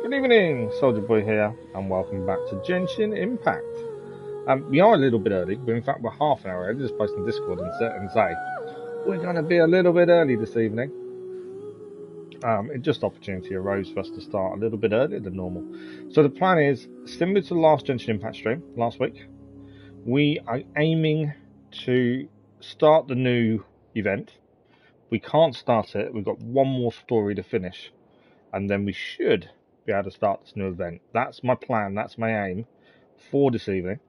Good evening, Soldier Boy here, and welcome back to Genshin Impact. We are a little bit early, but in fact we're half an hour early. Just post on Discord and say we're going to be a little bit early this evening. It just opportunity arose for us to start a little bit earlier than normal. So the plan is similar to the last Genshin Impact stream last week. We are aiming to start the new event. We can't start it. We've got one more story to finish, and then we should be able to start this new event. That's my plan. That's my aim for this evening.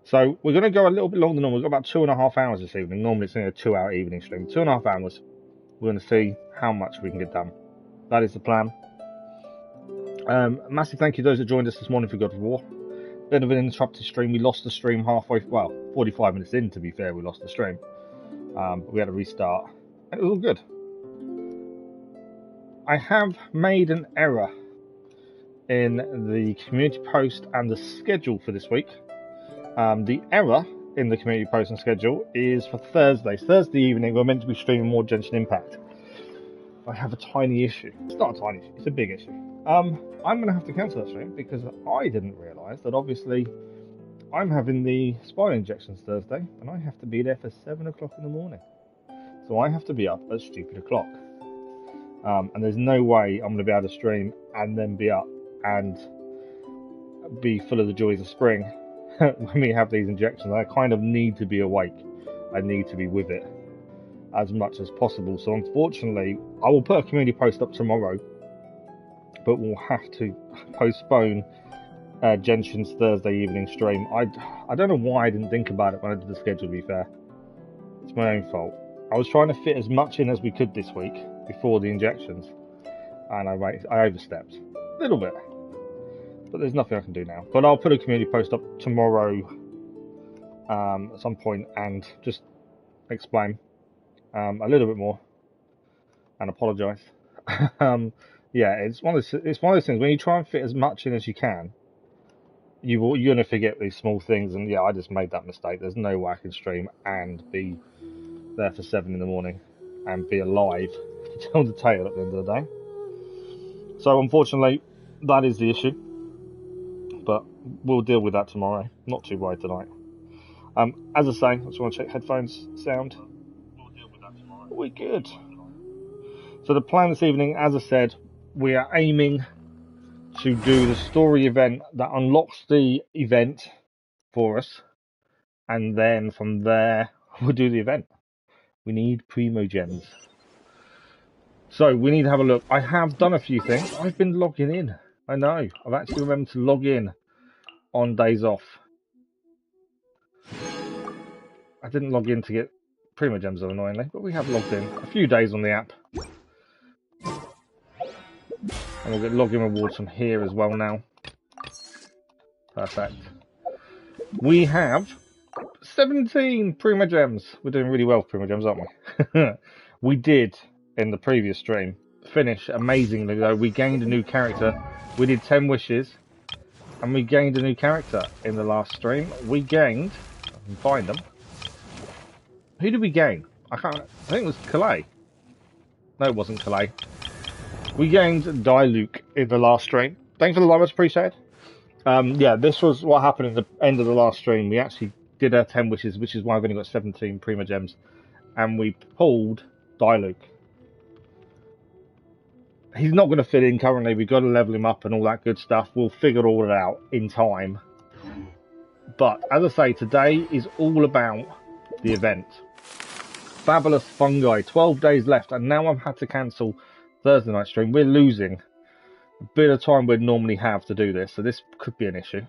So we're going to go a little bit longer than normal. We've got about 2.5 hours this evening. Normally it's only a 2-hour evening stream. 2.5 hours. We're going to see how much we can get done. That is the plan. Massive thank you to those that joined us this morning for God of War. Bit of an interrupted stream. We lost the stream halfway. Well, 45 minutes in, to be fair, we lost the stream. But we had to restart. And it was all good. I have made an error in the community post and the schedule for this week. The error in the community post and schedule is for Thursday. Thursday evening, we're meant to be streaming more Genshin Impact. I have a tiny issue. It's not a tiny issue, it's a big issue. I'm going to have to cancel that stream because I didn't realise that obviously I'm having the spine injections Thursday and I have to be there for 7 o'clock in the morning. So I have to be up at stupid o'clock. And there's no way I'm going to be able to stream and then be up and be full of the joys of spring when we have these injections. I kind of need to be awake. I need to be with it as much as possible. So unfortunately, I will put a community post up tomorrow, but we'll have to postpone Genshin's Thursday evening stream. I don't know why I didn't think about it when I did the schedule, to be fair. It's my own fault. I was trying to fit as much in as we could this week before the injections, and I overstepped a little bit, but there's nothing I can do now. But I'll put a community post up tomorrow at some point and just explain a little bit more and apologise. Yeah, it's one of those things when you try and fit as much in as you can, you're going to forget these small things. And yeah, I just made that mistake. There's no way I can stream and be there for 7 in the morning and be alive to tell the tale at the end of the day. So unfortunately, that is the issue. But we'll deal with that tomorrow. Not too worried tonight. As I say, I just want to check headphones sound. We'll deal with that tomorrow. We're good. So the plan this evening, as I said, we are aiming to do the story event that unlocks the event for us, and then from there we'll do the event. We need primo gems. So we need to have a look. I have done a few things. I've been logging in. I know. I've actually remembered to log in on days off. I didn't log in to get primo gems, annoyingly, but we have logged in a few days on the app. And we'll get login rewards from here as well now. Perfect. We have 17 primo gems. We're doing really well with primo gems, aren't we? We did, in the previous stream, finish amazingly though. We gained a new character. We did 10 wishes, and we gained a new character in the last stream. We gained, I can find them. Who did we gain? I think it was Calais. No, it wasn't Calais. We gained Diluc in the last stream. Thanks for the like, much appreciated. Yeah, this was what happened at the end of the last stream. We actually did our 10 wishes, which is why I've only got 17 primo gems, and we pulled Diluc. He's not going to fit in currently. We've got to level him up and all that good stuff. We'll figure all it out in time. But as I say, today is all about the event. Fabulous Fungi. 12 days left, and now I've had to cancel Thursday night stream. We're losing a bit of time we'd normally have to do this, so this could be an issue.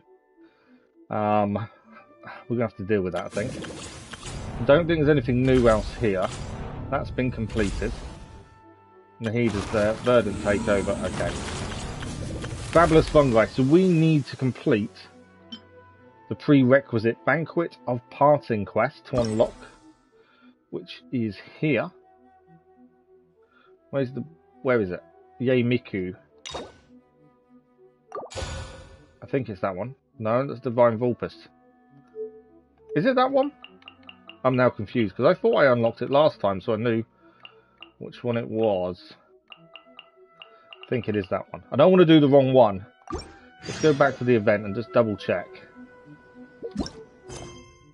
We're going to have to deal with that, I think. I don't think there's anything new else here. That's been completed. Nahid is there. Verdant takeover. Okay. Fabulous Fungi. So we need to complete the prerequisite Banquet of Parting quest to unlock, which is here. Where is it? Yae Miko. I think it's that one. No, that's Divine Vulpus. Is it that one? I'm now confused because I thought I unlocked it last time, so I knew which one it was. think it is that one. I don't want to do the wrong one. Let's go back to the event and just double check.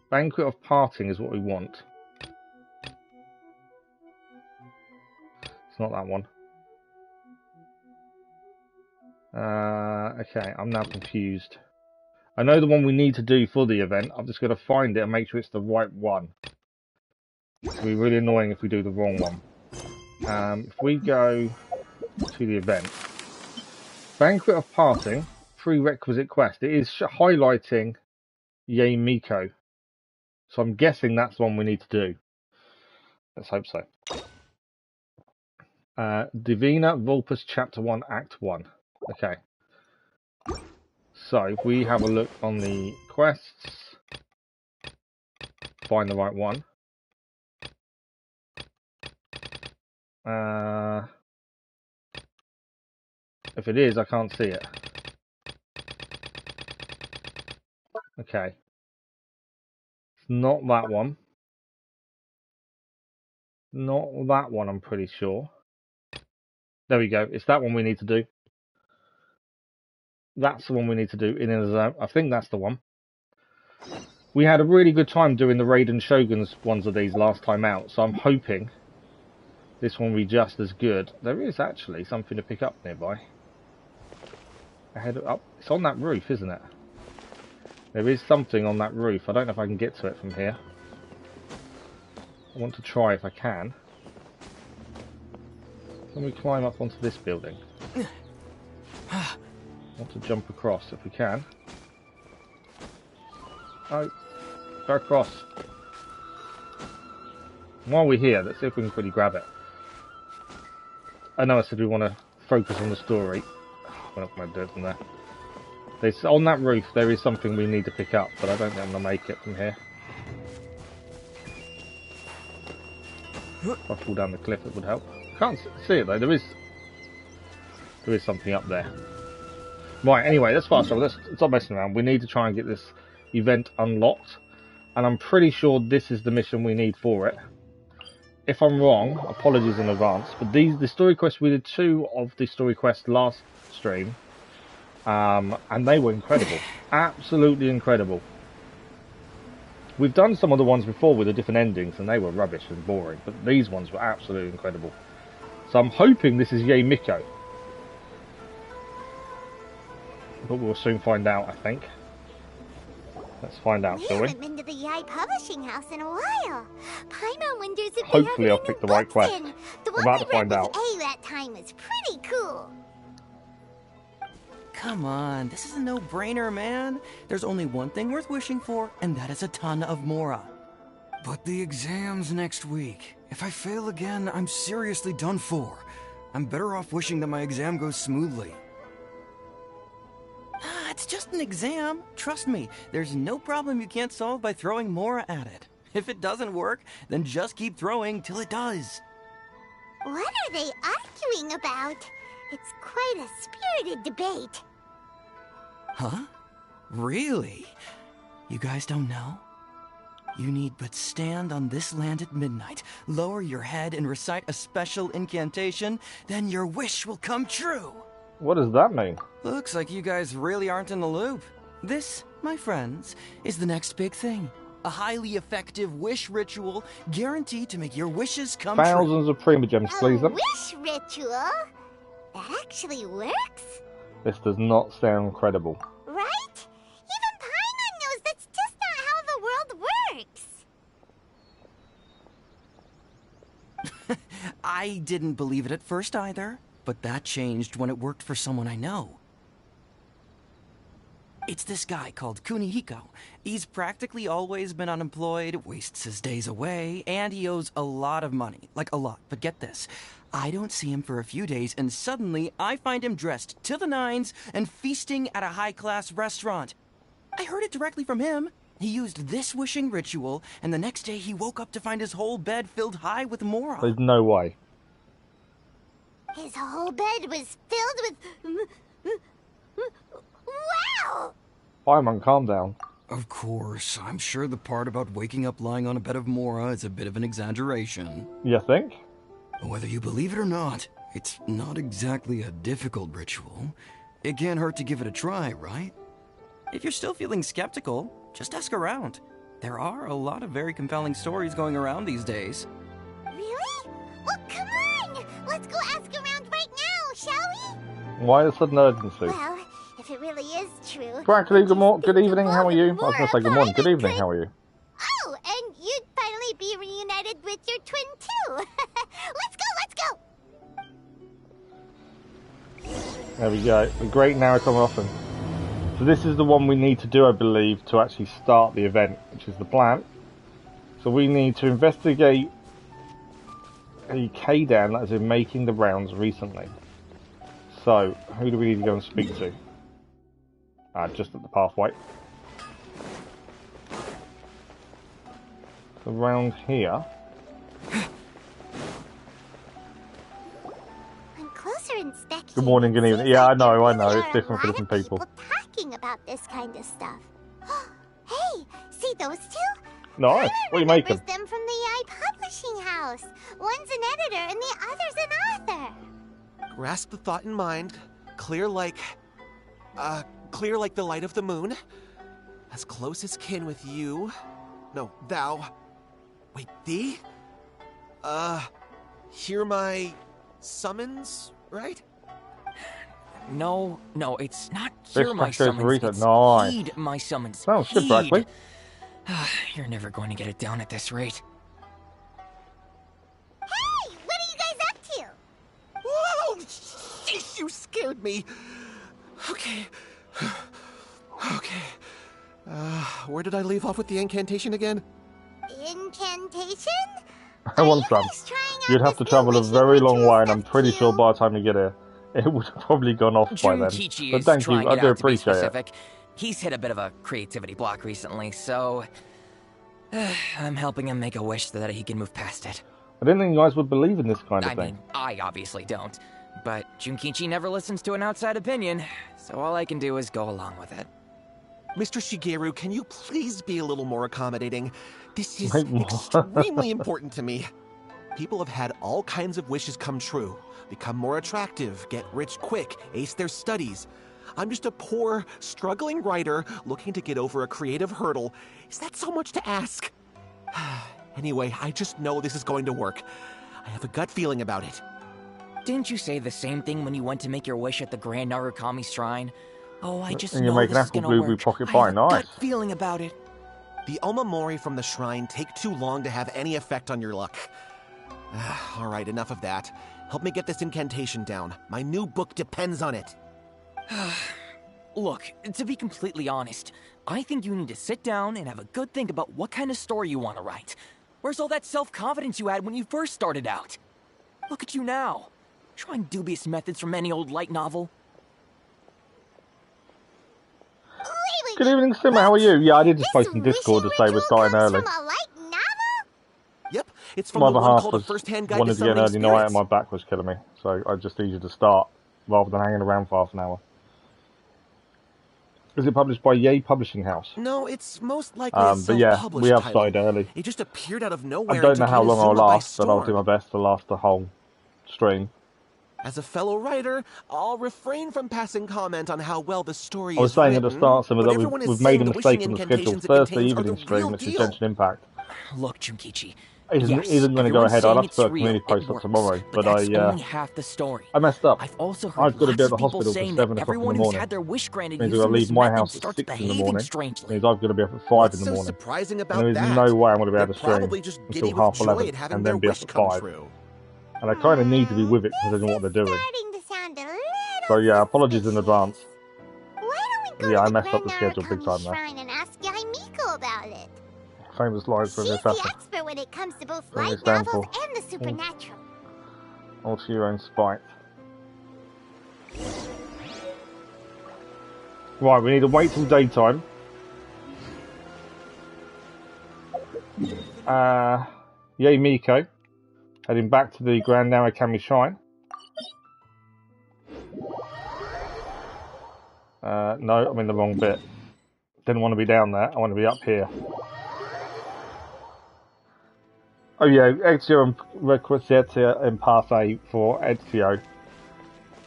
Banquet of Parting is what we want. It's not that one. Okay, I'm now confused. I know the one we need to do for the event. I've just got to find it and make sure it's the right one. It'll be really annoying if we do the wrong one. If we go to the event, Banquet of Parting, prerequisite quest. It is highlighting Yae Miko. So I'm guessing that's the one we need to do. Let's hope so. Divina Vulpus Chapter 1, Act 1. Okay. So if we have a look on the quests, find the right one. If it is, I can't see it. Okay. It's not that one. Not that one, I'm pretty sure. There we go. It's that one we need to do. That's the one we need to do in a zone. I think that's the one. We had a really good time doing the Raiden Shoguns ones of these last time out, so I'm hoping this one will be just as good. There is actually something to pick up nearby. Ahead up. It's on that roof, isn't it? There is something on that roof. I don't know if I can get to it from here. I want to try if I can. Can we climb up onto this building? I want to jump across if we can. Oh, go across. While we're here, let's see if we can quickly grab it. I know I said we want to focus on the story. We're not going to do it from there. On that roof, there is something we need to pick up, but I don't think I'm going to make it from here. If I fall down the cliff, it would help. Can't see it though. There is something up there. Right. Anyway, let's fast travel. Let's stop messing around. We need to try and get this event unlocked, and I'm pretty sure this is the mission we need for it. If I'm wrong, apologies in advance. But the story quests, we did 2 of the story quests last stream, and they were incredible. Absolutely incredible. We've done some of the ones before with the different endings, and they were rubbish and boring. But these ones were absolutely incredible. So I'm hoping this is Yae Miko. But we'll soon find out, I think. Let's find out, shall we? We haven't been to the Yae Publishing House in a while. Paimon wonders if hopefully I'll pick the right quest. The I'm about to find out. A that time is pretty cool. Come on, this is a no-brainer, man. There's only one thing worth wishing for, and that is a ton of Mora. But the exam's next week. If I fail again, I'm seriously done for. I'm better off wishing that my exam goes smoothly. Ah, it's just an exam. Trust me, there's no problem you can't solve by throwing Mora at it. If it doesn't work, then just keep throwing till it does. What are they arguing about? It's quite a spirited debate. Huh? Really? You guys don't know? You need but stand on this land at midnight, lower your head and recite a special incantation, then your wish will come true. What does that mean? Looks like you guys really aren't in the loop. This, my friends, is the next big thing. A highly effective wish ritual guaranteed to make your wishes come true. Thousands of Primogems, please. A wish ritual? That actually works? This does not sound credible. Right? Even Paimon knows that's just not how the world works. I didn't believe it at first either, but that changed when it worked for someone I know. It's this guy called Kunihiko. He's practically always been unemployed, wastes his days away, and he owes a lot of money. Like, a lot. But get this. I don't see him for a few days, and suddenly I find him dressed to the nines and feasting at a high-class restaurant. I heard it directly from him. He used this wishing ritual, and the next day he woke up to find his whole bed filled high with Mora. There's no way. His whole bed was filled with... Wow! Paimon, calm down. Of course, I'm sure the part about waking up lying on a bed of Mora is a bit of an exaggeration. You think? Whether you believe it or not, It's not exactly a difficult ritual. It can't hurt to give it a try, right? If you're still feeling skeptical, just ask around. There are a lot of very compelling stories going around these days. Really? Well, come on! Let's go ask around right now, shall we? Why the sudden urgency? Well, if it really is true... Frankly, good think evening, of how all are the you? I more was going to say good morning. Good upon evening, it how are you? Oh, and you'd finally be reunited with your twin, too. Let's go! There we go. The great Narrator often. So this is the one we need to do, I believe, to actually start the event, which is the plan. So we need to investigate a K-Dan that has been making the rounds recently. So, who do we need to go and speak to? Just at the pathway. Around here. On closer inspection, Good morning, good evening. seems Yeah, like I know. there It's are different for a lot different of people. talking about this kind of stuff. Hey, see those two? Nice. What are you making? Remembers them from the Yae Publishing House. One's an editor and the other's an author. Grasp the thought in mind. Clear like the light of the moon. As close as kin with you. No, thou. Wait, thee? Hear my summons, right? No, it's not This hear my goes summons, Rita. it's Nice. heed my summons. Sounds good, Brackley. You're never going to get it down at this rate. Hey, what are you guys up to? Whoa! Sheesh, you scared me. Okay. Where did I leave off with the incantation again? Incantation? I want some. Guys trying out You'd have this to travel a new very long ritual way, and I'm stuff pretty sure too? by the time you get here, it would have probably gone off by then. Junkichi But is thank you, trying I it do out to be appreciate it. specific. He's hit a bit of a creativity block recently, so I'm helping him make a wish so that he can move past it. I didn't think you guys would believe in this kind of I thing. mean, I obviously don't, but Junkichi never listens to an outside opinion, so all I can do is go along with it. Mr. Shigeru, can you please be a little more accommodating? This is Wait, what? extremely important to me. People have had all kinds of wishes come true. Become more attractive, get rich quick, ace their studies. I'm just a poor, struggling writer looking to get over a creative hurdle. Is that so much to ask? Anyway, I just know this is going to work. I have a gut feeling about it. Didn't you say the same thing when you went to make your wish at the Grand Narukami Shrine? Oh, I just And you know make this an is apple gonna blueberry work. pocket I pie. have a Nice. gut feeling about it. The Omamori from the shrine take too long to have any effect on your luck. All right, enough of that. Help me get this incantation down. My new book depends on it. Look, to be completely honest, I think you need to sit down and have a good think about what kind of story you want to write. Where's all that self-confidence you had when you first started out? Look at you now, trying dubious methods from any old light novel. Wait, Good evening, Simmer. How are you? Yeah, I did just This post in Discord to wishing say we're ritual starting comes early. from a light novel? Yep, it's from My the other one half called A was First-Hand Guide to wanted to get an Summoning early night, Spirits. and my back was killing me, so I just needed to start rather than hanging around for half an hour. Is it published by Yae Publishing House? No, it's most likely a But yeah, self-published we have title. started early. It just appeared out of I nowhere don't and know took how long I'll Inazuma by last, but I'll do my storm. best to last the whole stream. As a fellow writer, I'll refrain from passing comment on how well the story I was is saying written, at the start, Simmer, but that everyone is we've made saying a the mistake wishing on the schedule. incantations it Thursday contains are evening the real stream, which is deal. Genshin Impact. Look, Junkichi. Isn't Yes, going to go everyone's ahead. I'll saying have to it's put a real, community it post up works, tomorrow, but but that's only half the story. I messed up. I've also heard I've got to lots be at of the people hospital for saying 7 that o'clock in the everyone who's morning. had their wish granted Means I've got using to leave this my method house at starts 6 in the behaving morning. strangely. Means I've got to be up at 5 What's in the so morning. surprising And about there is that? no way I'm going to be able They're to stream probably just until giddy with half joy 11 at having and their then be up wish at come 5. true. And I kind of need to be with it because I don't know what they're doing. Starting to sound a little So yeah, apologies in advance. Why don't we go Yeah, I to the messed up Grand the schedule big Narukami time there. Shrine and ask Yae Miko about it? Famous lines from She's this the happened. expert when it comes to both What does light it stand novels for? and the supernatural. All to your own spite. Right, we need to wait till daytime. Yae Miko, heading back to the Grand Narukami Shrine. No, I'm in the wrong bit. Didn't want to be down there, I want to be up here. Oh yeah, Ezio and Requiescat in Parfait for Ezio.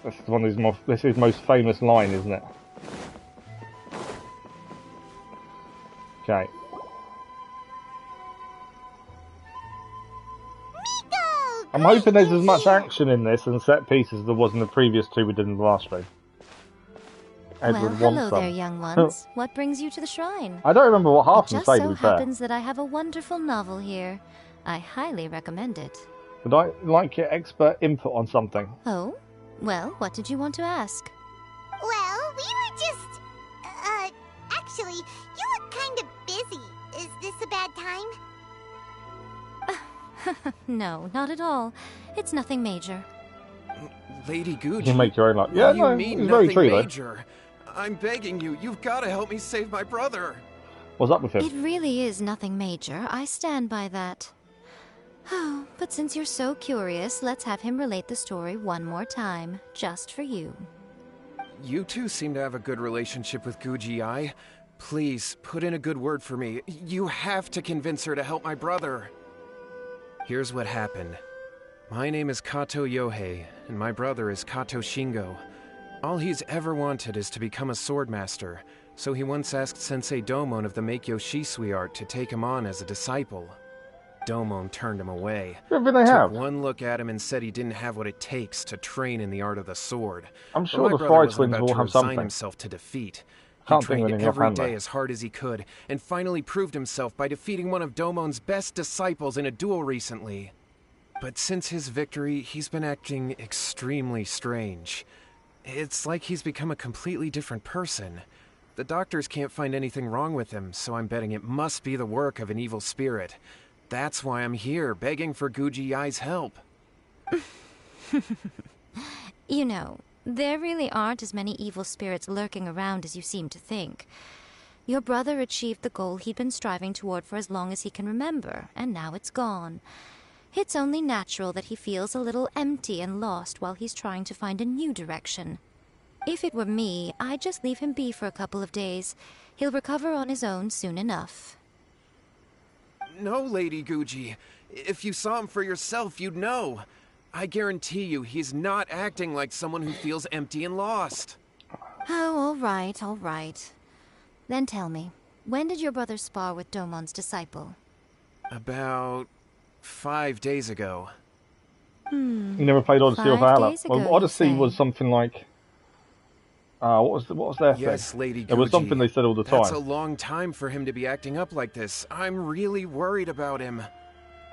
This is one of his most famous line, isn't it? Okay. Miko! I'm hoping there's as much here. action in this and set pieces as there was in the previous two we did in the last stream. Edward Well, wants hello some. there, young ones. What brings you to the shrine? I don't remember what half It of them just say, to so be fair. happens that I have a wonderful novel here. I highly recommend it. Would I like your expert input on something? Oh? Well, what did you want to ask? Well, we were just... actually, you look kind of busy. Is this a bad time? No, not at all. It's nothing major. Lady Gucci. You make your own luck. Yeah, what do no, you mean it's very nothing true, though. major? I'm begging you. You've got to help me save my brother. What's up with him? It really is nothing major. I stand by that. Oh, but since you're so curious, let's have him relate the story one more time, just for you. You two seem to have a good relationship with Guji. Please, put in a good word for me. You have to convince her to help my brother. Here's what happened. My name is Kato Yohei, and my brother is Kato Shingo. All he's ever wanted is to become a swordmaster, so he once asked Sensei Domon of the Meikyo Shisui art to take him on as a disciple. Domon turned him away. Everything they Took have. one look at him and said he didn't have what it takes to train in the art of the sword. I'm But sure my the brother Fry wasn't twins about will to have resign something. himself to defeat. He Can't think of trained anything every offhand, day though. as hard as he could, and finally proved himself by defeating one of Domon's best disciples in a duel recently. But since his victory, he's been acting extremely strange. It's like he's become a completely different person. The doctors can't find anything wrong with him, so I'm betting it must be the work of an evil spirit. That's why I'm here, begging for Guji Yai's help. You know, there really aren't as many evil spirits lurking around as you seem to think. Your brother achieved the goal he'd been striving toward for as long as he can remember, and now it's gone. It's only natural that he feels a little empty and lost while he's trying to find a new direction. If it were me, I'd just leave him be for a couple of days. He'll recover on his own soon enough. No, Lady Guji. If you saw him for yourself, you'd know. I guarantee you, he's not acting like someone who feels empty and lost. Oh, all right, all right. Then tell me, when did your brother spar with Domon's disciple? About 5 days ago. You never played Odyssey or 5 Valhalla? days ago, Well, you Odyssey say? was something like... what was their thing? Yes, Lady Guji. It was something they said all the time. That's a long time for him to be acting up like this. I'm really worried about him.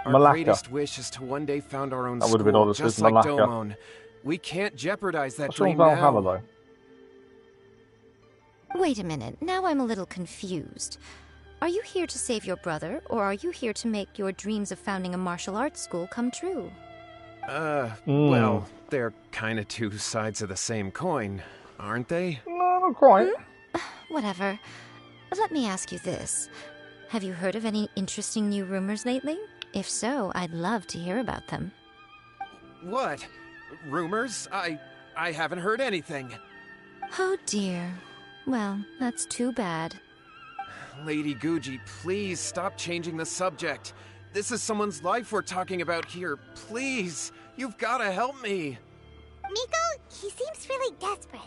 Our Malacca. greatest wish is to one day found our own That school, would have been Odyssey, just like Malacca. Domon. We can't jeopardize that What's wrong dream with Valhalla, now. though? Wait a minute, now I'm a little confused. Are you here to save your brother, or are you here to make your dreams of founding a martial arts school come true? Well, they're kind of two sides of the same coin, aren't they? No, not quite. Whatever. Let me ask you this. Have you heard of any interesting new rumors lately? If so, I'd love to hear about them. What? Rumors? I haven't heard anything. Oh dear. Well, that's too bad. Lady Guji, please stop changing the subject. This is someone's life we're talking about here. Please, you've got to help me. Miko, he seems really desperate.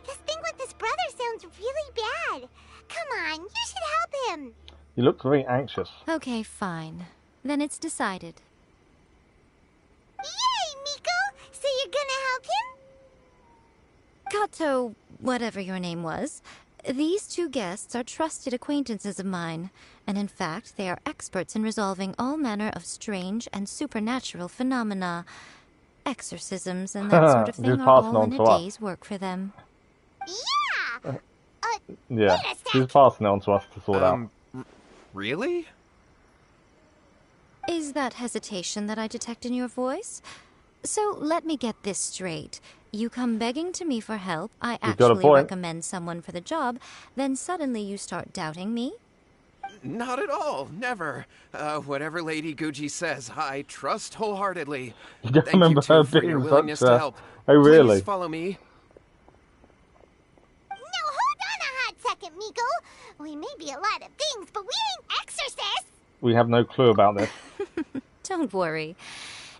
His thing with his brother sounds really bad. Come on, you should help him. You look very anxious. Okay, fine. Then it's decided. Yay, Miko! So you're gonna help him? Kato, whatever your name was, these two guests are trusted acquaintances of mine, and in fact, they are experts in resolving all manner of strange and supernatural phenomena. Exorcisms and that sort of Just thing are passing all on in to a us. day's work for them. Yeah! Yeah, Wait a sec. she's passing it on to us to sort out. Really? Is that hesitation that I detect in your voice? So let me get this straight. You come begging to me for help, I You've got a actually point. recommend someone for the job, then suddenly you start doubting me? Not at all. Never. Whatever Lady Guji says, I trust wholeheartedly. You don't Thank remember you two her for being your willingness such to a... help. Oh, really? Please follow me. No, hold on a hot second, Miko. We may be a lot of things, but we ain't exorcists. We have no clue about this. Don't worry.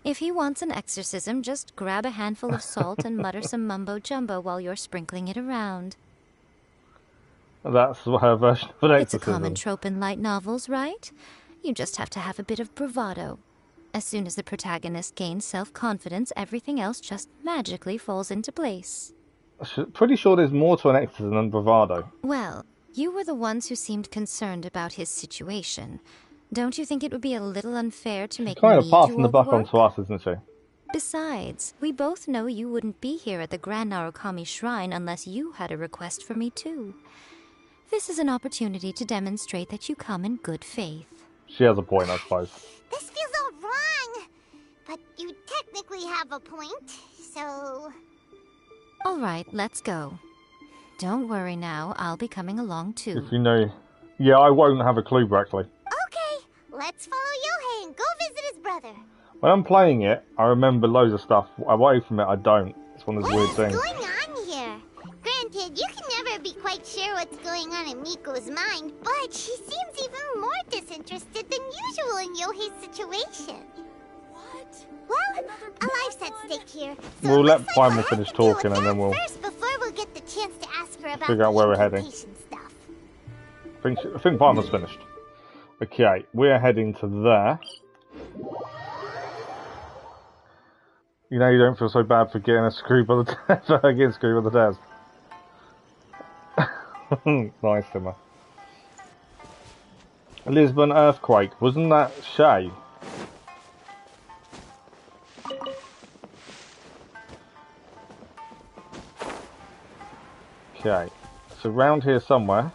If he wants an exorcism, just grab a handful of salt and mutter some mumbo-jumbo while you're sprinkling it around. That's her version of an It's a exorcism. common trope in light novels, right? You just have to have a bit of bravado. As soon as the protagonist gains self-confidence, everything else just magically falls into place. Pretty sure there's more to an exorcism than bravado. Well, you were the ones who seemed concerned about his situation. Don't you think it would be a little unfair to make Kind me of passing do the all buck the work? onto us, isn't she? Besides, we both know you wouldn't be here at the Grand Narukami Shrine unless you had a request for me too. This is an opportunity to demonstrate that you come in good faith. She has a point, I suppose. This feels all wrong. But you technically have a point, so... All right, let's go. Don't worry now, I'll be coming along too. If you know... Yeah, I won't have a clue, Brackley. Okay, let's follow Yohei and go visit his brother. When I'm playing it, I remember loads of stuff. Away from it, I don't. It's one of those weird things. What's going on here? Granted, you can never be quite sure what's going on in Miko's mind, but she seems even more disinterested than usual in Yohei's situation. What? Well, a life's at stake here. So We'll it let looks Primal like finish have to deal talking with and then that we'll first before we'll get the chance to ask her about figure out where the we're heading. incantation stuff. I think Primal's finished. Okay, we're heading to there. You know, you don't feel so bad for getting a screw by the getting screwed by the desk. Nice, Simmer. Lisbon earthquake, wasn't that Shay? Okay, so round here somewhere.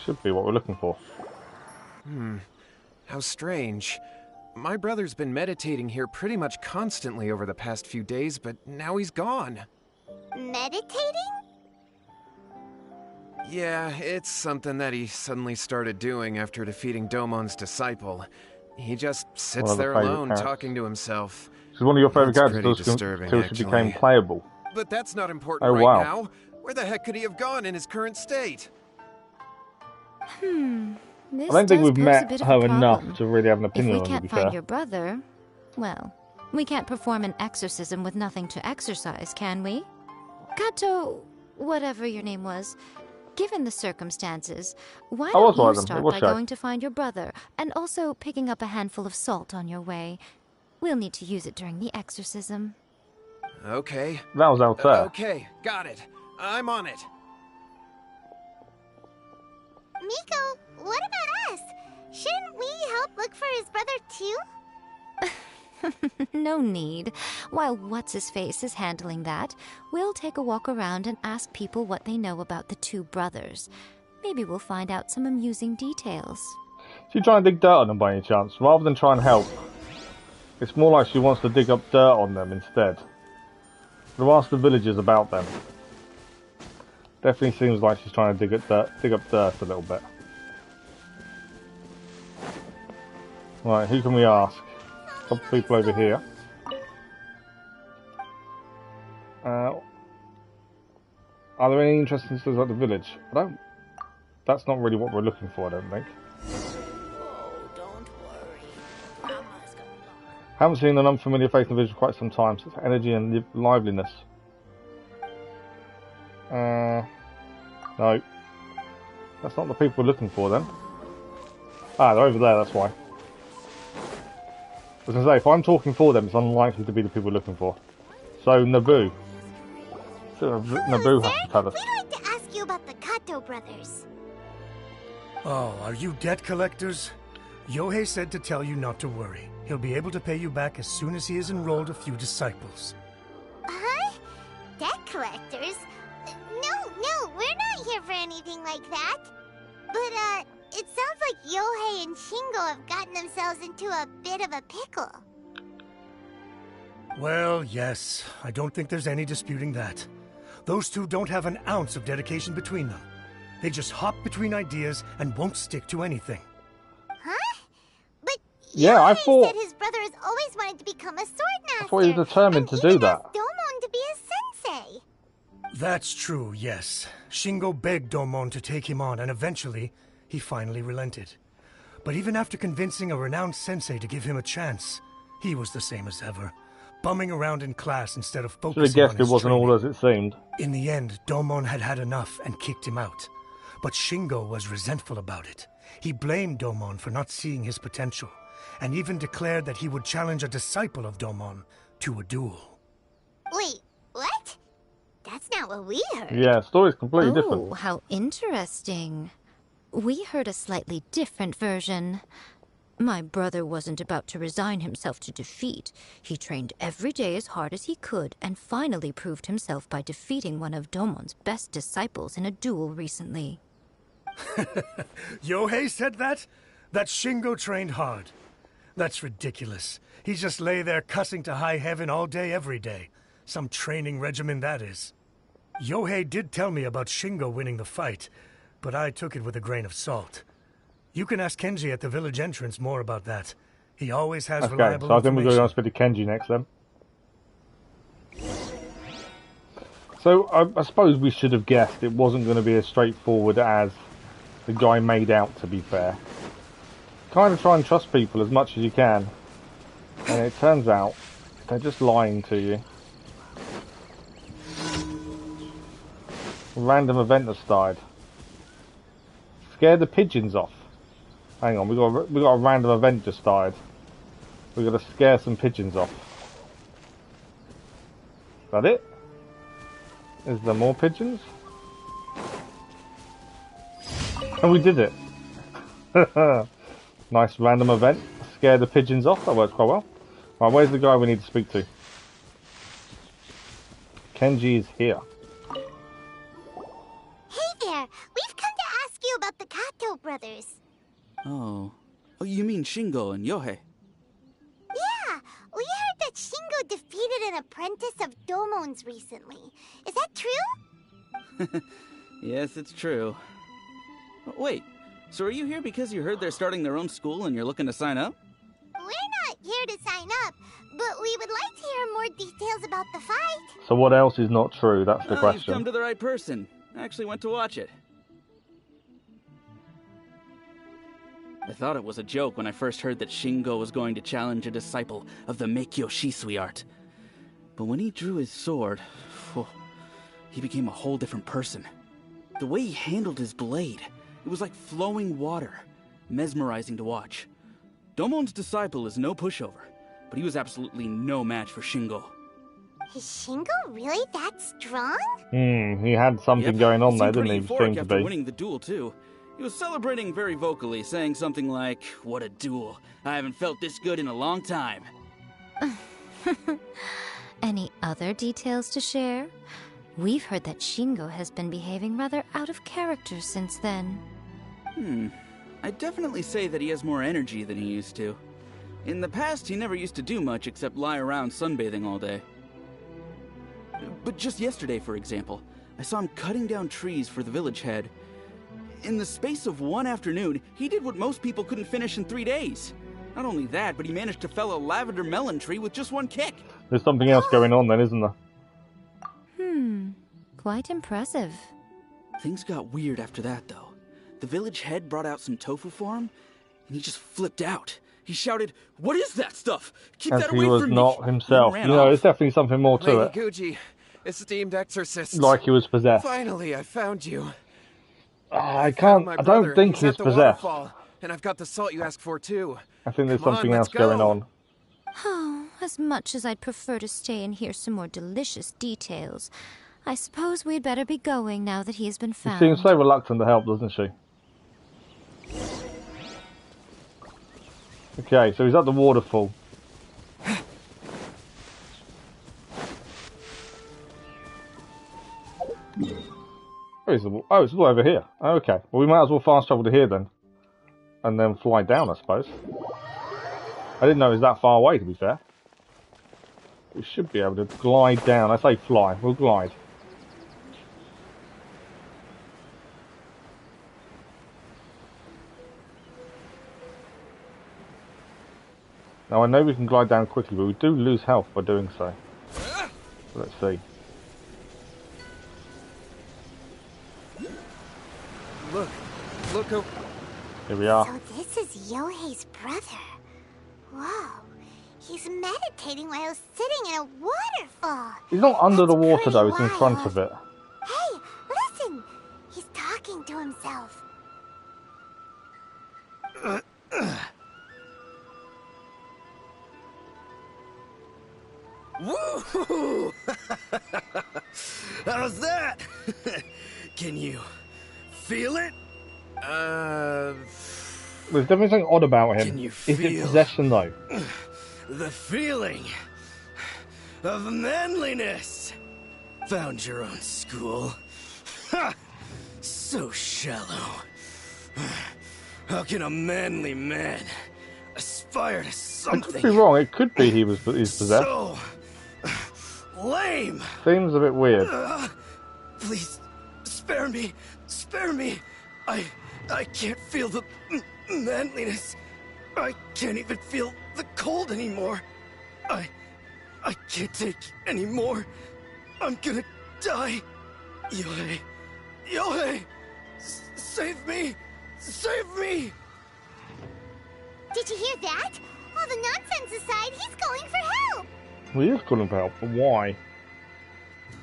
Should be what we're looking for. How strange. My brother's been meditating here pretty much constantly over the past few days, but now he's gone. Meditating? Yeah, it's something that he suddenly started doing after defeating Domon's disciple. He just One sits of the there favourite alone, characters. talking to himself. She's one of your favourite That's characters pretty disturbing, until she became actually. playable. But that's not important Oh, right wow. now. Where the heck could he have gone in his current state? This I don't think does we've pose a met bit of her a enough problem. to really have an If opinion we on it, to can't be find fair. your brother, well, we can't perform an exorcism with nothing to exorcise, can we? Kato, whatever your name was, given the circumstances, why I was don't one you of them. It start was by Shay. going to find your brother, and also picking up a handful of salt on your way? We'll need to use it during the exorcism. Okay. That was out there. Okay, got it. I'm on it. Miko, what about us? Shouldn't we help look for his brother too? No need. While What's-His-Face is handling that, we'll take a walk around and ask people what they know about the two brothers. Maybe we'll find out some amusing details. She trying to dig dirt on them by any chance, rather than try and help. It's more like she wants to dig up dirt on them instead. We'll ask the villagers about them. Definitely seems like she's trying to dig up dirt a little bit. Right, who can we ask? A couple people over here. Are there any interesting stories about the village? That's not really what we're looking for, I don't think. Oh, don't worry. Grandma's gonna look. Haven't seen an unfamiliar face in the village for quite some time. So it's energy and liveliness. No. That's not the people we're looking for then. Ah, they're over there, that's why. I was going to say, if I'm talking for them, it's unlikely to be the people we're looking for. So, Naboo. So, Naboo has to tell us. We'd like to ask you about the Kato brothers. Oh, are you debt collectors? Yohei said to tell you not to worry. He'll be able to pay you back as soon as he has enrolled a few disciples. Huh? Debt collectors? No, we're not here for anything like that. But, it sounds like Yohei and Shingo have gotten themselves into a bit of a pickle. Well, yes. I don't think there's any disputing that. Those two don't have an ounce of dedication between them. They just hop between ideas and won't stick to anything. Huh? But Yeah, I Yohei thought- said his brother has always wanted to become a sword master. I thought he was determined to and do even that. asked Domon to be his sensei. That's true, yes. Shingo begged Domon to take him on, and eventually, he finally relented. But even after convincing a renowned sensei to give him a chance, he was the same as ever, bumming around in class instead of Should have focusing on guessed his it wasn't training. all as it seemed. In the end, Domon had had enough and kicked him out. But Shingo was resentful about it. He blamed Domon for not seeing his potential, and even declared that he would challenge a disciple of Domon to a duel. Wait, what? That's not what we heard. Yeah, story's completely different. Oh, how interesting. We heard a slightly different version. My brother wasn't about to resign himself to defeat. He trained every day as hard as he could and finally proved himself by defeating one of Domon's best disciples in a duel recently. Yohei said that? That Shingo trained hard. That's ridiculous. He just lay there cussing to high heaven all day, every day. Some training regimen, that is. Yohei did tell me about Shingo winning the fight, but I took it with a grain of salt. You can ask Kenji at the village entrance more about that. He always has Okay, reliable so I think we're going information. to speak to Kenji next then. So I suppose we should have guessed it wasn't going to be as straightforward as the guy made out, to be fair. Kind of try and trust people as much as you can, and it turns out they're just lying to you. Random event has started. Scare the pigeons off. Hang on, we got a random event just started. We got to scare some pigeons off. Is that it? Is there more pigeons? And we did it. Nice random event. Scare the pigeons off. That works quite well. Right, where's the guy we need to speak to? Kenji is here. Hey there, we've come to ask you about the Kato brothers. Oh, you mean Shingo and Yohei? Yeah, we heard that Shingo defeated an apprentice of Domon's recently. Is that true? Yes, it's true. Wait, so are you here because you heard they're starting their own school and you're looking to sign up? We're not here to sign up, but we would like to hear more details about the fight. So what else is not true? That's the You've question. come to the right person. I actually went to watch it. I thought it was a joke when I first heard that Shingo was going to challenge a disciple of the Meikyo Shisui art. But when he drew his sword, he became a whole different person. The way he handled his blade, it was like flowing water, mesmerizing to watch. Domon's disciple is no pushover, but he was absolutely no match for Shingo. Is Shingo really that strong? He had something going on there, Seemed didn't he? pretty euphoric Seemed to after be. winning the duel too. He was celebrating very vocally, saying something like, "What a duel! I haven't felt this good in a long time." Any other details to share? We've heard that Shingo has been behaving rather out of character since then. I'd definitely say that he has more energy than he used to. In the past, he never used to do much except lie around sunbathing all day. But just yesterday, for example, I saw him cutting down trees for the village head. In the space of one afternoon, he did what most people couldn't finish in 3 days. Not only that, but he managed to fell a lavender melon tree with just one kick. There's something else going on then, isn't there? Quite impressive. Things got weird after that, though. The village head brought out some tofu for him, and he just flipped out. He shouted, "What is that stuff? Keep As that he away was from me!" not himself. And You ran know, off. there's definitely something more to Lady it. Guji, esteemed exorcist. Like he was possessed. Finally, I found you. I Found can't. my I brother. don't think He's he's at the possessed. waterfall, and I've got the salt you asked for too. I think there's Come on, something let's else going go. on. Oh, as much as I'd prefer to stay and hear some more delicious details, I suppose we'd better be going now that he has been She found. seems so reluctant to help, doesn't she? Okay, so he's at the waterfall. Oh, it's all over here. Okay, well we might as well fast travel to here then. And then fly down, I suppose. I didn't know it was that far away, to be fair. We should be able to glide down. I say fly, we'll glide. Now I know we can glide down quickly, but we do lose health by doing so. Let's see. Look Here we are. So this is Yohei's brother. Whoa. He's meditating while sitting in a waterfall. He's not under the That's water though, pretty he's in front wild. of it. Hey, listen! He's talking to himself. Woo! How's that? Can you feel it? There's definitely something odd about him. Can you Is it feel possession though? the feeling of manliness? Found your own school. Ha! So shallow. How can a manly man aspire to I something could be wrong. It could be he's possessed. so lame? Seems a bit weird. Please, spare me. Spare me. I can't feel the manliness. I can't even feel the cold anymore. I can't take any more. I'm gonna die. Yohei. Yohei! Save me! Save me! Did you hear that? All the nonsense aside, he's calling for help! Well, he is calling for help, but why?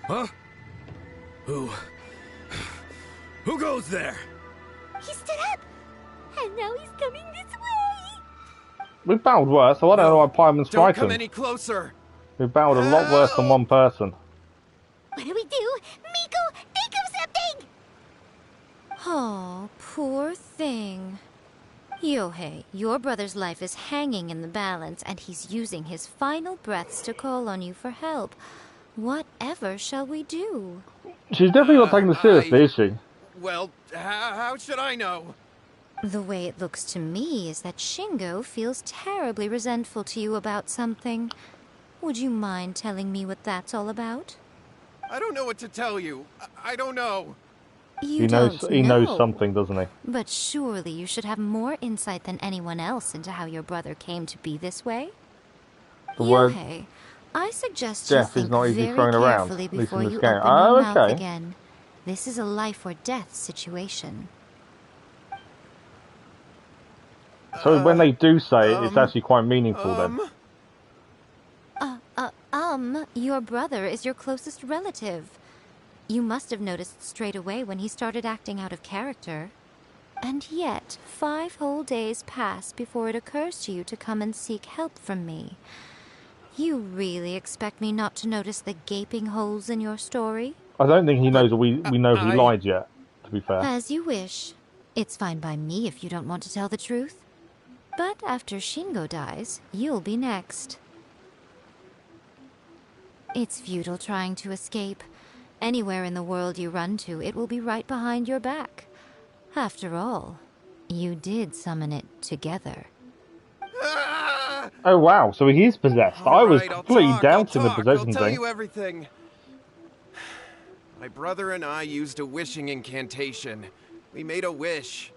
Huh? Who goes there? He stood up! And now he's coming this way! We've battled worse, so I don't know why Pyman's Don't frightened. come any closer. We've battled a lot worse than one person. What do we do? Miko, think of something! Oh, poor thing. Yohei, your brother's life is hanging in the balance, and he's using his final breaths to call on you for help. Whatever shall we do? She's definitely not taking this seriously, is she? Well, how should I know? The way it looks to me is that Shingo feels terribly resentful to you about something. Would you mind telling me what that's all about? I don't know what to tell you. I don't know. You He knows. don't He knows know. something, doesn't he? But surely you should have more insight than anyone else into how your brother came to be this way. The word Yohei, I suggest death you is think not easily very thrown around, carefully at least in before this you game. open Oh, your mouth okay. again. This is a life or death situation. So when they do say it, it's actually quite meaningful then. Your brother is your closest relative. You must have noticed straight away when he started acting out of character. And yet, 5 whole days pass before it occurs to you to come and seek help from me. You really expect me not to notice the gaping holes in your story? I don't think he knows. We know he lied yet. To be fair. As you wish. It's fine by me if you don't want to tell the truth. But after Shingo dies, you'll be next. It's futile trying to escape. Anywhere in the world you run to, it will be right behind your back. After all, you did summon it together. Oh wow! So he is possessed. I was completely doubting the possession I'll tell thing. you everything. My brother and I used a wishing incantation. We made a wish.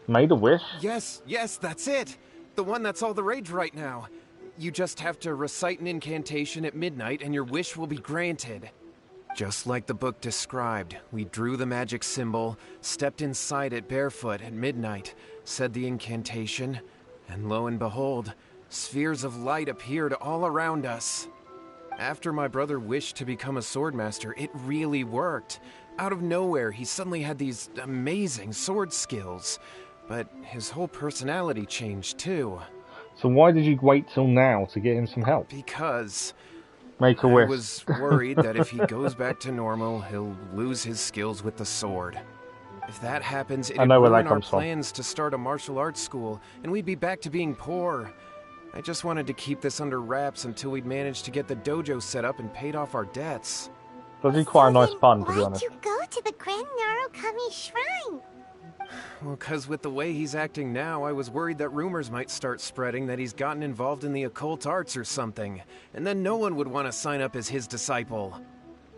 Made a wish? Yes, that's it. The one that's all the rage right now. You just have to recite an incantation at midnight and your wish will be granted. Just like the book described, we drew the magic symbol, stepped inside it barefoot at midnight, said the incantation, and lo and behold, spheres of light appeared all around us. After my brother wished to become a swordmaster, it really worked. Out of nowhere, he suddenly had these amazing sword skills. But his whole personality changed too. So why did you wait till now to get him some help? Because Make a I wish. was worried that if he goes back to normal, he'll lose his skills with the sword. If that happens, it'd know where ruin that our comes from. plans to start a martial arts school, and we'd be back to being poor. I just wanted to keep this under wraps until we'd managed to get the dojo set up and paid off our debts. Does he quite a nice Then pun, to be why'd honest. you go to the Grand Narukami Shrine? Well, 'cause with the way he's acting now, I was worried that rumors might start spreading that he's gotten involved in the occult arts or something, and then no one would want to sign up as his disciple.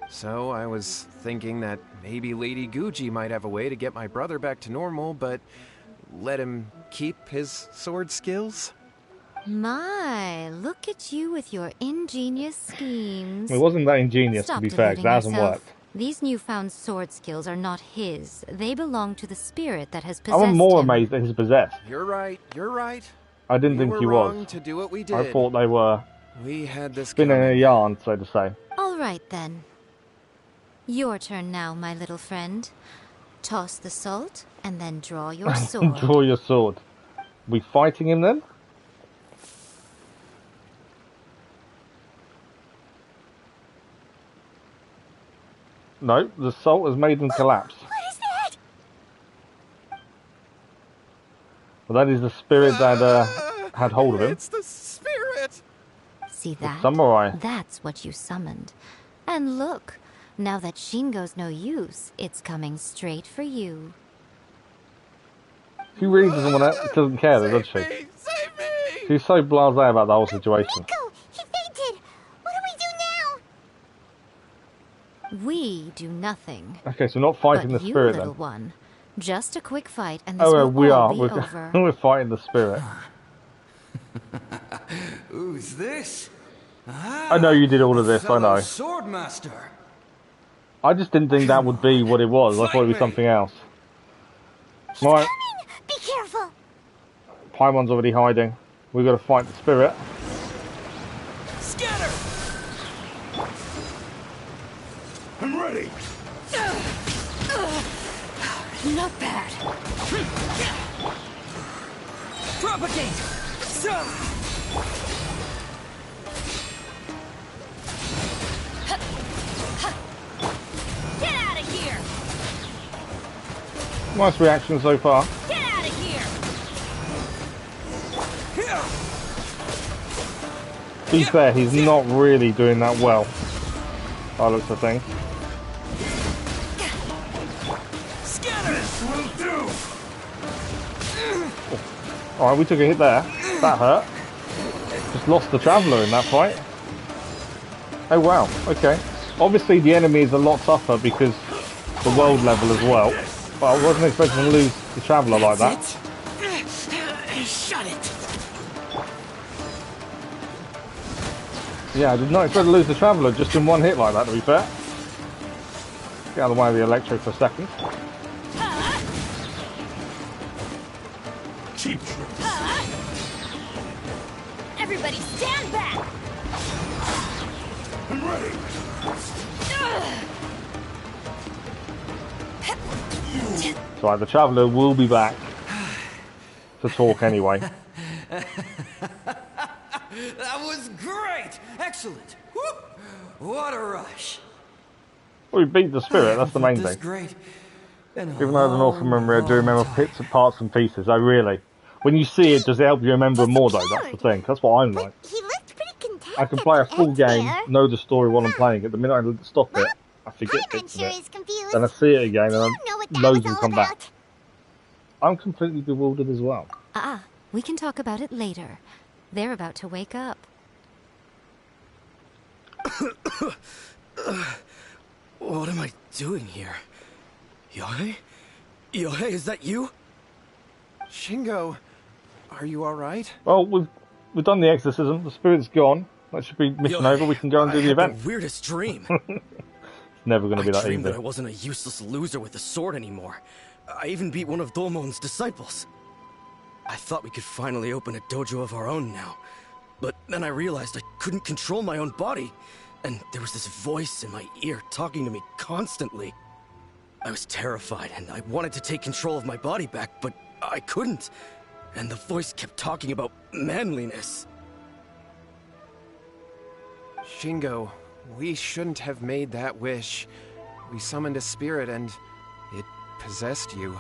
So I was thinking that maybe Lady Guji might have a way to get my brother back to normal, but let him keep his sword skills? My, look at you with your ingenious schemes. It wasn't that ingenious, Stop to be fair, 'cause deluding that hasn't yourself. worked. These newfound sword skills are not his. They belong to the spirit that has I'm possessed more him. amazed that he's possessed. You're right. You're right. I didn't We think were he wrong was. to do what we did. I thought they were We had this spinning a coming. yarn, so to say. All right, then. Your turn now, my little friend. Toss the salt, and then draw your sword. Draw your sword. We fighting him then? No, the salt has made him collapse. What is that? Well, that is the spirit that had hold of him. It's the spirit. See that? Samurai. That's what you summoned. And look, now that Shingo's no use, it's coming straight for you. She really doesn't care, though, does she? Save me! Save me! She's so blasé about the whole situation. Miko, he fainted. What do we do now? We do nothing. Okay, so we're not fighting But the you, spirit little then. one, just a quick fight, and this Oh, will we all are. be We're, over. we're fighting the spirit. Who's this? I know you did all of this, I know. Swordmaster. I just didn't think that would be what it was. I thought it was something else. Right, Be careful. Paimon's already hiding. We've got to fight the spirit. Scatter! I'm ready. Not bad. Propagate! Get out of here. Nice reaction so far. Get out of here. To be fair, he's not really doing that well. By the looks of things. This will do. Alright, we took a hit there. That hurt. Just lost the Traveller in that fight. Oh wow, okay. Obviously the enemy is a lot tougher because the world level as well. But I wasn't expecting to lose the Traveller like that. Shut it. Yeah, I did not expect to lose the Traveller just in one hit like that, to be fair. Get out of the way of the electro for a second. Cheap tricks. Everybody stand back. I'm ready. So the Traveller will be back to talk anyway. That was great! Excellent! Whoop! What a rush! Well, we beat the spirit, that's the main This thing. great. Even though I don't often remember, I do remember parts and pieces. Oh, really? When you see it, does it help you remember more, though? That's the thing. That's what I'm like. He looked pretty content. I can play a at the full end game, there. know the story while I'm playing it. The minute I stop it, I forget I'm bits of unsure it. he's confused. Then I see it again, and Don't know what that loads was will all come about. back. I'm completely bewildered as well. We can talk about it later. They're about to wake up. What am I doing here? Yae? Yae, is that you? Shingo, are you alright? Well, we've done the exorcism. The spirit's gone. That should be mission Yae, over. We can go and do I the had event. the weirdest dream. It's never going to be I that dreamed that I easy. wasn't a useless loser with a sword anymore. I even beat one of Dolmon's disciples. I thought we could finally open a dojo of our own now. But then I realized I couldn't control my own body. And there was this voice in my ear talking to me constantly. I was terrified and I wanted to take control of my body back, but I couldn't. And the voice kept talking about manliness. Shingo, we shouldn't have made that wish. We summoned a spirit and it possessed you.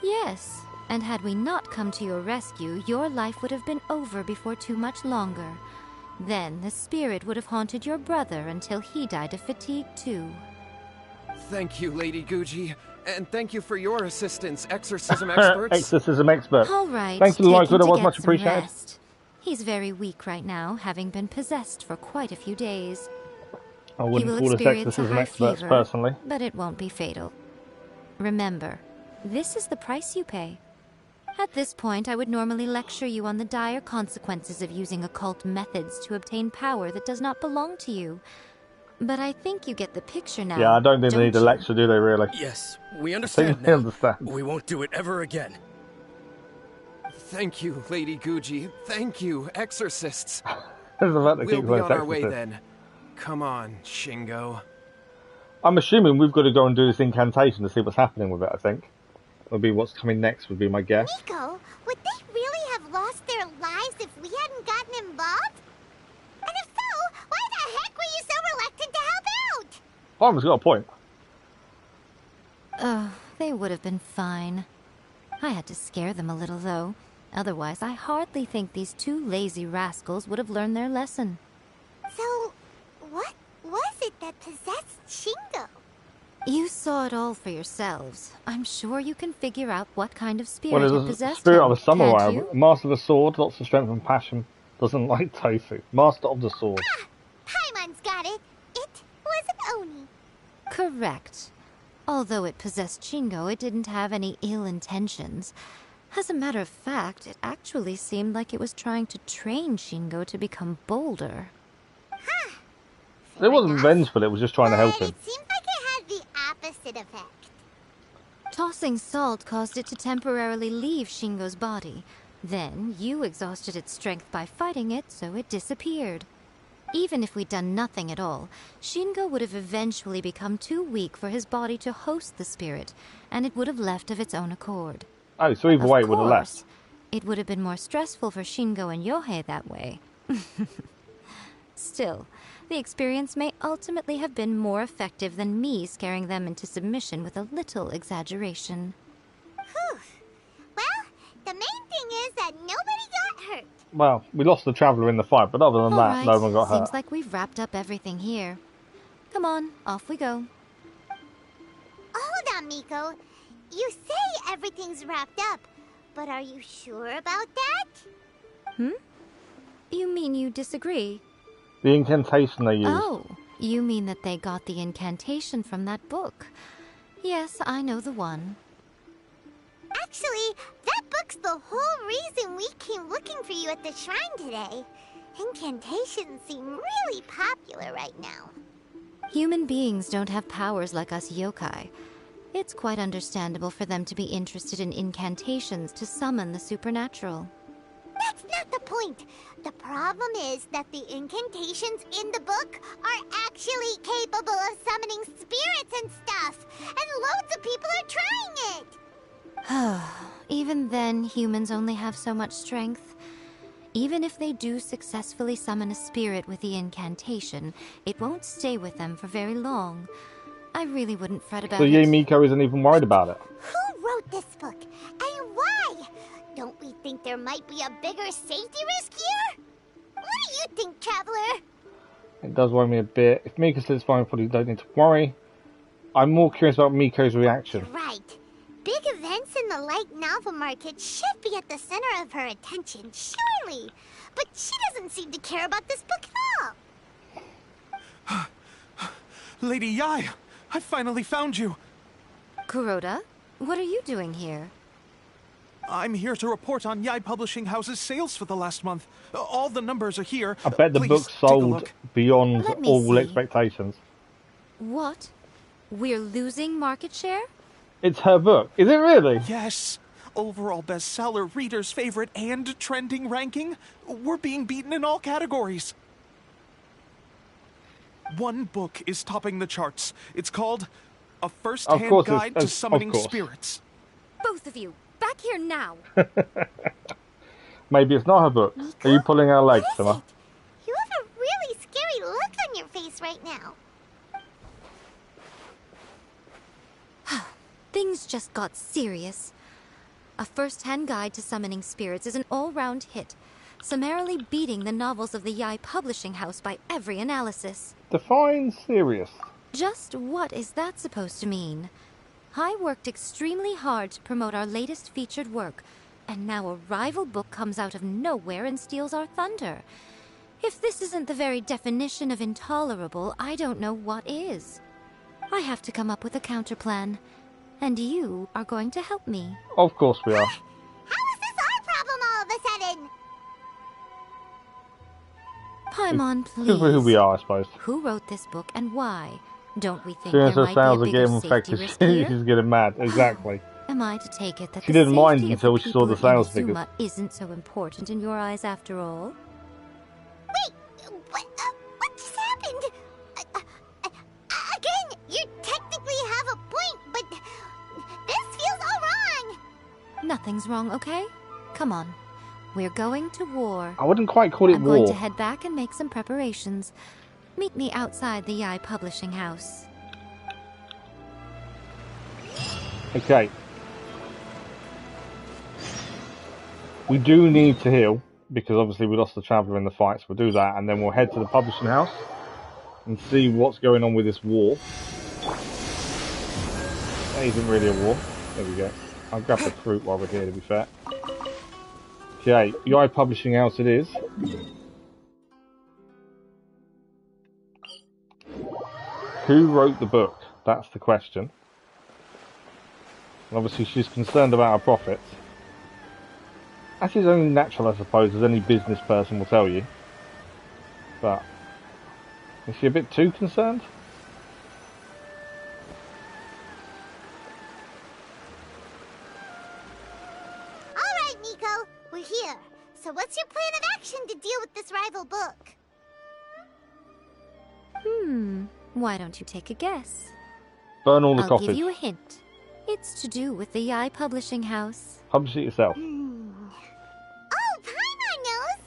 Yes, and had we not come to your rescue, your life would have been over before too much longer. Then the spirit would have haunted your brother until he died of fatigue too. Thank you, Lady Guji. And thank you for your assistance, exorcism experts. Exorcism expert. All right, Thanks for the take like, him it to was get much some appreciated. rest. He's very weak right now, having been possessed for quite a few days. I He wouldn't will call us experience a exorcism high experts fever, personally. but it won't be fatal. Remember, this is the price you pay. At this point, I would normally lecture you on the dire consequences of using occult methods to obtain power that does not belong to you. But I think you get the picture now. Yeah, I don't think they need a you? lecture, do they, really? Yes, we I understand think they now. understand. We won't do it ever again. Thank you, Lady Guji. Thank you, exorcists. About to We'll keep be those on our way exorcists. then. Come on, Shingo. I'm assuming we've got to go and do this incantation to see what's happening with it, I think. Would be what's coming next, would be my guess. Miko, would they really have lost their lives if we hadn't gotten involved? And if so, why the heck were you so reluctant to help out? Farmer's got a point. Oh, they would have been fine. I had to scare them a little, though. Otherwise, I hardly think these two lazy rascals would have learned their lesson. So, what was it that possessed Shingo? You saw it all for yourselves. I'm sure you can figure out what kind of spirit Well, had there's a possessed spirit him, of a samurai, can't you? master of the sword, lots of strength and passion, doesn't like tofu. Master of the sword. Ah, Paimon's got it. It was an Oni. Correct. Although it possessed Shingo, it didn't have any ill intentions. As a matter of fact, it actually seemed like it was trying to train Shingo to become bolder. It wasn't vengeful, it was just trying to help him. It seems like it had the opposite effect. Tossing salt caused it to temporarily leave Shingo's body. Then, you exhausted its strength by fighting it, so it disappeared. Even if we'd done nothing at all, Shingo would have eventually become too weak for his body to host the spirit, and it would have left of its own accord. Oh, so either way it would have left. Of course, it would have been more stressful for Shingo and Yohei that way. Still, the experience may ultimately have been more effective than me scaring them into submission with a little exaggeration. Whew. Well, the main thing is that nobody got hurt. Well, we lost the traveller in the fight, but other than that, no one got hurt. Seems like we've wrapped up everything here. Come on, off we go. Hold on, Miko. You say everything's wrapped up, but are you sure about that? You mean you disagree? The incantation they used. Oh, you mean that they got the incantation from that book. Yes, I know the one. Actually, that book's the whole reason we came looking for you at the shrine today. Incantations seem really popular right now. Human beings don't have powers like us yokai. It's quite understandable for them to be interested in incantations to summon the supernatural. That's not the point. The problem is that the incantations in the book are actually capable of summoning spirits and stuff, and loads of people are trying it. Even then, humans only have so much strength. Even if they do successfully summon a spirit with the incantation, it won't stay with them for very long. I really wouldn't fret about So it. Yae Miko isn't even worried about it. Who wrote this book, and why? Don't we think there might be a bigger safety risk here? What do you think, Traveler? It does worry me a bit. If Miko says it's fine, probably don't need to worry. I'm more curious about Miko's reaction. Right. Big events in the light novel market should be at the center of her attention, surely. But she doesn't seem to care about this book at all. Lady Yae, I finally found you. Kuroda, what are you doing here? I'm here to report on Yae Publishing House's sales for the last month. All the numbers are here. I bet the Please, book take a sold look. beyond Let me all see. expectations. What? We're losing market share? It's her book. Is it really? Yes. Overall bestseller, reader's favorite, and trending ranking. We're being beaten in all categories. One book is topping the charts. It's called A First-Hand course Guide to of Summoning course. Spirits. Both of you, back here now. Maybe it's not her book. Are you pulling her leg, What is Simmer? it? You have a really scary look on your face right now. Things just got serious. A First-Hand Guide to Summoning Spirits is an all-round hit, summarily beating the novels of the Yae Publishing House by every analysis. Define serious. Just what is that supposed to mean? I worked extremely hard to promote our latest featured work, and now a rival book comes out of nowhere and steals our thunder. If this isn't the very definition of intolerable, I don't know what is. I have to come up with a counterplan, and you are going to help me. Of course we are. How is this our problem all of a sudden? Paimon, This is who we please. are, I suppose. Who wrote this book and why? Don't we think Soon there as her might be sales a are bigger getting safety infected, risk here? she's getting mad. Exactly. Am I to take it that She the didn't mind safety of until the she saw the people in sales figures. Inazuma isn't so important in your eyes after all? Wait, what just happened? Again, you technically have a point, but this feels all wrong. Nothing's wrong, okay? Come on. We're going to war. I wouldn't quite call it I'm war. going to head back and make some preparations. Meet me outside the Yae Publishing House. Okay. We do need to heal, because obviously we lost the Traveller in the fight, so we'll do that, and then we'll head to the publishing house and see what's going on with this war. That isn't really a war. There we go. I'll grab the fruit while we're here, to be fair. Okay, Yae Publishing House it is. Who wrote the book? That's the question. And obviously she's concerned about her profits. That is only natural, I suppose, as any business person will tell you. But is she a bit too concerned? Alright, Miko, we're here. So what's your plan of action to deal with this rival book? Why don't you take a guess? Burn all the I'll copies. give you a hint. It's to do with the Yae Publishing House. Publish it yourself. Oh, Paimon knows!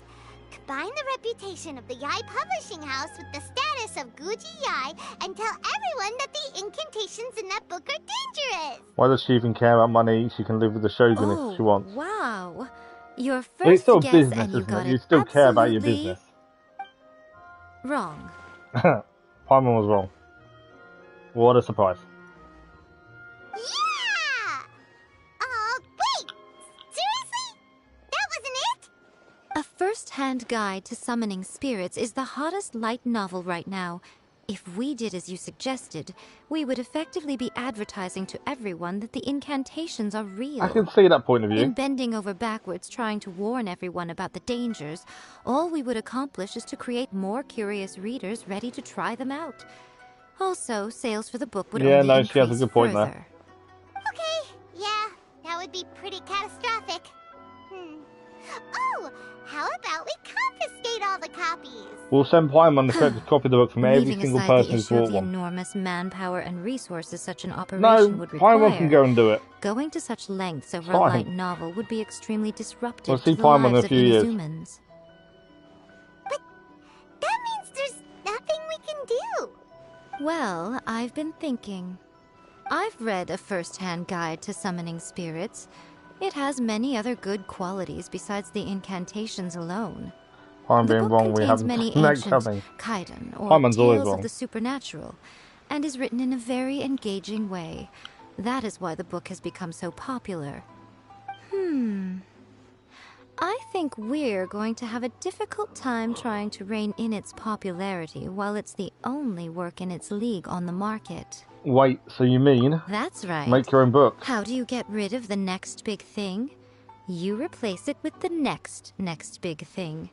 Combine the reputation of the Yae Publishing House with the status of Guji Yae and tell everyone that the incantations in that book are dangerous! Why does she even care about money? She can live with the Shogun if she wants. Wow! Your But it's first still guess business, and you isn't got it? it You still care about your absolutely business. wrong. Paimon was wrong. What a surprise. Yeah! Wait! Seriously? That wasn't it? A first-hand guide to summoning spirits is the hottest light novel right now. If we did as you suggested, we would effectively be advertising to everyone that the incantations are real. I can see that point of view. In bending over backwards trying to warn everyone about the dangers, all we would accomplish is to create more curious readers ready to try them out. Also, sales for the book would Yeah, only no, increase she has a good point there. further. Okay, yeah, that would be pretty catastrophic. Oh, how about we confiscate all the copies? We'll send Paimon to copy the book from every Leaving single aside person the who's issue of bought the one. enormous manpower and resources such an No, operation would require, Paimon can go and do it. going to such lengths over a Fine. light novel would be extremely disruptive We'll to see the Paimon in lives a of few years. Inazumans. But that means there's nothing we can do. Well, I've been thinking. I've read a first-hand guide to summoning spirits. It has many other good qualities besides the incantations alone. I'm The being book wrong, we contains haven't many seen that ancient coming. kaiden, or Paimon's always tales wrong. of the supernatural, and is written in a very engaging way. That is why the book has become so popular. I think we're going to have a difficult time trying to rein in its popularity while it's the only work in its league on the market. Wait, so you mean That's right. make your own book? How do you get rid of the next big thing? You replace it with the next big thing.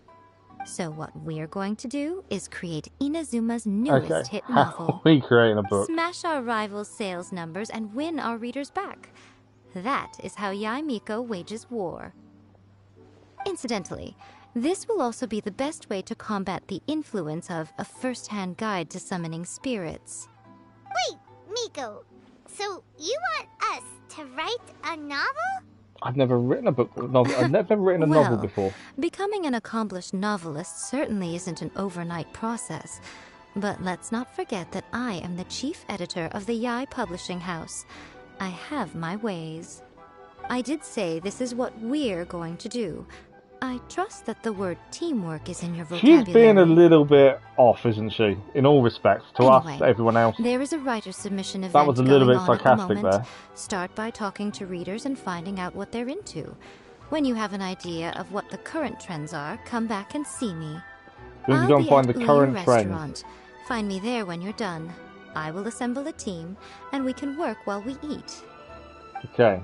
So what we're going to do is create Inazuma's newest Okay, hit how novel. are we creating a book? Smash our rivals' sales numbers and win our readers back. That is how Yae Miko wages war. Incidentally, this will also be the best way to combat the influence of a first-hand guide to summoning spirits. Wait, Miko, so you want us to write a novel? I've never written a book. I've never written a novel before. Becoming an accomplished novelist certainly isn't an overnight process. But let's not forget that I am the chief editor of the Yae Publishing House. I have my ways. I did say this is what we're going to do. I trust that the word teamwork is in your vocabulary. She's being a little bit off, isn't she? In all respects, to us, everyone else. There is a writer's submission event That was a little going bit on at the sarcastic moment. there. Start by talking to readers and finding out what they're into. When you have an idea of what the current trends are, come back and see me. We can go and find the current trends. Find me there when you're done. I will assemble a team, and we can work while we eat. Okay.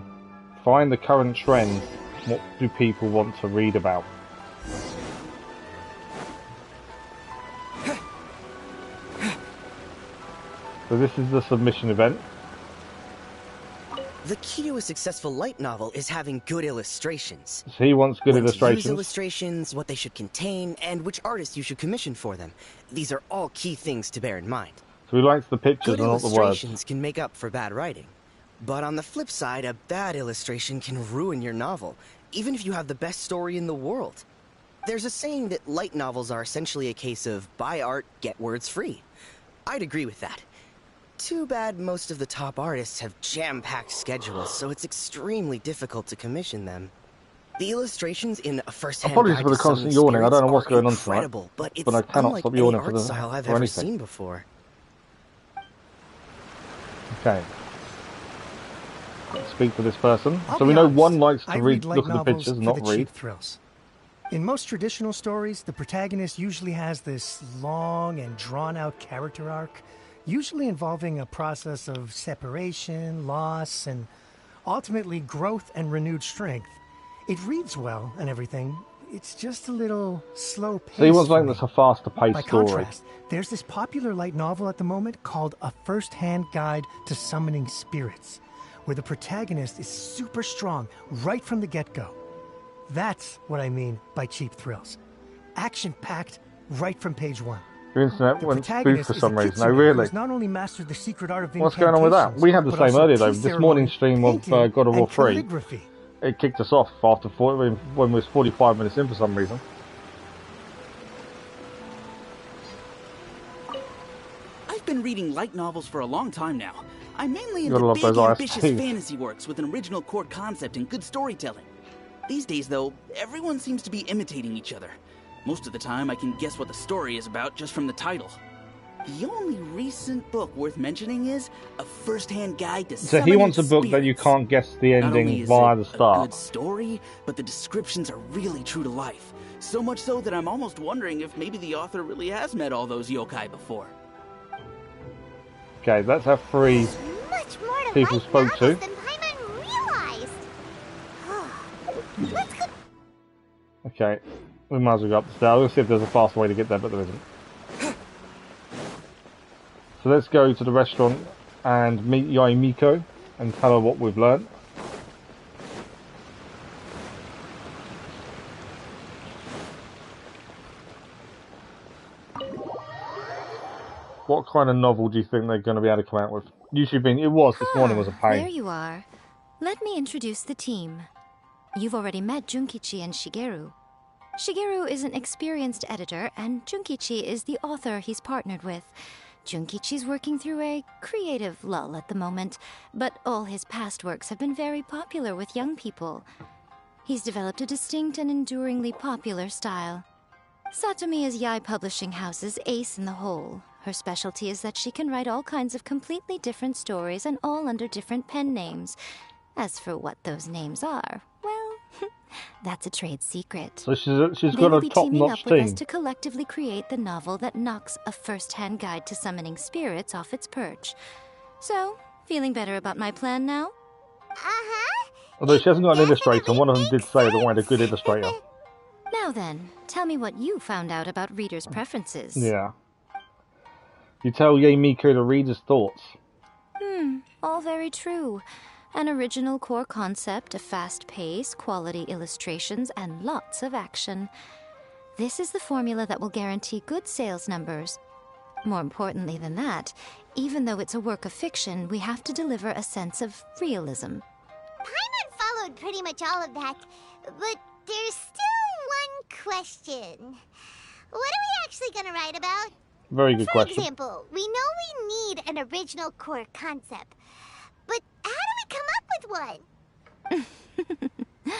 Find the current trends. What do people want to read about? So this is the submission event. The key to a successful light novel is having good illustrations. So he wants good When to illustrations. use illustrations, what they should contain, and which artists you should commission for them. These are all key things to bear in mind. So he likes the pictures Good and not the words. illustrations can make up for bad writing. But on the flip side, a bad illustration can ruin your novel, even if you have the best story in the world. There's a saying that light novels are essentially a case of buy art, get words free. I'd agree with that. Too bad most of the top artists have jam-packed schedules, so it's extremely difficult to commission them. The illustrations in a first-hand Apologies guide for the to constant Summoning yawning. I don't know what's Spirits are going on tonight, incredible, but it's I cannot unlike stop any yawning art style I've for ever anything. seen before. Okay. Let's speak to this person. I'll So be we know honest, one likes to I read, light look at the novels pictures, for not the read. cheap thrills. In most traditional stories, the protagonist usually has this long and drawn-out character arc, usually involving a process of separation, loss, and ultimately growth and renewed strength. It reads well and everything. It's just a little slow-paced. So he wants for something me. that's a faster paced By story. contrast, there's this popular light novel at the moment called A First-Hand Guide to Summoning Spirits, where the protagonist is super strong right from the get-go. That's what I mean by cheap thrills. Action-packed right from page one. Your internet The went spoofed protagonist for is some a reason. Oh, kitsune really? who's not only mastered the secret art of What's going on with that? We had the incantations, same but earlier also though. tea This morning's stream of painting, God of War and 3, calligraphy. it kicked us off after 40, when we was 45 minutes in for some reason. I've been reading light novels for a long time now. I'm mainly You gotta into love big, those eyes, ambitious too. fantasy works with an original core concept and good storytelling. These days, though, everyone seems to be imitating each other. Most of the time, I can guess what the story is about just from the title. The only recent book worth mentioning is A First-Hand Guide to So Summoning he wants a book that you Spirits. can't guess the Not only ending is via it the a start. good story, but the descriptions are really true to life. So much so that I'm almost wondering if maybe the author really has met all those yokai before. Okay, that's how three Much more to people light spoke to. novels than Paimon realized. Let's go. Okay, we might as well go up the stairs. Let's see if there's a faster way to get there, but there isn't. So let's go to the restaurant and meet Yae Miko and tell her what we've learned. What kind of novel do you think they're going to be able to come out with? Usually been, it was, this morning was a pain. There you are. Let me introduce the team. You've already met Junkichi and Shigeru. Shigeru is an experienced editor, and Junkichi is the author he's partnered with. Junkichi's working through a creative lull at the moment, but all his past works have been very popular with young people. He's developed a distinct and enduringly popular style. Satomi is Yae Publishing House's ace in the hole. Her specialty is that she can write all kinds of completely different stories and all under different pen names. As for what those names are, well, that's a trade secret. So she's They got will a be teaming top-notch up with us team. to collectively create the novel that knocks A First-Hand Guide to Summoning Spirits off its perch. So, feeling better about my plan now? Although she hasn't got an illustrator, and one of them did say they wanted a good illustrator. Now then, tell me what you found out about readers' preferences. Yeah. You tell Yae Miko the reader's thoughts. All very true. An original core concept, a fast pace, quality illustrations, and lots of action. This is the formula that will guarantee good sales numbers. More importantly than that, even though it's a work of fiction, we have to deliver a sense of realism. Paimon followed pretty much all of that, but there's still one question. What are we actually gonna write about? Very good For question. example, we know we need an original core concept, but how do we come up with one?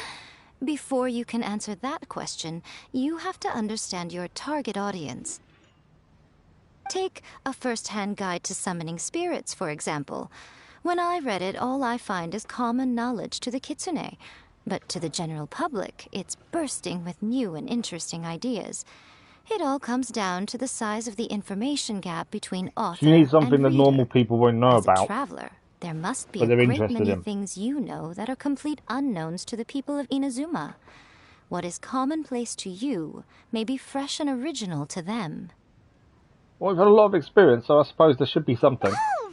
Before you can answer that question, you have to understand your target audience. Take A First-Hand Guide to Summoning Spirits, for example. When I read it, all I find is common knowledge to the kitsune. But to the general public, it's bursting with new and interesting ideas. It all comes down to the size of the information gap between author You need something and that reader. normal people won't know As a about. traveler, there must be but a they're great interested many in. things you know that are complete unknowns to the people of Inazuma. What is commonplace to you may be fresh and original to them. Well, we've had a lot of experience, so I suppose there should be something. Oh,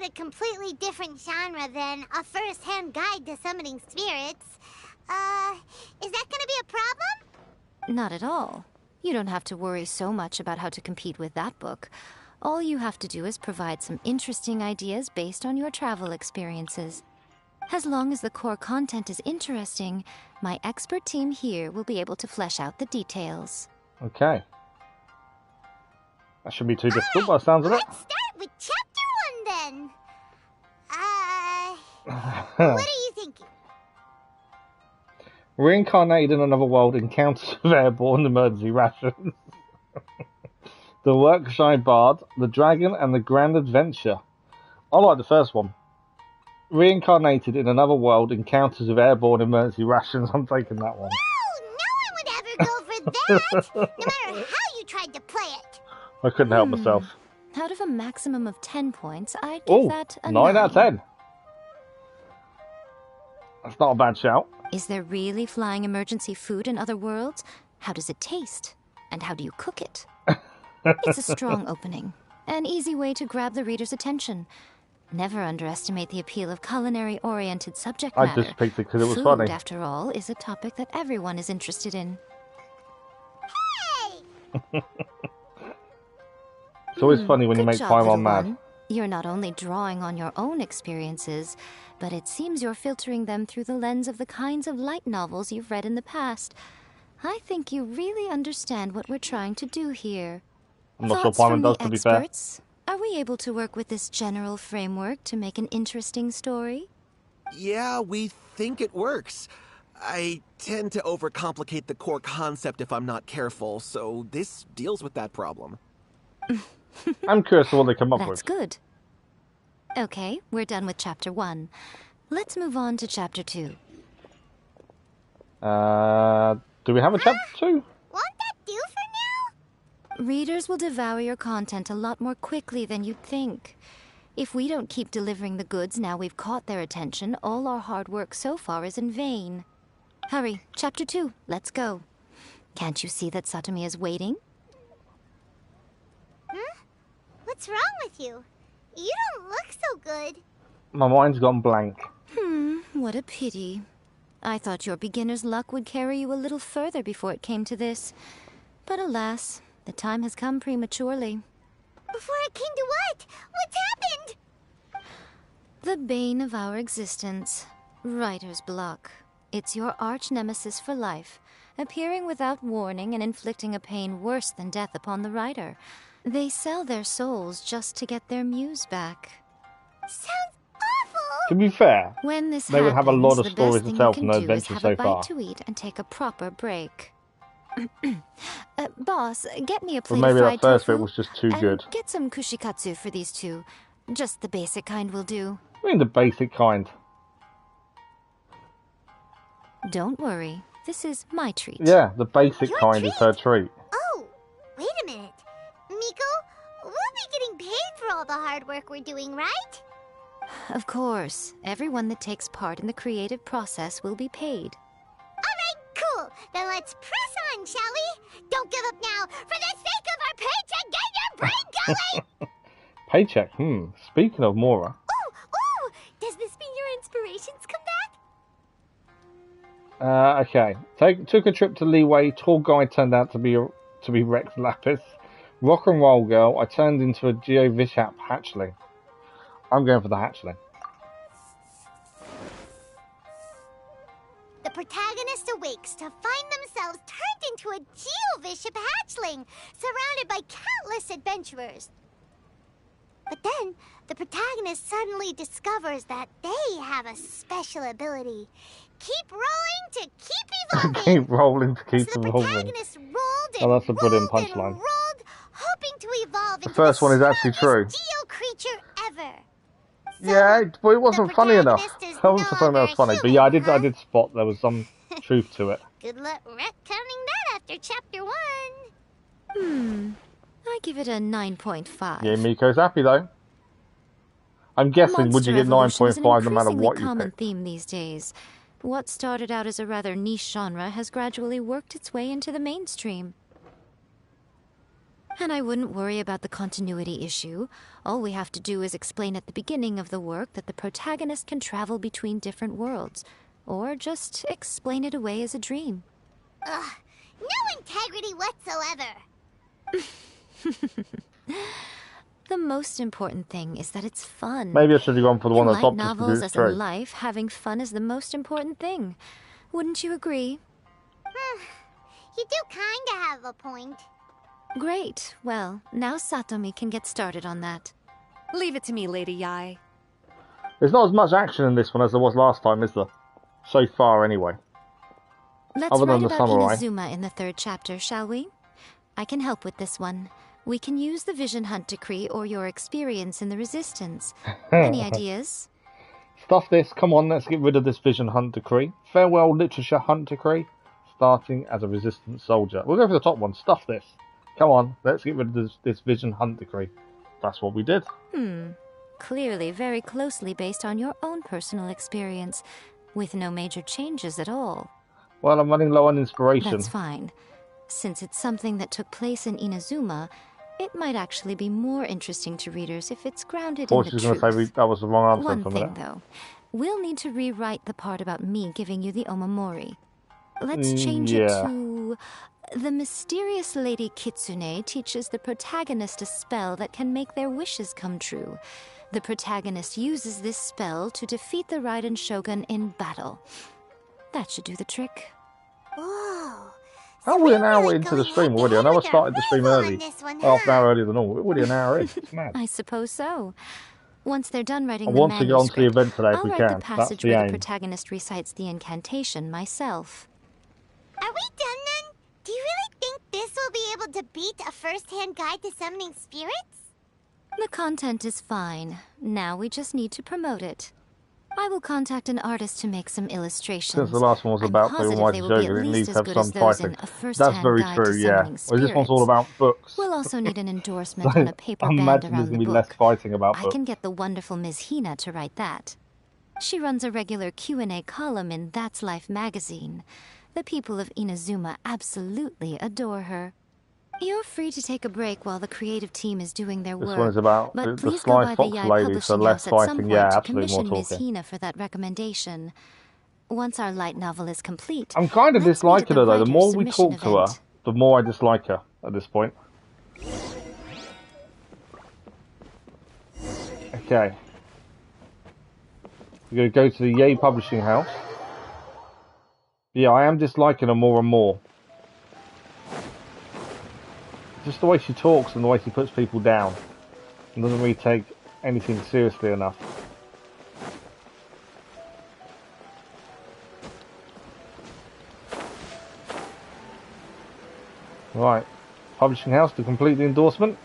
in a completely different genre than a first-hand guide to summoning spirits. Is that gonna be a problem? Not at all. You don't have to worry so much about how to compete with that book. All you have to do is provide some interesting ideas based on your travel experiences. As long as the core content is interesting, my expert team here will be able to flesh out the details. Okay. That shouldn't be too difficult by the sounds of it. Let's start with chapter 1 then. What are you thinking? Reincarnated in another world, encounters with airborne emergency rations. The Workshire Bard, the Dragon, and the Grand Adventure. I like the first one. Reincarnated in another world, encounters with airborne emergency rations. I'm taking that one. No one would ever go for that, no matter how you tried to play it. I couldn't help myself. Out of a maximum of 10 points, I'd give that a 9 out of 10. That's not a bad shout. Is there really flying emergency food in other worlds? How does it taste? And how do you cook it? It's a strong opening. An easy way to grab the reader's attention. Never underestimate the appeal of culinary-oriented subject matter. I just picked it because it was Food, funny. after all, is a topic that everyone is interested in. Hey! It's always funny when you Good make job, Paimon little mad. one. You're not only drawing on your own experiences, but it seems you're filtering them through the lens of the kinds of light novels you've read in the past. I think you really understand what we're trying to do here. I'm not Thoughts sure from Paimon does, the to be fair. experts? Are we able to work with this general framework to make an interesting story? Yeah, we think it works. I tend to overcomplicate the core concept if I'm not careful, so this deals with that problem. I'm curious to what they come up That's with. good. Okay, we're done with Chapter 1. Let's move on to Chapter 2. Do we have a chapter 2? Won't that do for now? Readers will devour your content a lot more quickly than you'd think. If we don't keep delivering the goods now we've caught their attention, all our hard work so far is in vain. Hurry, Chapter 2, let's go. Can't you see that Satomi is waiting? What's wrong with you? You don't look so good. My mind's gone blank. What a pity. I thought your beginner's luck would carry you a little further before it came to this. But alas, the time has come prematurely. Before it came to what? What's happened? The bane of our existence. Writer's block. It's your arch-nemesis for life, appearing without warning and inflicting a pain worse than death upon the writer. They sell their souls just to get their muse back. Sounds awful. To be fair, When this they would have a lot of happens, the stories best to thing tell you from can their do is adventures have so a bite far. to eat and take a proper break. Boss, get me a But plate maybe of fried that first tofu bit was just too and good. get some kushikatsu for these two. Just the basic kind will do. I mean the basic kind. Don't worry, this is my treat. Yeah, the basic Your kind is her treat. Oh, wait a minute. Miko, we'll be getting paid for all the hard work we're doing, right? Of course, everyone that takes part in the creative process will be paid. Alright, cool. Then let's press on, shall we? Don't give up now. For the sake of our paycheck, get your brain going! Paycheck, Speaking of Mora. Ooh, does this mean your inspirations come back? Okay. Took a trip to Leeway. Tour guide turned out to be Rex Lapis. Rock and Roll Girl. I turned into a Geo Vishap hatchling. I'm going for the hatchling. The protagonist awakes to find themselves turned into a Geovishap hatchling, surrounded by countless adventurers. But then, the protagonist suddenly discovers that they have a special ability. Keep rolling to keep evolving! Keep rolling to keep So the evolving. protagonist rolled and that's a brilliant rolled and punchline. rolled, hoping to evolve into first one is actually strongest true. Geo creature ever. Yeah, but it wasn't funny enough. protagonist is I wasn't no something that was longer funny, but yeah, I human, did spot there was some truth to it. Good luck retconning that after chapter 1. I give it a 9.5. Yeah, Miko's happy though. I'm guessing, would you get Monster evolution is an 9.5 no matter increasingly what you common pick? theme these days. What started out as a rather niche genre has gradually worked its way into the mainstream. And I wouldn't worry about the continuity issue. All we have to do is explain at the beginning of the work that the protagonist can travel between different worlds. Or just explain it away as a dream. Ugh, no integrity whatsoever. The most important thing is that it's fun. Maybe I should have gone for the one that's light opposite novels to as straight. in life, having fun is the most important thing. Wouldn't you agree? You do kinda have a point. Great. Well, now Satomi can get started on that. Leave it to me, Lady Yae. There's not as much action in this one as there was last time, is there? So far, anyway. Let's Other than write the about samurai. Inazuma in the 3rd chapter, shall we? I can help with this one. We can use the Vision Hunt Decree or your experience in the Resistance. Any ideas? Stuff this. Come on, let's get rid of this Vision Hunt Decree. Farewell Literature Hunt Decree. Starting as a Resistance soldier. We'll go for the top one. Stuff this. Come on, let's get rid of this Vision Hunt Decree. That's what we did. Clearly very closely based on your own personal experience, with no major changes at all. Well, I'm running low on inspiration. That's fine. Since it's something that took place in Inazuma, it might actually be more interesting to readers if it's grounded in the She's truth. going to say that was the wrong answer One for a thing, minute. though. We'll need to rewrite the part about me giving you the Omamori. Let's change it to... The mysterious Lady Kitsune teaches the protagonist a spell that can make their wishes come true. The protagonist uses this spell to defeat the Raiden Shogun in battle. That should do the trick. Whoa. How are we an hour into the stream already? I know I started the stream early. Half an hour earlier than normal. We're already an hour in. It's mad. I suppose so. Once they're done writing I the want to get onto manuscript, the event today if I'll we write can. the That's passage the where the aim. protagonist recites the incantation myself. Are we done then? Do you really think this will be able to beat a first-hand guide to summoning spirits? The content is fine. Now we just need to promote it. I will contact an artist to make some illustrations. Since the last one was I'm about the positive Almighty they will be at Shogun, it least needs as to have good some as those in fighting. a first-hand That's very guide true, to yeah. summoning Whereas this one's all spirits. about books. We'll also need an endorsement So on a paper I band imagine there's around going the to be less book. fighting about I books. can get the wonderful Ms. Hina to write that. She runs a regular Q&A column in That's Life magazine. The people of Inazuma absolutely adore her. You're free to take a break while the creative team is doing their This work. one is about but the please go Sly by Fox the Yae lady, so Publishing less House at some fighting. point Yeah, to absolutely more commission Ms. talking. Hina for that recommendation. Once our light novel is complete, I'm kind of let's meet at disliking her though. The writer's more we submission talk to her, event. the more I dislike her at this point. Okay. We're going to go to the Yae Publishing House. Yeah, I am disliking her more and more. Just the way she talks and the way she puts people down. And doesn't really take anything seriously enough. Right. Publishing house to complete the endorsement.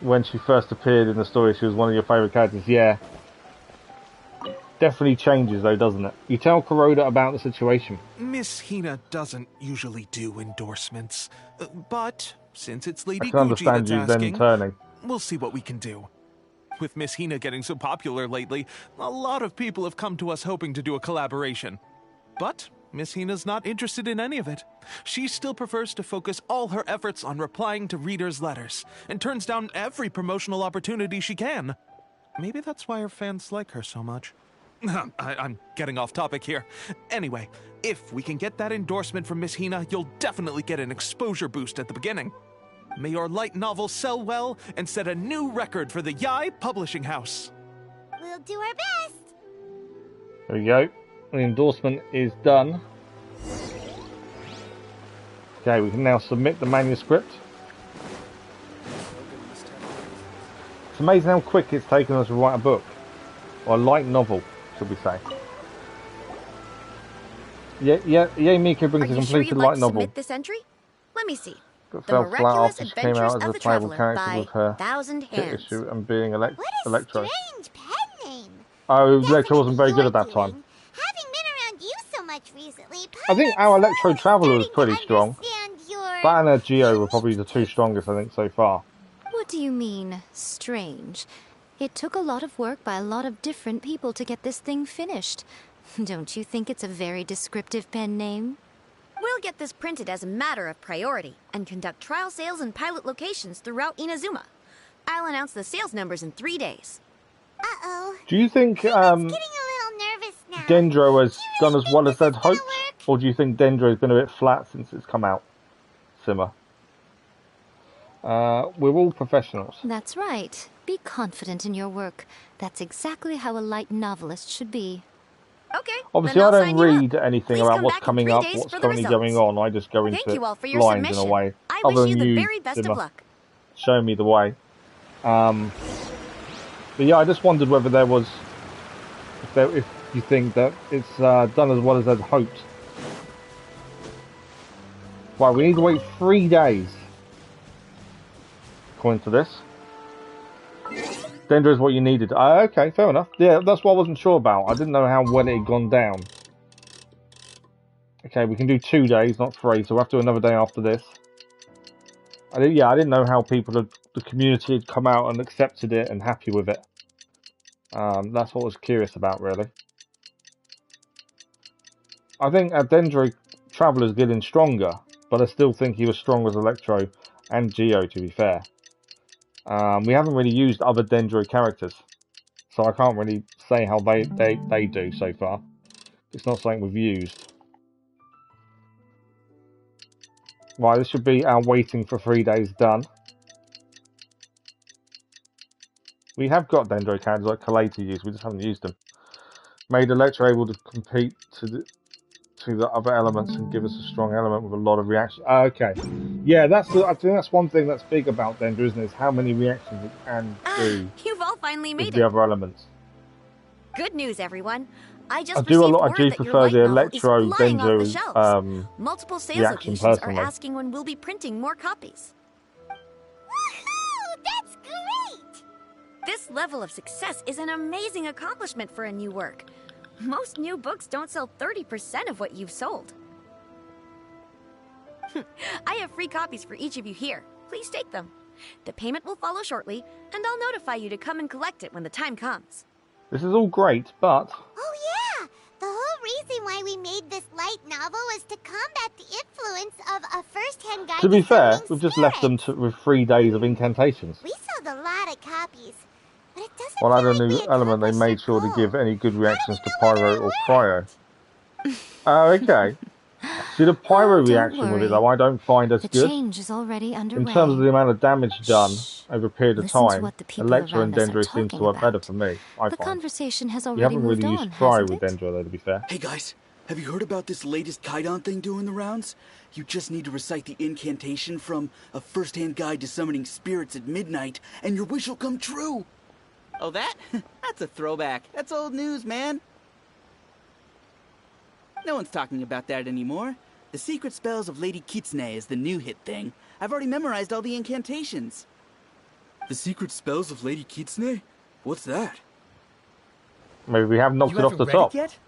When she first appeared in the story, she was one of your favourite characters. Yeah. Definitely changes though, doesn't it? You tell Kuroda about the situation. Miss Hina doesn't usually do endorsements, but since it's I Lady can Gucci understand that's you asking, then turning. we'll see what we can do. With Miss Hina getting so popular lately, a lot of people have come to us hoping to do a collaboration. But Miss Hina's not interested in any of it. She still prefers to focus all her efforts on replying to readers' letters, and turns down every promotional opportunity she can. Maybe that's why her fans like her so much. I'm getting off topic here. Anyway, if we can get that endorsement from Miss Hina, you'll definitely get an exposure boost at the beginning. May your light novel sell well and set a new record for the Yae Publishing House. We'll do our best. There we go. The endorsement is done. Okay, we can now submit the manuscript. It's amazing how quick it's taken us to write a book. Or a light novel, should we say. Yae Miko brings a completed light novel. Submit this entry? Let me see. That The fell flat Miraculous after she came out Adventures as of a the playable Traveler character by with her Thousand hit Hands. issue and being What a Electro. strange pen name. Oh, Electro wasn't very good at that time. Having been around you so much recently, I think our Electro Traveler was pretty strong. your... That and her Geo were probably the two strongest, I think, so far. What do you mean, strange? It took a lot of work by a lot of different people to get this thing finished. Don't you think it's a very descriptive pen name? We'll We'll get this printed as a matter of priority and conduct trial sales in pilot locations throughout Inazuma. I'll announce the sales numbers in 3 days. Uh-oh. Do you think Getting a little nervous now. Dendro has done as well as they'd hoped? Or do you think Dendro's been a bit flat since it's come out? Simmer. We're all professionals. That's right. Be confident in your work. That's exactly how a light novelist should be. Okay. Obviously, I don't read anything about what's coming up, what's currently going on. I just go into it blind in a way. I wish you the very best of luck. Show me the way. But yeah, I just wondered whether there was, if you think that it's done as well as I'd hoped. Right, we need to wait 3 days. According to this. Dendro is what you needed. Okay, fair enough. Yeah, that's what I wasn't sure about. I didn't know how well it had gone down. Okay, we can do 2 days, not 3, so we'll have to do another day after this. I didn't know how the community had come out and accepted it and happy with it. That's what I was curious about, really. I think Dendro Traveler's getting stronger, but I still think he was stronger as Electro and Geo, to be fair. We haven't really used other Dendro characters, so I can't really say how they do so far. It's not something we've used. Right, this should be our waiting for 3 days done. We have got Dendro characters like Kalei to use, we just haven't used them. Made Electro able to compete to the other elements and give us a strong element with a lot of reaction. Okay, yeah, I think that's one thing that's big about Dendro, isn't it? Is how many reactions it can do. You've all finally made with the other elements. Good news, everyone. I do prefer the Electro Dendro multiple sales reaction locations personally. are asking when we'll be printing more copies. Woohoo! That's great! This level of success is an amazing accomplishment for a new work. Most new books don't sell 30% of what you've sold. I have free copies for each of you here. Please take them. The payment will follow shortly, and I'll notify you to come and collect it when the time comes. This is all great, but... Oh yeah! The whole reason why we made this light novel was to combat the influence of a first-hand guide To be fair, we've just spirits. left them with 3 days of incantations. We sold a lot of copies, but it doesn't Well, feel add a like new we element, they made sure to give any good reactions to Pyro or Cryo. Oh, okay. See, the Pyro reaction with it, though, I don't find as The good. change is already underway. In terms of the amount of damage done over a period of Listen to time, what the people Electro and around us are Dendro seems to talking work better about. for me, I The find. conversation has We already haven't moved really on, used Cryo hasn't with it? Dendro, though, to be fair. Hey guys, have you heard about this latest Kaidan thing doing the rounds? You just need to recite the incantation from A First-Hand Guide to Summoning Spirits at Midnight, and your wish will come true! Oh, that? That's a throwback. That's old news, man. No one's talking about that anymore. The Secret Spells of Lady Kitsune is the new hit thing. I've already memorized all the incantations. The Secret Spells of Lady Kitsune? What's that? Maybe we haven't knocked You it off haven't the read top. it yet?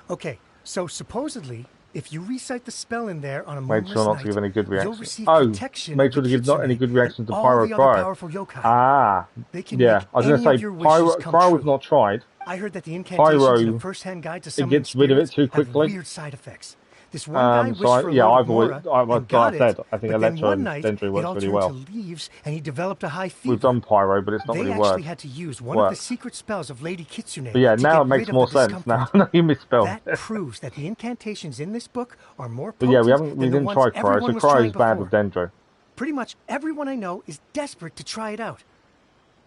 Okay, so supposedly, if you recite the spell in there on a Made moonless sure not night, to give any good you'll reactions. receive Oh, protection made of sure the to give not Kitsune any good reactions to and all Pyro the other Cryo. powerful yokai. Ah, They can yeah. make I was going any to of say, your wishes come Cryo true. we've not tried. I heard that the incantations Pyro, in a first-hand guide to it summoning gets rid of it spirits too quickly. have weird side effects. This one guy wished so for a yeah, load I've of always, Mora like and got I said, it, I think but then Electro one and night Dendro it works all really turned well. to leaves and he developed a high fever. We've done Pyro, but it's not They really actually worked. had to use one of the secret spells of Lady Kitsune But yeah, to now get it makes rid of more the sense. Now, discomfort. you misspelled. That proves that the incantations in this book are more But potent yeah, we than the didn't ones try Cryo, everyone so was Cryo trying is bad before. with Dendro. Pretty much everyone I know is desperate to try it out.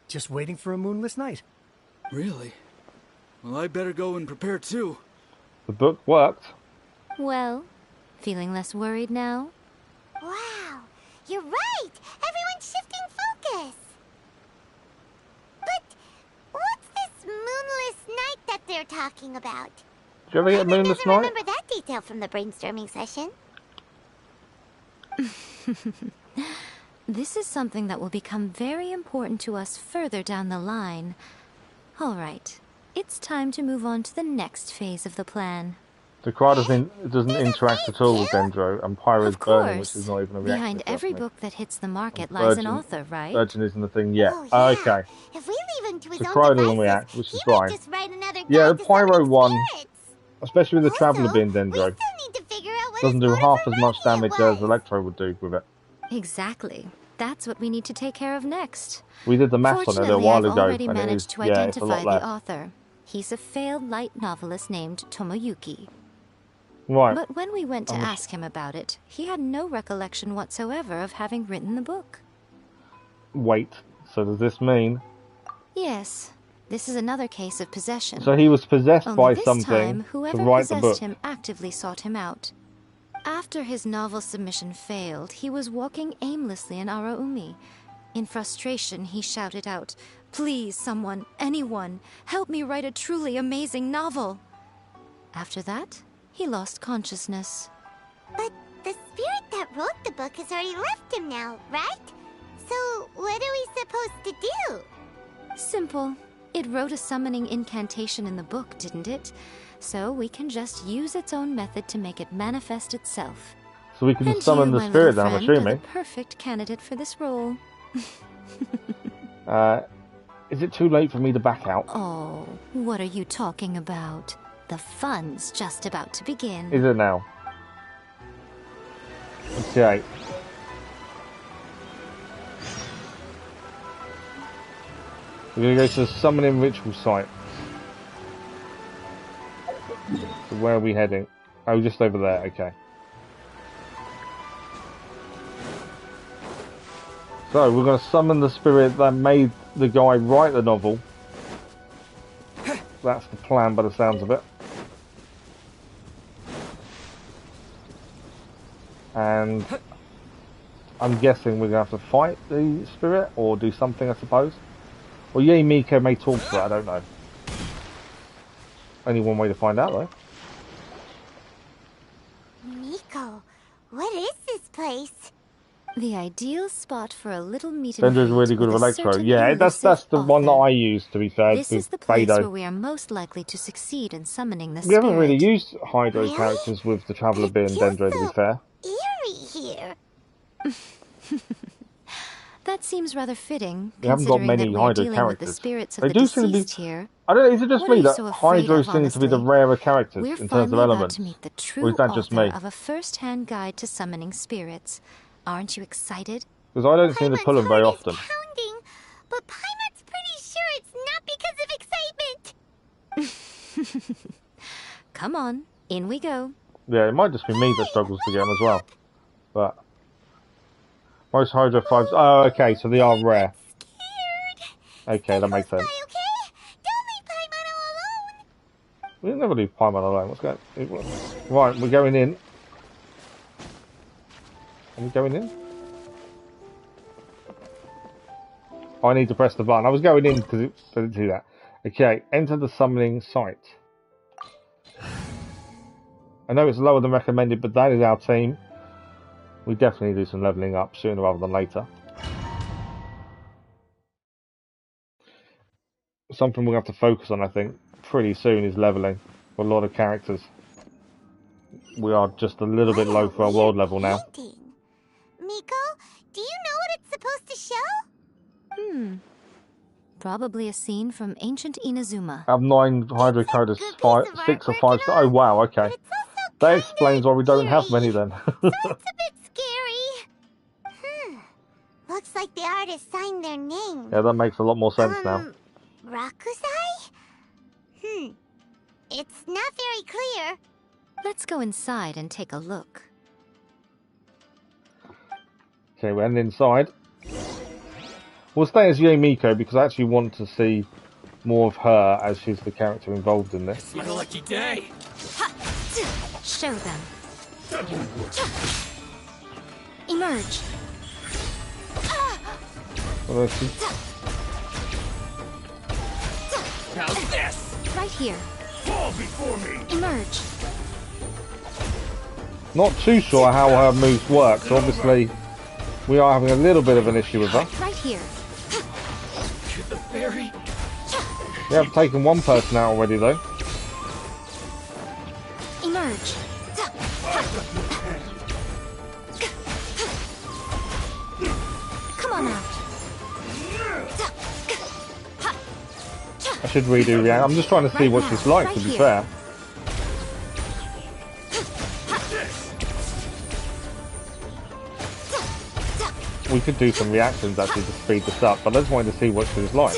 Just waiting for a moonless night. Really? Well, I better go and prepare too. The book worked. Well, feeling less worried now? Wow, you're right! Everyone's shifting focus! But what's this moonless night that they're talking about? Did you ever get Moonless doesn't Night? remember that detail from the brainstorming session. This is something that will become very important to us further down the line. All right, it's time to move on to the next phase of the plan. The Cryo doesn't interact at all with Dendro, and Pyro is Of burning, course. which is not even a reaction. Behind to every me. book that hits the market And lies an author, right? Virgin isn't the thing yet. Oh, yeah. Okay. If we leave him to his The own Cryo doesn't devices, react, which is he might fine. just write another Yeah, guide the to Pyro summoning one, spirits. especially with the Traveler Also, being we Dendro. still need to figure out Doesn't do half as much damage as Electro would do with it. Exactly. That's what we need to take care of next. We did the maths on it a while ago, I've already and managed to it's a identify lot the less. author. He's a failed light novelist named Tomoyuki. Right. But when we went to ask him about it, he had no recollection whatsoever of having written the book. Wait, so does this mean? Yes, this is another case of possession. So he was possessed Only by this something time, to whoever write the book. possessed him actively sought him out. After his novel submission failed, he was walking aimlessly in Araumi. In frustration, he shouted out, "Please, someone, anyone, help me write a truly amazing novel." After that, he lost consciousness. But the spirit that wrote the book has already left him now, right? So what are we supposed to do? Simple. It wrote a summoning incantation in the book, didn't it? So we can just use its own method to make it manifest itself. So we can And summon you, the my spirit little down, I'm friend, are assuming. the perfect candidate for this role. Is it too late for me to back out? Oh, what are you talking about? The fun's just about to begin. Is it now? Okay. We're going to go to the summoning ritual site. So where are we heading? Oh, just over there, okay. So, we're going to summon the spirit that made the guy write the novel. That's the plan by the sounds of it. And I'm guessing we're going to have to fight the spirit or do something, I suppose. Or Yae Miko may talk to it, I don't know. Only one way to find out, though. Miko, what is this place? The ideal spot for a little meet and Bender's greet really good with with a Electro. certain Yeah, that's the elusive one that author. I used, to be fair. This with is the place Beidou. where we are most likely to succeed in summoning the We spirit. haven't really used Hydro Really? characters with the Traveller being It Dendro, feels to be so fair. eerie here. That seems rather fitting, We haven't got considering many that we're Hydro dealing with the characters. spirits of They the do seem to be... deceased here. I don't know, is it just What are me you that so afraid Hydro of, seems to be the honestly? rarer characters We're in terms of finally about elements? to meet the Or true is that just author me? of a first-hand guide to summoning spirits. Aren't you excited? Because I don't seem to pull them very Paimon's often. heart is pounding, but Paimon's pretty sure it's not because of excitement. Come on, in we go. Yeah, it might just be me that struggles to get them as well. But... most Hydro 5s... oh, okay, so they are rare. Okay, that makes sense. Okay? Don't leave Paimon all alone. We never leave Paimon alone. What's going on? Right, we're going in. Are we going in? Oh, I need to press the button. I was going in because it didn't do that. Okay, enter the summoning site. I know it's lower than recommended, but that is our team. We definitely do some leveling up sooner rather than later. Something we'll have to focus on, I think, pretty soon is leveling for a lot of characters. We are just a little bit low for our world level now. Painting. Miko, do you know what it's supposed to show? Probably a scene from ancient Inazuma. I have 9 Hydro characters, 6 or 5 stars. Oh wow, okay. That explains why we don't have many then. So it's a bit scary. Looks like the artist signed their name. Yeah, that makes a lot more sense now. Rakusai? It's not very clear. Let's go inside and take a look. Okay, we're heading inside. We'll stay as Yae Miko because I actually want to see more of her as she's the character involved in this. It's my lucky day. Show them. Emerge. Well, she- How's this? Right here. Fall before me. Emerge. not too sure how her moves work, so obviously we are having a little bit of an issue with her. Right here. The fairy. We have taken one person out already though. Emerge. Come on out. I should redo Rihanna. I'm just trying to see what she's like, to be fair. we could do some reactions actually to speed this up, but I just wanted to see what she was like.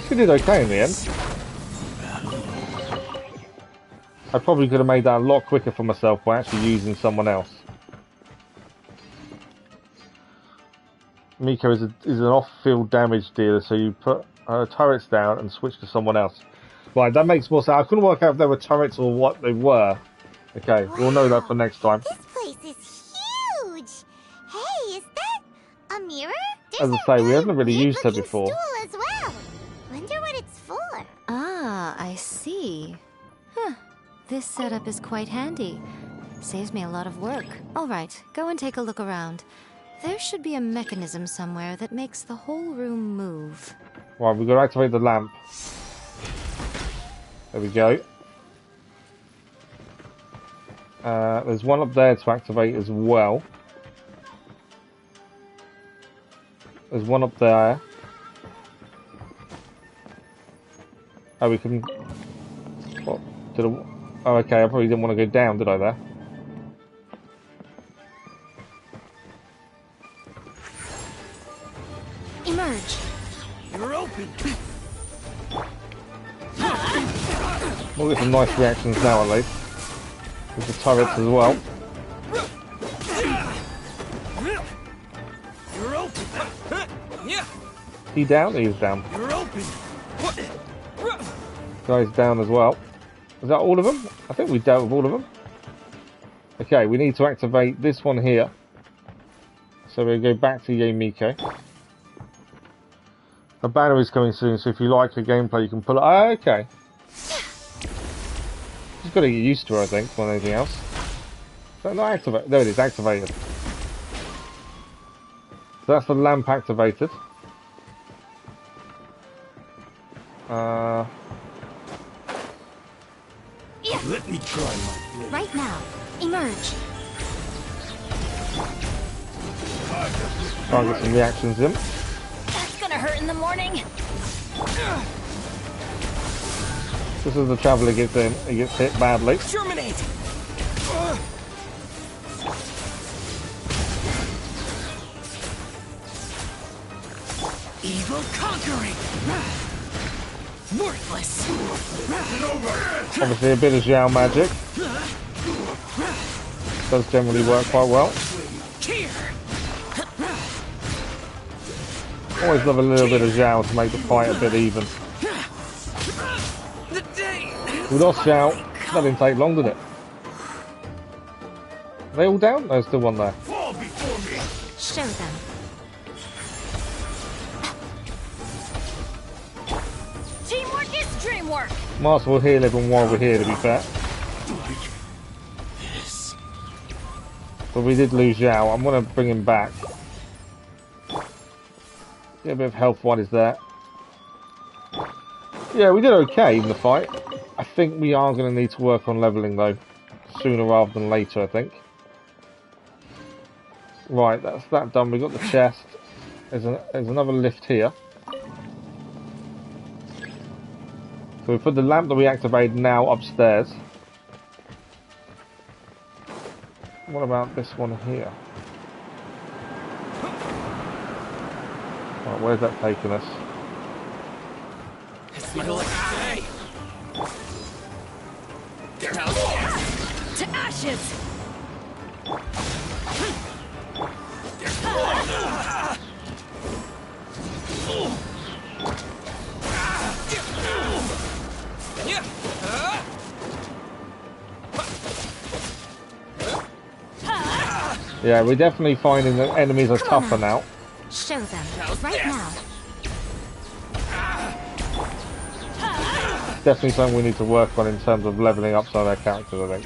She did okay in the end. I probably could have made that a lot quicker for myself by actually using someone else. Miko is an off-field damage dealer, so you put turrets down and switch to someone else. Right, that makes more sense. I couldn't work out if they were turrets or what they were. Okay, we'll know that for next time. This place is huge! Hey, is that a mirror? As I say, we haven't really used her before. Stool as well. Wonder what it's for. Ah, I see. Huh. This setup is quite handy. Saves me a lot of work. All right, go and take a look around. There should be a mechanism somewhere that makes the whole room move. Right, we've got to activate the lamp. There we go. There's one up there to activate as well. There's one up there. Oh, we can... What? Oh, okay, I probably didn't want to go down, did I, there? Emerge. You're open. We'll get some nice reactions now, at least. With the turrets as well. You're open. He down? He's down. You're open. Guy's down as well. Is that all of them? I think we dealt with all of them. Okay, we need to activate this one here. So we'll go back to Yae Miko. A banner is coming soon, so if you like her gameplay, you can pull it. Oh, okay. Just got to get used to her, I think, more than anything else. So not activate. There it is, activated. So that's the lamp activated. Let me try my blade. Right now. Emerge. Try and get some reactions in. That's gonna hurt in the morning. This is the traveller gets in. He gets hit badly. Terminate. Evil conquering. Worthless. Obviously a bit of Xiao magic. Does generally work quite well. Always love a little bit of Xiao to make the fight a bit even. We lost Xiao. That didn't take long, did it? Are they all down? There's still one there. Show them. Teamwork is dreamwork. Might as well heal everyone while we're here, to be fair. But we did lose Xiao. I'm going to bring him back. Get a bit of health while he's there. Yeah, we did okay in the fight. I think we are going to need to work on levelling, though. Sooner rather than later, I think. Right, that's that done. We got the chest. There's another lift here. So we put the lamp that we activated now upstairs. What about this one here? Right, where's that taking us? It's my last day. To ashes. Yeah, we're definitely finding that enemies are tougher now. Show them. Right now. Definitely something we need to work on in terms of levelling up some of their characters, I think.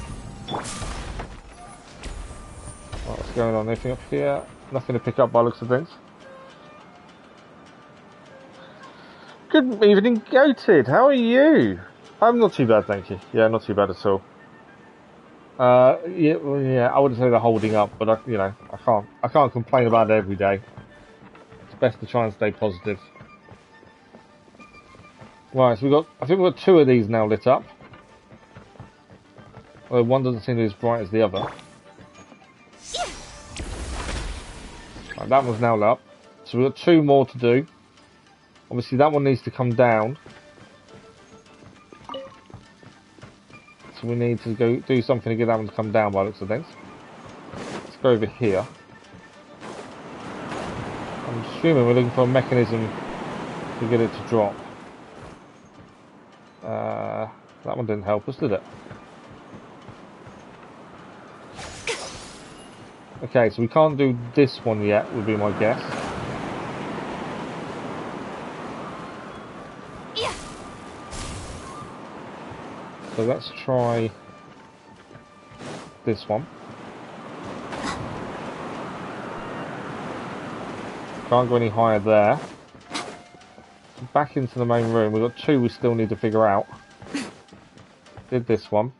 What's going on? Anything up here? Nothing to pick up by the looks of things. Good evening, Goated. How are you? I'm not too bad, thank you. Yeah, not too bad at all. Yeah, I wouldn't say they're holding up, but I can't complain about it every day. It's best to try and stay positive. Right, so I think we've got 2 of these now lit up. Although one doesn't seem to be as bright as the other. Right, that one's now up. So we've got 2 more to do. Obviously that one needs to come down. So we need to go do something to get that one to come down by the looks of things. Let's go over here. I'm assuming we're looking for a mechanism to get it to drop. That one didn't help us, did it? Okay, so we can't do this one yet, would be my guess. So let's try this one. Can't go any higher there. Back into the main room. We've got 2 we still need to figure out. Did this one.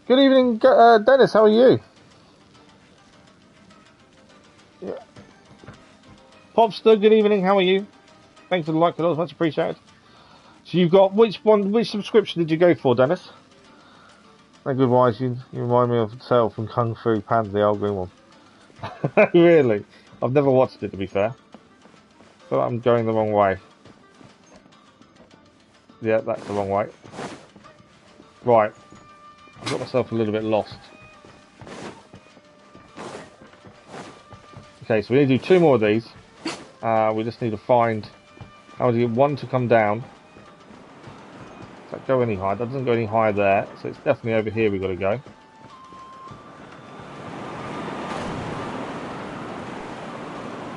Good evening, Dennis. How are you? Yeah. Popster, good evening. How are you? Thanks for the like, that was much appreciated. So you've got which subscription did you go for, Dennis? Thank you, wise. You remind me of Tail from Kung Fu Panda, the old green one. Really? I've never watched it, to be fair. But I'm going the wrong way. Yeah, that's the wrong way. Right. I got myself a little bit lost. Okay, so we need to do 2 more of these. We just need to find how to get 1 to come down. Does that go any higher? That doesn't go any higher there, so it's definitely over here we've got to go.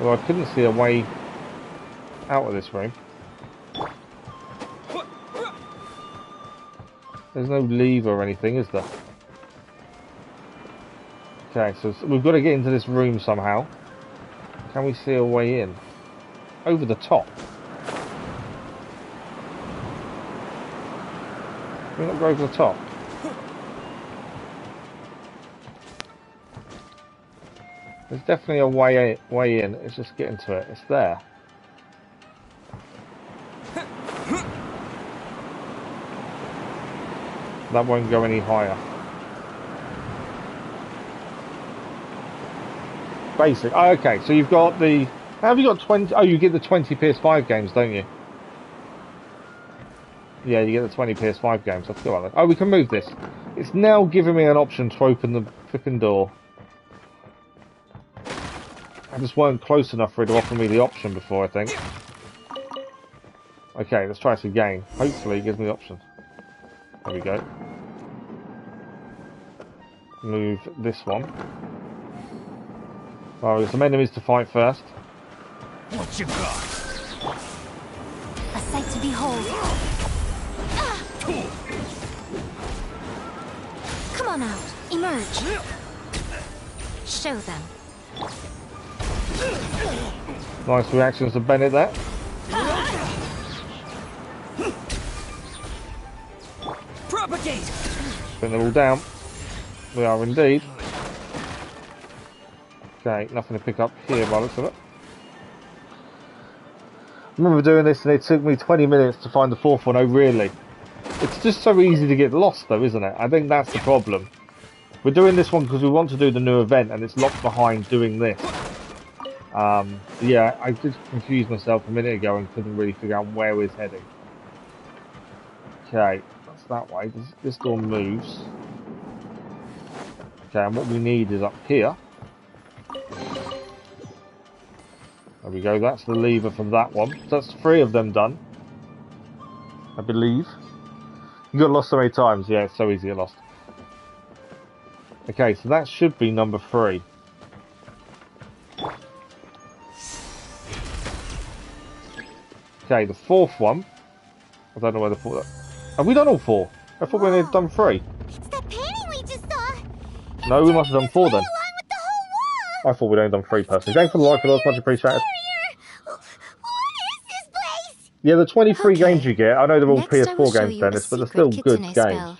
Well, I couldn't see a way out of this room. There's no lever or anything, is there? Okay, so we've got to get into this room somehow. Can we see a way in? Over the top. Can we not go over the top? There's definitely a way in. Let's just get into it. It's there. That won't go any higher. Basic. Oh, okay, so you've got the... How have you got 20... Oh, you get the 20 PS5 games, don't you? Yeah, you get the 20 PS5 games. I forgot about that. Oh, we can move this. It's now giving me an option to open the flipping door. I just weren't close enough for it to offer me the option before, I think. Okay, let's try this again. Hopefully it gives me the option. There we go. Move this one. Oh, there's some enemies to fight first. What you got? A sight to behold. Come on out. Emerge. Show them. Nice reactions to Bennett there. Propagate. Bring them all down. We are indeed. Okay, nothing to pick up here by the looks of it. I remember doing this and it took me 20 minutes to find the 4th one. Oh, really? It's just so easy to get lost though, isn't it? I think that's the problem. We're doing this one because we want to do the new event and it's locked behind doing this. Yeah, I did confuse myself a minute ago and couldn't really figure out where we're heading. Okay, that's that way. This door moves. Okay, and what we need is up here. There we go, that's the lever from that one. So that's 3 of them done. I believe. You got lost so many times, yeah, it's so easy to get lost. Okay, so that should be number 3. Okay, the 4th one. I don't know where the 4th... Have we done all 4? I thought we only had done 3. It's that painting we just saw. No, we must have done 4 then. I thought we'd only done 3 personally. Thanks for the like, for those, much appreciated. What is this place? Yeah, the 23 games you get, I know they're all Next, I will PS4 show games, you Dennis, a but they're secret still good kitsune games. spell.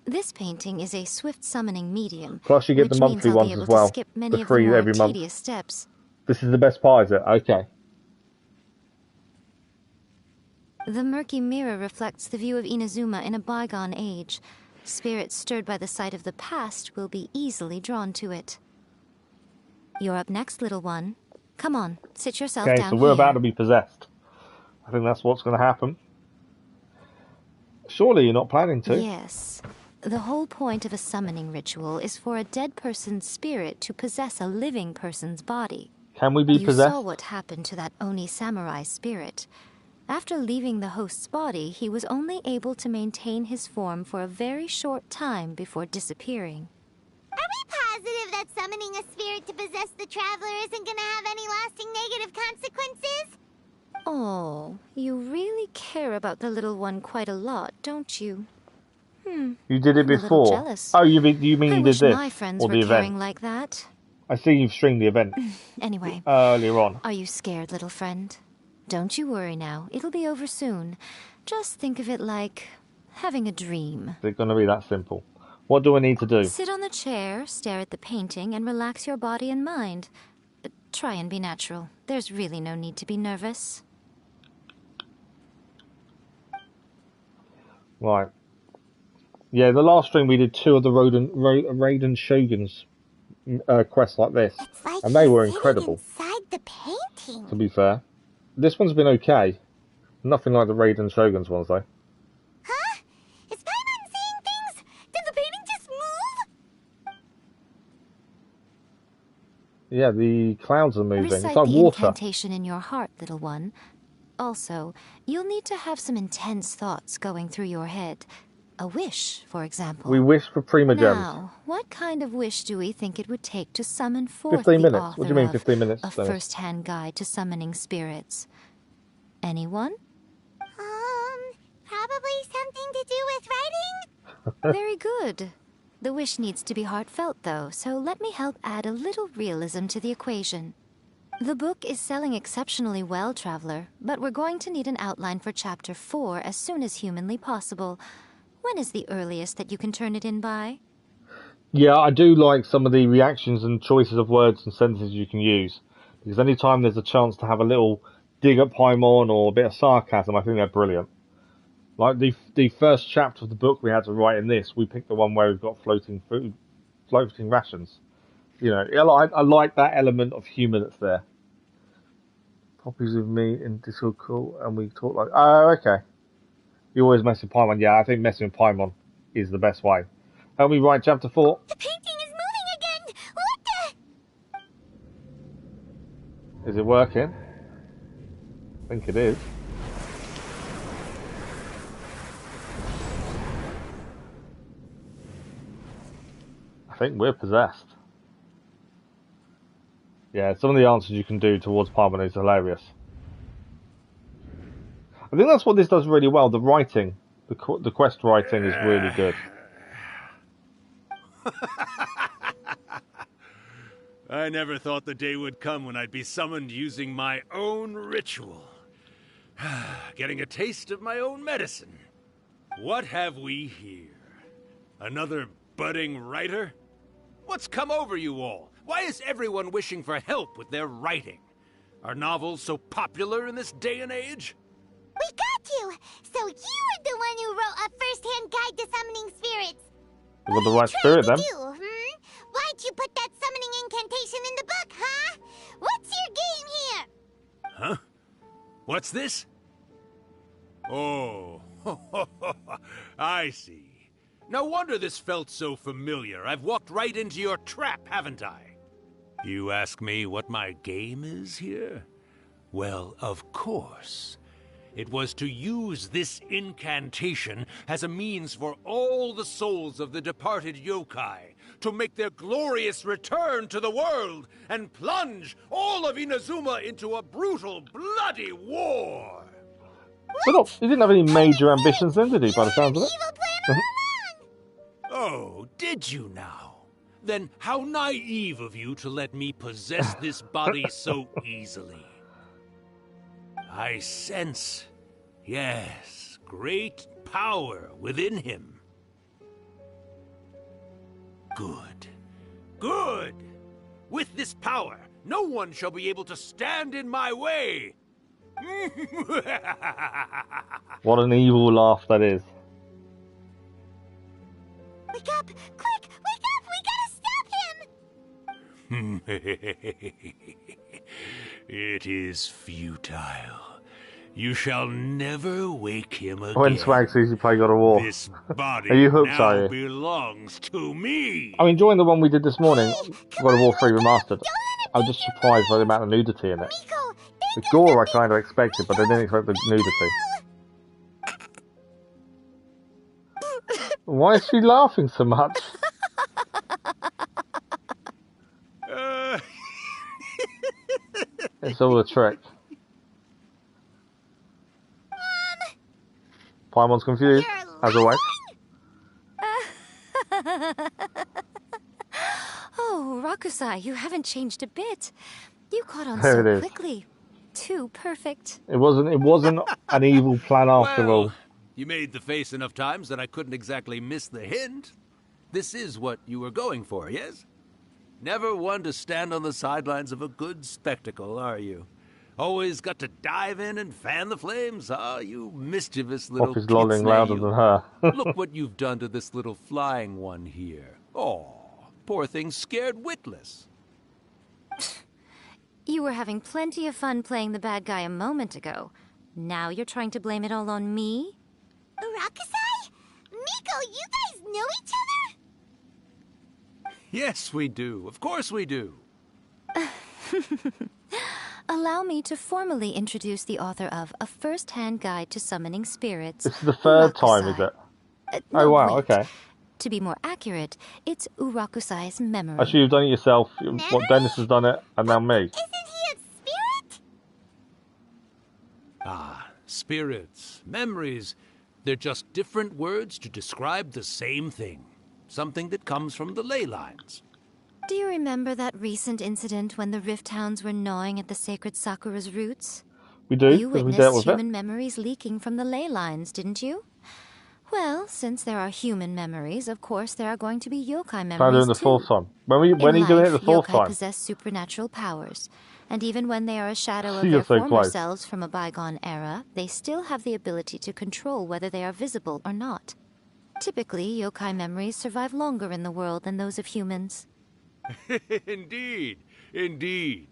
This painting is a swift summoning medium. Plus you get the which monthly means I'll be ones able as well. To skip many The of 3 the more every month. tedious steps. This is the best part, is it? Okay. The murky mirror reflects the view of Inazuma in a bygone age. Spirits stirred by the sight of the past will be easily drawn to it. You're up next, little one. Come on, sit yourself down Okay, so we're here. about to be possessed. I think that's what's going to happen. Surely you're not planning to. Yes. The whole point of a summoning ritual is for a dead person's spirit to possess a living person's body. Can we be possessed? You saw what happened to that Oni samurai spirit. After leaving the host's body, he was only able to maintain his form for a very short time before disappearing. Are we positive that summoning a spirit to possess the traveler isn't gonna have any lasting negative consequences? Oh, you really care about the little one quite a lot, don't you? You did it I'm a little before. jealous. Oh, you mean you I did wish this my friends or were the caring event? like that. I see you've streamed the event Anyway, earlier on. are you scared, little friend? Don't you worry now. It'll be over soon. Just think of it like having a dream. Is it going to be that simple? What do I need to do? Sit on the chair, stare at the painting, and relax your body and mind. But try and be natural. There's really no need to be nervous. Right. Yeah, the last stream we did 2 of the Raiden Shogun's quests like this. It's like And they were he's incredible, sitting inside the painting. to be fair. This one's been okay. Nothing like the Raiden Shogun's ones, though. Huh? Is Paimon seeing things? Did the painting just move? Yeah, the clouds are moving. Recite It's like the water. incantation in your heart, little one. Also, you'll need to have some intense thoughts going through your head. A wish, for example. We wish for Prima Gems. Now, what kind of wish do we think it would take to summon forth 15 the minutes. author What do you mean, of 15 minutes, A Dennis? First-Hand Guide to Summoning Spirits? Anyone? Probably something to do with writing? Very good. The wish needs to be heartfelt, though, so let me help add a little realism to the equation. The book is selling exceptionally well, Traveler, but we're going to need an outline for Chapter 4 as soon as humanly possible. When is the earliest that you can turn it in by? Yeah, I do like some of the reactions and choices of words and sentences you can use. Because anytime there's a chance to have a little dig at Paimon or a bit of sarcasm, I think they're brilliant. Like the first chapter of the book we had to write in this, we picked the one where we've got floating food, floating rations. You know, I like that element of humour that's there. Copies of me in Discord call, and we talk like, oh, okay. You always mess with Paimon. Yeah, I think messing with Paimon is the best way. Help me write chapter 4. The painting is moving again! What the? Is it working? I think it is. I think we're possessed. Yeah, some of the answers you can do towards Paimon is hilarious. I think that's what this does really well. The writing, the quest writing is really good. I never thought the day would come when I'd be summoned using my own ritual. Getting a taste of my own medicine. What have we here? Another budding writer? What's come over you all? Why is everyone wishing for help with their writing? Are novels so popular in this day and age? We got you! So you were the one who wrote A First-Hand Guide to Summoning Spirits. You got the right spirit then. Why'd you put that summoning incantation in the book, huh? What's your game here? Huh? What's this? Oh, I see. No wonder this felt so familiar. I've walked right into your trap, haven't I? You ask me what my game is here? Well, of course. It was to use this incantation as a means for all the souls of the departed yokai to make their glorious return to the world and plunge all of Inazuma into a brutal, bloody war. But he didn't have any major ambitions then, did he, by the sounds of it? Oh, did you now? Then how naive of you to let me possess this body so easily. I sense, yes, great power within him. Good. Good! With this power, no one shall be able to stand in my way. What an evil laugh that is. up! Quick, wake up! We gotta stop him! It is futile. You shall never wake him again. When Swag sees you play God of War. This body Are you hooked, now are you? belongs to me. I'm enjoying the one we did this morning, God of War 3 Remastered. I was just surprised by the amount of nudity in it. The gore I kind of expected, but I didn't expect the nudity. Why is she laughing so much? It's all a trick. Paimon's confused, as always. Oh, Rakusai, you haven't changed a bit. You caught on There so it is. quickly. Too perfect. It wasn't an evil plan after all. You made the face enough times that I couldn't exactly miss the hint. This is what you were going for, yes? Never one to stand on the sidelines of a good spectacle, are you? Always got to dive in and fan the flames, ah, you mischievous little Pop is lolling kitsune, louder you. than her. Look what you've done to this little flying one here. Oh, poor thing scared witless. You were having plenty of fun playing the bad guy a moment ago. Now you're trying to blame it all on me? Rakusai? Miko, you guys know each other? Yes, we do. Of course we do. Allow me to formally introduce the author of A First-Hand Guide to Summoning Spirits. This is the third time, is it? No, Oh wow, wait. okay. To be more accurate, it's Urakusai's memory. Actually, you've done it yourself. What, Dennis has done it, and now me. Isn't he a spirit? Ah, spirits, memories. They're just different words to describe the same thing. Something that comes from the ley lines. Do you remember that recent incident when the Rift Hounds were gnawing at the sacred Sakura's roots? We do, You because we dealt witnessed with human it. memories leaking from the ley lines, didn't you? Well, since there are human memories, of course there are going to be yokai memories Try doing the too. fourth time. When are you doing it the fourth yokai time? possess supernatural powers, and even when they are a shadow of You're their so former close. selves from a bygone era, they still have the ability to control whether they are visible or not. Typically, yokai memories survive longer in the world than those of humans. Indeed, indeed.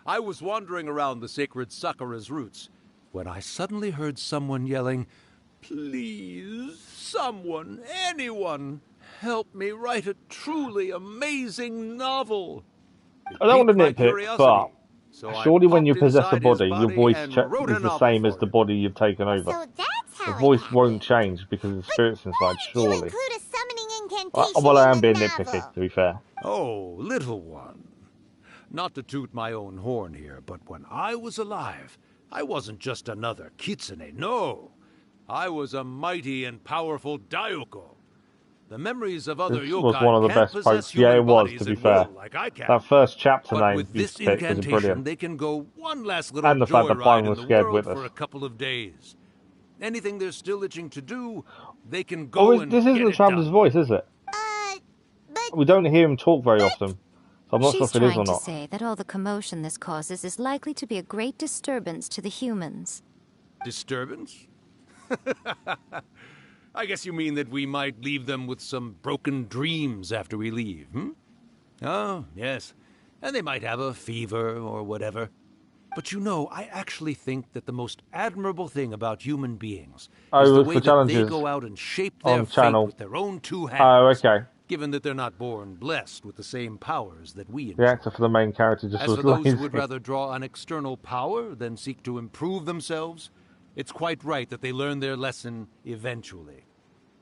I was wandering around the sacred Sakura's roots when I suddenly heard someone yelling, "Please, someone, anyone, help me write a truly amazing novel." I don't want to piqued my nitpick, curiosity, but so I surely when you popped possess a inside his body, your voice and is wrote a the novel same for as the it. body you've taken over. So that's how The it voice happened. won't change because the spirit's inside, You surely. include a summoning incantation Well, I in am the being novel. nitpicky, to be fair. Oh, little one. Not to toot my own horn here, but when I was alive, I wasn't just another kitsune, no. I was a mighty and powerful Daiyoko. The memories of other This yokai was one of the can't best possess posts. Yeah, human it was, bodies to be at fair. will like I can. That first chapter But name with you this picked was incantation, brilliant. they can go one last little And the fact that joyride Paimon in was the scared world with for us. a couple of days. Anything they're still itching to do, they can go Oh, and this get isn't it Travis' done. voice, is it? But We don't hear him talk very often, so I'm not sure She's if it is trying or to not. say that all the commotion this causes is likely to be a great disturbance to the humans. Disturbance? I guess you mean that we might leave them with some broken dreams after we leave, hmm? Oh, yes. And they might have a fever or whatever. But you know, I actually think that the most admirable thing about human beings is Oh, the look way for that they challenges go out and shape on their the fate channel. with their own two hands. Oh, okay. Given that they're not born blessed with the same powers that we enjoy. The actor for the main character just As was for those lazy. who would rather draw on external power than seek to improve themselves, it's quite right that they learn their lesson eventually.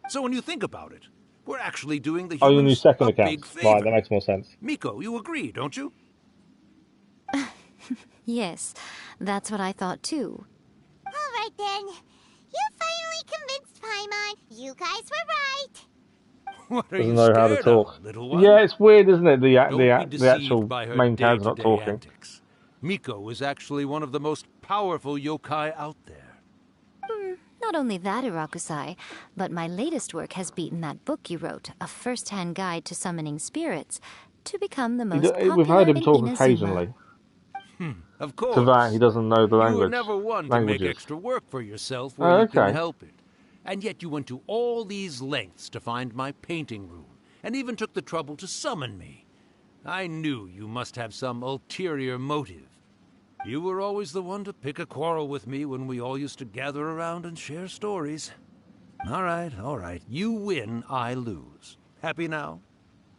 So when you think about it, we're actually doing the Oh, your new humans second a account. big favor. Right, that makes more sense. Miko, you agree, don't you? Yes, that's what I thought too. all right then. You finally convinced Paimon. You guys were right. What are Doesn't you know how to scared talk. of, little one? Yeah, it's weird, isn't it? Don't be The deceived actual by her main character not day-to-day talking. antics. Miko is actually one of the most powerful yokai out there. Not only that, Urakusai, but my latest work has beaten that book you wrote, A First-Hand Guide to Summoning Spirits, to become the most popular We've heard him in talk Inazuma. occasionally. Of course. To that, he doesn't know the You language. were never one to make languages. extra work for yourself where Oh, you couldn't okay. help it. And yet you went to all these lengths to find my painting room and even took the trouble to summon me. I knew you must have some ulterior motive. You were always the one to pick a quarrel with me when we all used to gather around and share stories. All right. You win, I lose. Happy now?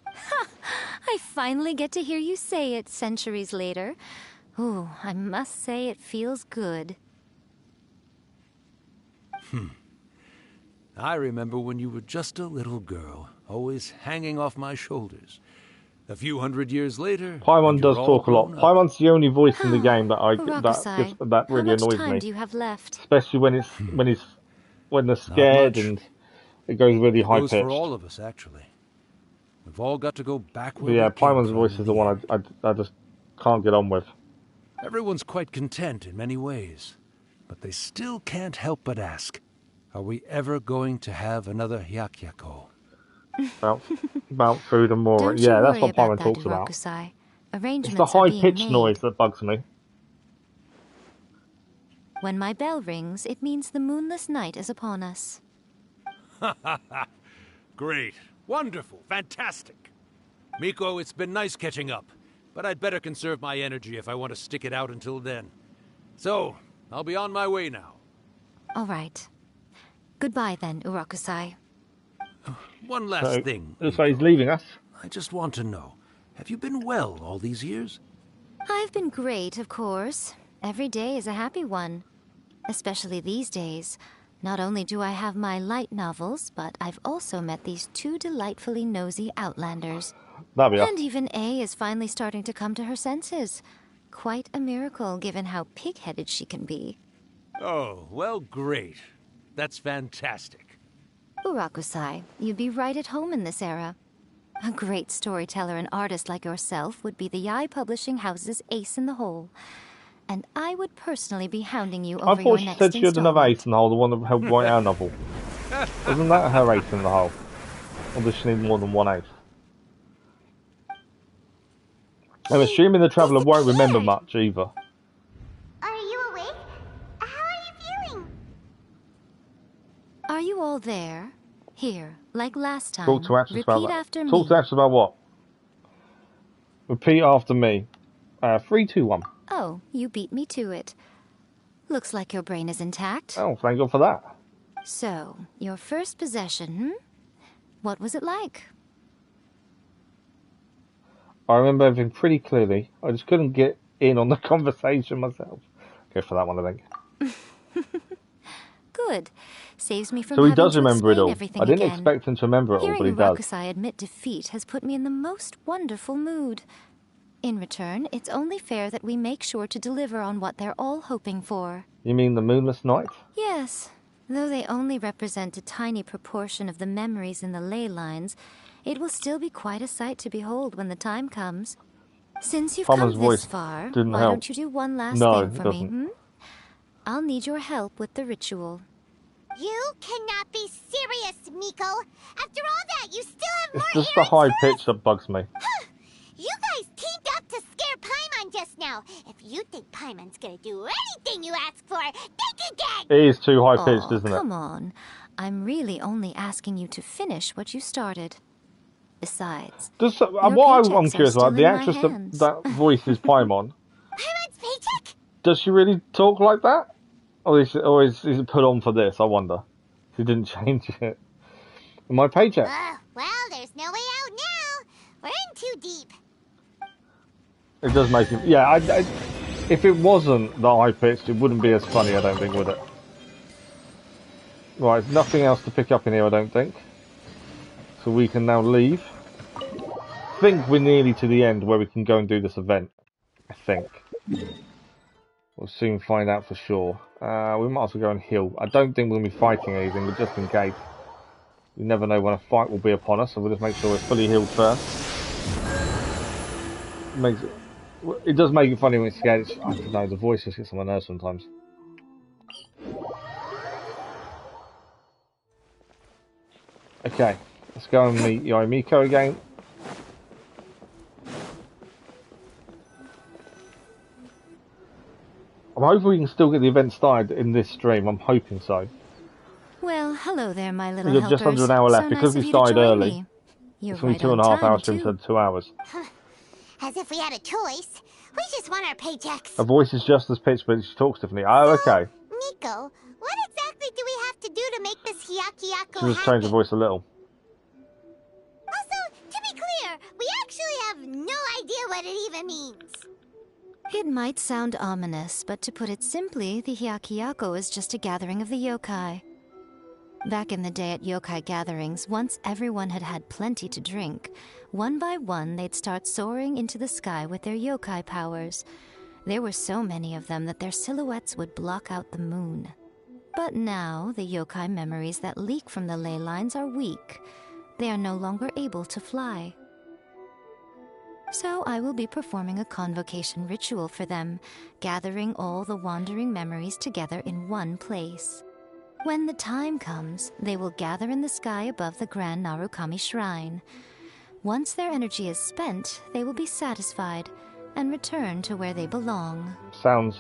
Ha! I finally get to hear you say it centuries later. Ooh, I must say it feels good. I remember when you were just a little girl, always hanging off my shoulders. A few hundred years later, Paimon does talk a lot. Paimon's the only voice in the game that that really annoys me. How much time do you have left? Especially when they're scared and it goes really high pitched. It goes for all of us, actually. We've all got to go back where yeah, we came Paimon's from voice is the one I just can't get on with. Everyone's quite content in many ways, but they still can't help but ask, are we ever going to have another hyakyako? About food and more. Yeah, that's what Paimon talks about. It's the high-pitched noise that bugs me. When my bell rings, it means the moonless night is upon us. Great. Wonderful. Fantastic. Miko, it's been nice catching up, but I'd better conserve my energy if I want to stick it out until then. So, I'll be on my way now. All right. Goodbye then, Urakusai. One last thing. So he's leaving us. I just want to know, have you been well all these years? I've been great, of course. Every day is a happy one. Especially these days. Not only do I have my light novels, but I've also met these two delightfully nosy outlanders. And even A is finally starting to come to her senses. Quite a miracle, given how pig-headed she can be. Oh, well, great. That's fantastic. Urakusai, you'd be right at home in this era. A great storyteller and artist like yourself would be the Yae Publishing House's ace in the hole. And I would personally be hounding you over your next installment. I thought she said she had another ace in the hole, the one that helped write our novel. Wasn't that her ace in the hole? Or does she need more than one ace? I'm assuming the Traveller won't remember much either. Are you awake? How are you feeling? Are you all there? Here, like last time. Talk to Ashes about after me. Talk to Ashes about what? Repeat after me. 3, 2, 1. Oh, you beat me to it. Looks like your brain is intact. Oh, thank God for that. So, your first possession, What was it like? I remember everything pretty clearly. I just couldn't get in on the conversation myself. Go for that one, I think. Good. Saves me from so he having does to remember it all. everything I didn't again. expect him to remember it all, but he does. Hearing admit defeat has put me in the most wonderful mood. In return, it's only fair that we make sure to deliver on what they're all hoping for. You mean the Moonless Night? Yes. Though they only represent a tiny proportion of the memories in the ley lines, it will still be quite a sight to behold when the time comes. Since you've come this far, why don't you do one last thing for me, I'll need your help with the ritual. You cannot be serious, Miko. After all that, you still have more It's just the high pitch that bugs me. You guys teamed up to scare Paimon just now. If you think Paimon's gonna do anything you ask for, think again! It is too high pitched, isn't it? Come on. I'm really only asking you to finish what you started. Besides, what I'm curious about, the actress that voices Paimon. Paimon's paycheck? Does she really talk like that? Or is it put on for this, I wonder? She didn't change it. My paycheck. Well, there's no way out now. We're in too deep. It does make it... Yeah, if it wasn't that high-pitched, it wouldn't be as funny, I don't think, would it? Right, there's nothing else to pick up in here, I don't think. So we can now leave. I think we're nearly to the end where we can go and do this event. I think. We'll soon find out for sure. We might as well go and heal. I don't think we'll be fighting anything, but just in case. You never know when a fight will be upon us, so we'll just make sure we're fully healed first. It does make it funny when it's scared. I don't know, the voice just gets on my nerves sometimes. Okay, let's go and meet Yae Miko again. I'm hoping we can still get the event started in this stream. I'm hoping so. Well, hello there, my little We've got just under an hour left because we started early. You're It's only right on 2.5 time, hours stream too. instead of 2 hours. As if we had a choice. We just want our paychecks. Her voice is just as pitched, but she talks differently. Oh, okay. Miko, what exactly do we have to do to make this Hyakyako She just changed her voice a little. Also, to be clear, we actually have no idea what it even means. It might sound ominous, but to put it simply, the Hyakyako is just a gathering of the yokai. Back in the day at yokai gatherings, once everyone had had plenty to drink, one by one they'd start soaring into the sky with their yokai powers. There were so many of them that their silhouettes would block out the moon. But now, the yokai memories that leak from the ley lines are weak. They are no longer able to fly. So I will be performing a convocation ritual for them, gathering all the wandering memories together in one place. When the time comes, they will gather in the sky above the Grand Narukami Shrine. Once their energy is spent, they will be satisfied and return to where they belong. Sounds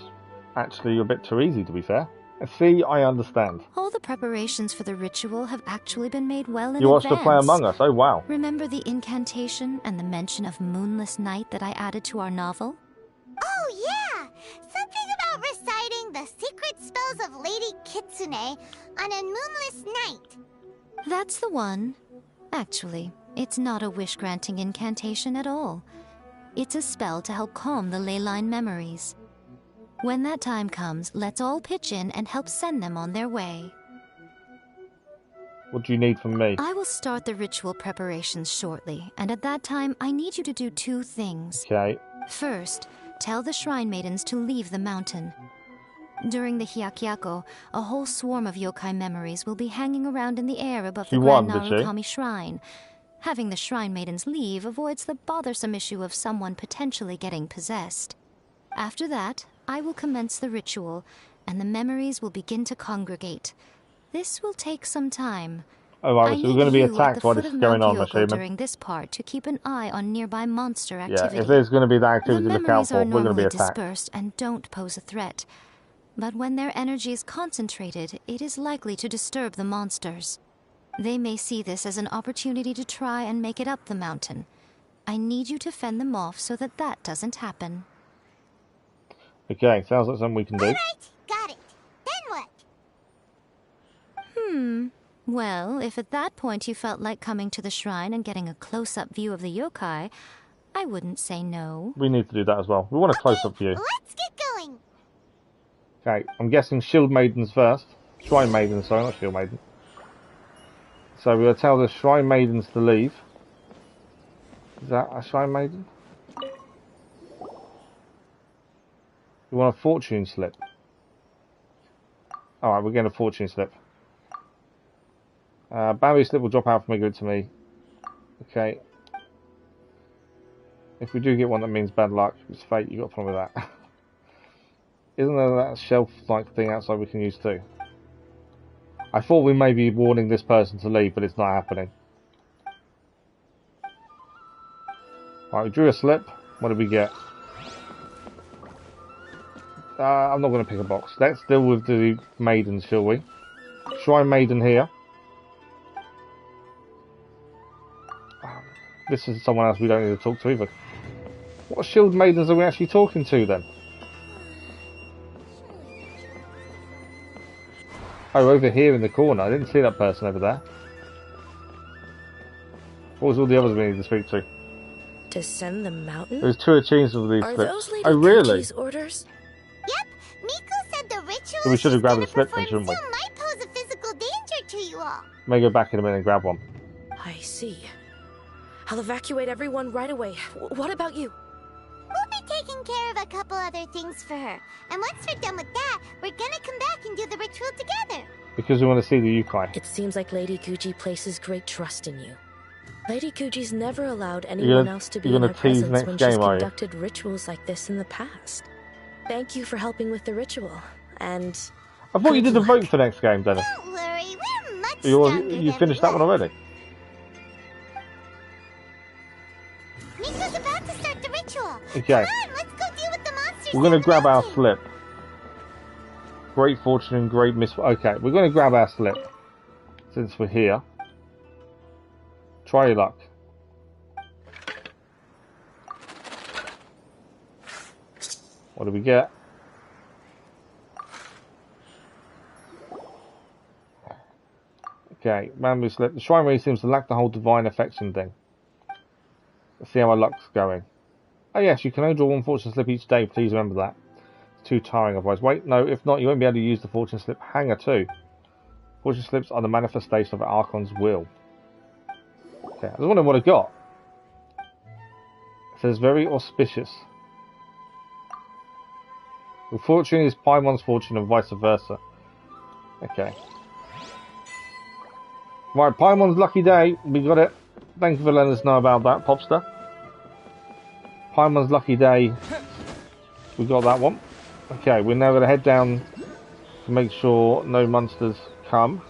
actually a bit too easy, to be fair. See, I understand. All the preparations for the ritual have actually been made well in You watched advance. her play Among Us? Oh, wow. Remember the incantation and the mention of moonless night that I added to our novel? Oh, yeah! Something about reciting the secret spells of Lady Kitsune on a moonless night. That's the one. Actually, it's not a wish-granting incantation at all. It's a spell to help calm the ley line memories. When that time comes, let's all pitch in and help send them on their way. What do you need from me? I will start the ritual preparations shortly, and at that time, I need you to do 2 things. Okay. First, tell the Shrine Maidens to leave the mountain. During the Hyakyako, a whole swarm of yokai memories will be hanging around in the air above the Grand Narukami Shrine. Having the Shrine Maidens leave avoids the bothersome issue of someone potentially getting possessed. After that, I will commence the ritual, and the memories will begin to congregate. This will take some time. Oh, right, so we're going to be attacked while this is going on, assuming. During this part to keep an eye on nearby monster activity. Yeah, if there's going to be that activity to look out for, we're going to be attacked. Dispersed and don't pose a threat. But when their energy is concentrated, it is likely to disturb the monsters. They may see this as an opportunity to try and make it up the mountain. I need you to fend them off so that that doesn't happen. Okay, sounds like something we can do. Alright, got it. Then what? Well, if at that point you felt like coming to the shrine and getting a close-up view of the yokai, I wouldn't say no. We need to do that as well. We want a close-up view. Let's get going. Okay, I'm guessing Shield Maidens first. Shrine Maidens, sorry, not Shield Maiden. So we're going to tell the Shrine Maidens to leave. Is that a Shrine Maiden? You want a fortune slip? Alright, we're getting a fortune slip. Boundary slip will drop out from me, give it to me. Okay. If we do get one that means bad luck, it's fate, you got a problem with that. Isn't there that shelf-like thing outside we can use too? I thought we may be warning this person to leave, but it's not happening. Alright, we drew a slip. What did we get? I'm not going to pick a box. Let's deal with the maidens, shall we? Shrine Maiden here. This is someone else we don't need to talk to either. What Shield Maidens are we actually talking to then? Oh, over here in the corner. I didn't see that person over there. What was all the others we needed to speak to? Descend the mountain? There's 2 achievements of these Are slips. those Lady Oh, really? Kuchi's orders? Yep, Miko said the ritual So we should have grabbed the slip then, performed shouldn't we? soon might pose a physical danger to you all. May go back in a minute and grab one. I see. I'll evacuate everyone right away. What about you? We'll be taking care of a couple other things for her. And once we're done with that, we're gonna come back and do the ritual together. Because we want to see the Yukai. It seems like Lady Kuchi places great trust in you. Lady Kuchi's never allowed anyone else to be in her presence when she's conducted rituals like this in the past. Thank you for helping with the ritual, and... I thought you did the vote for next game, Dennis. Don't worry, we're much stronger You finished that one already? Miko's about to start the ritual. Okay. Come on, let's go deal with the monsters. We're going to grab our slip. Great fortune and great misfortune. Okay, we're going to grab our slip. Since we're here. Try your luck. What do we get? Okay, bamboo slip. The shrine really seems to lack the whole divine affection thing. Let's see how our luck's going. Oh yes, you can only draw one fortune slip each day. Please remember that. It's too tiring otherwise. Wait, no, if not, you won't be able to use the fortune slip hanger too. Fortune slips are the manifestation of Archon's will. Okay, I was wondering what I got. It says very auspicious. Your fortune is Paimon's fortune and vice versa. Okay. Right, Paimon's lucky day. We got it. Thank you for letting us know about that, Popster. Paimon's lucky day. We got that one. Okay, we're now going to head down to make sure no monsters come.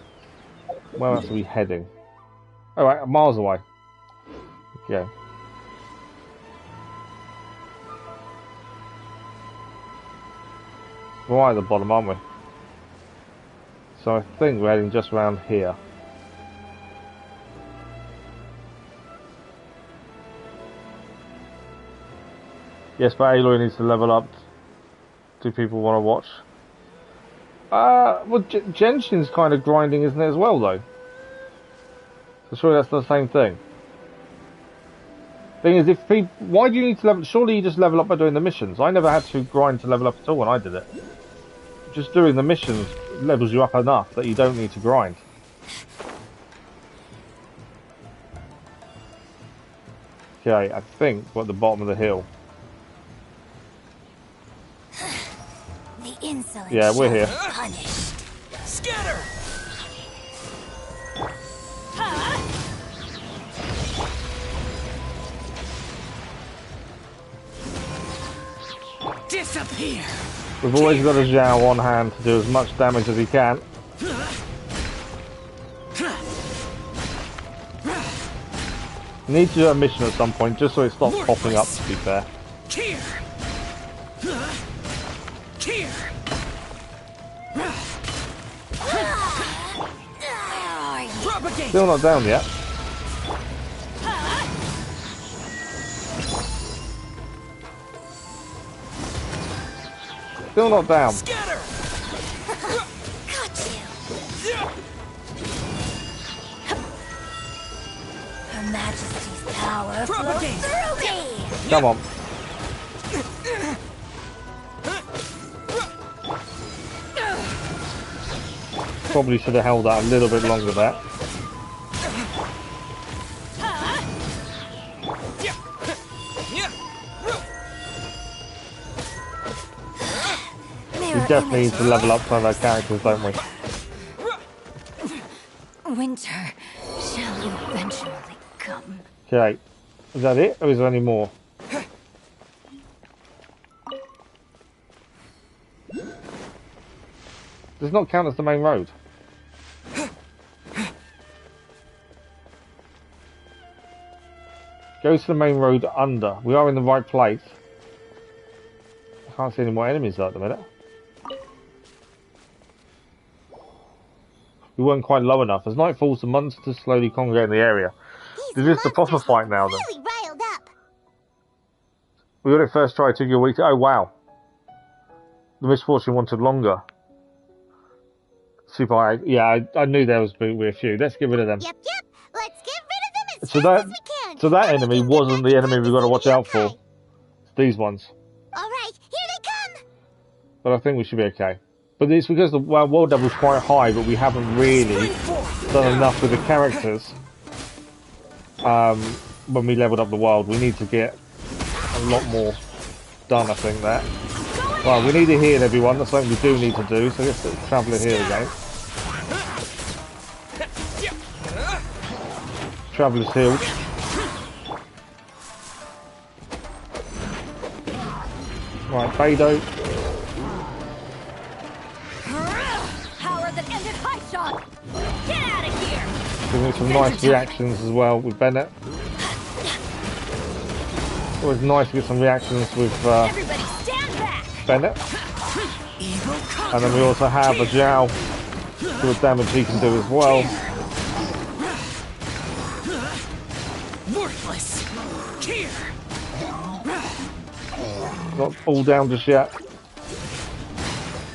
Where else are we heading? Alright, miles away. Okay. We're right at the bottom, aren't we? So I think we're heading just around here. Yes, but Aloy needs to level up. Do people want to watch? Well, Genshin's kind of grinding, isn't it, as well, though? So surely that's the same thing. Thing is, if people, why do you need to level? Surely you just level up by doing the missions. I never had to grind to level up at all when I did it. Just doing the missions levels you up enough that you don't need to grind. Okay, I think we're at the bottom of the hill. The insolent yeah, we're here. Punished. Scatter! Disappear! We've always got a Zhao on hand to do as much damage as he can. Need to do a mission at some point just so it stops popping up, to be fair. Here! Here! Propagate! Still not down yet. Still not down. Scatter! Got you! Her Majesty's power flows through me! Come on. Probably should have held that a little bit longer there. We definitely need to level up some of our characters, don't we? Winter shall eventually come. Okay. Is that it? Or is there any more? Does not count as the main road. Goes to the main road under. We are in the right place. I can't see any more enemies though at the minute. We weren't quite low enough. As night falls, the monsters slowly congregate in the area. Is this the proper fight now then? Really riled up. We got it first try, took you a week to... Oh wow. The misfortune wanted longer. Super high. Yeah, I knew there was a few. Let's get rid of them. Yep. Let's get rid of them as fast as we can. So that enemy wasn't the enemy we've got to watch out for. It's these ones. Alright, here they come! But I think we should be okay. But it's because the world level's quite high, but we haven't really done enough with the characters. When we leveled up the world, we need to get a lot more done, I think, there. Well, we need to heal everyone, that's something we do need to do, so let's travel in here again. Traveller's healed. Right, Beidou. Power that ended high shock! Get out of here! Giving some nice reactions as well with Bennett. Always nice to get some reactions with Bennett. And then we also have a Zhao for the damage he can do as well. Worthless. Here. Not all down just yet.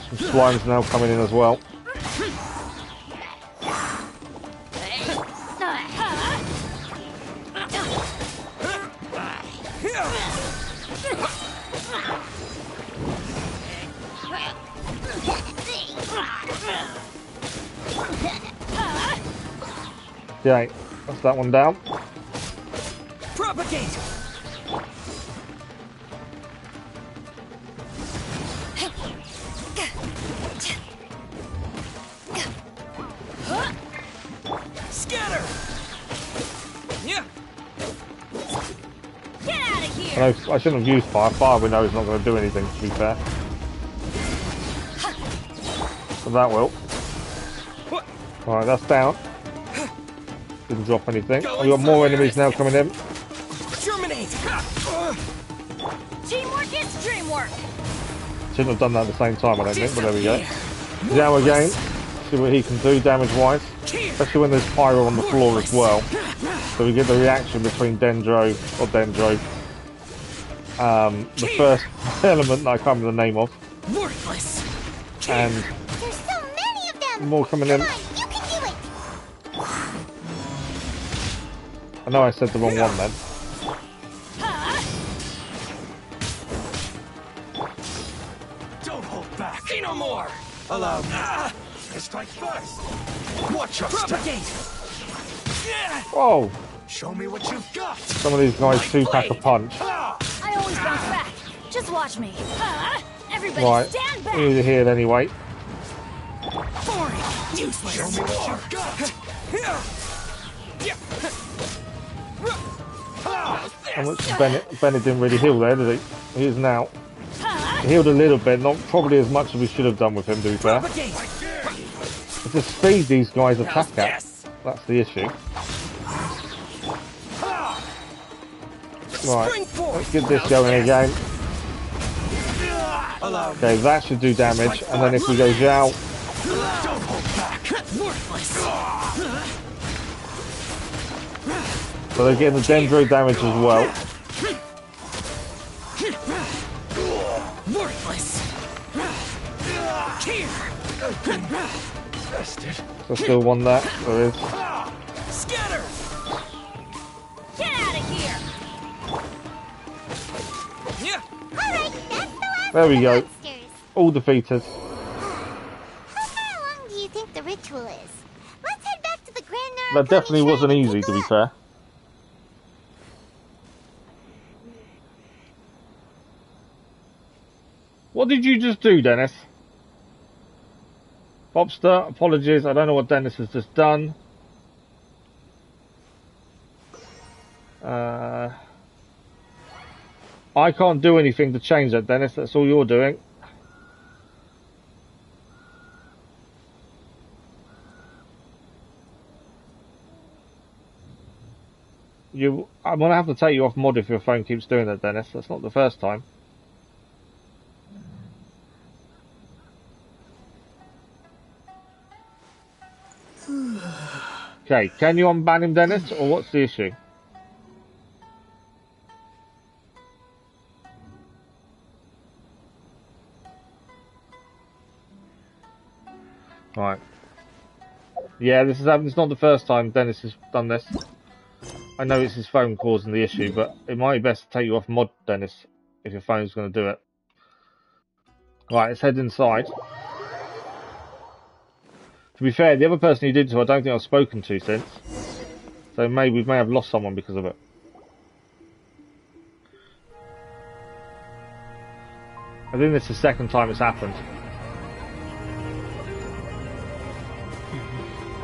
Some slimes now coming in as well. Yeah, that's that one down. Propagate. Scatter. Yeah. Get out of here. I shouldn't have used fire. Fire we know is not going to do anything, to be fair. But that will. Alright, that's down. Didn't drop anything. We've got more enemies now coming in. Terminate. Teamwork is dreamwork. Shouldn't have done that at the same time, I don't think, but there we go. Down again. See what he can do damage-wise. Especially when there's pyro on the floor as well. So we get the reaction between the first element that I can't remember the name of. Worthless. And there's so many of them. More coming in. Come on, you can do it. I know I said the wrong one then. Don't hold back. See no more. Allow me. Strike first. Watch your propagate. Whoa! Show me what you've got. Some of these guys two-pack a punch. I always bounce back. Just watch me. Everybody Right, stand back. he's here anyway. Boring. Useless. Show me what you've got. How much Bennett didn't really heal there, did he? He is now. He healed a little bit, not probably as much as we should have done with him, to be fair. It's the speed these guys attack at. That's the issue. Right, let's get this going again. Okay, that should do damage, and then if we go Zhao... So they're getting the Dendro damage as well. So still one that, there is. Scatter! Get out of here! Yeah. Alright, that's the last There we go. monsters. All defeated. How far along do you think the ritual is? Let's head back to the Grand Narukami That definitely Shrine wasn't and easy, take a to be look. fair. What did you just do, Dennis? Popstar, apologies, I don't know what Dennis has just done. I can't do anything to change that, Dennis, that's all you're doing. I'm gonna have to take you off mod if your phone keeps doing that, Dennis. That's not the first time. Okay, can you unban him, Dennis, or what's the issue? Right. Yeah, this is happening. It's not the first time Dennis has done this. I know it's his phone causing the issue, but it might be best to take you off mod, Dennis, if your phone's going to do it. Right, let's head inside. To be fair, the other person you did to, I don't think I've spoken to since. So maybe we may have lost someone because of it. I think this is the second time it's happened.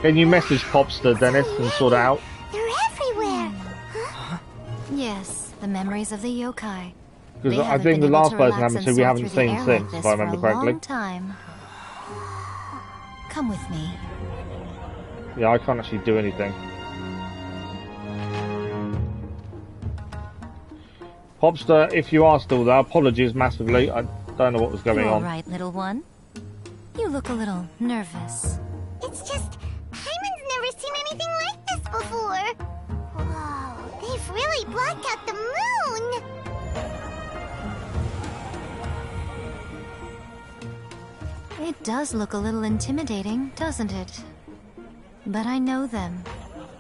Can you message Popster, Dennis, and sort it out? They're everywhere. Huh? Yes, the memories of the yokai. Because I think the last person happened to we haven't seen since, if I remember correctly. Time. Come with me. Yeah, I can't actually do anything. Popster, if you are still there, apologies massively. I don't know what was going on. All right, little one. You look a little nervous. It's just, Hyman's never seen anything like this before. Whoa, they've really blocked out the moon. It does look a little intimidating, doesn't it? But I know them.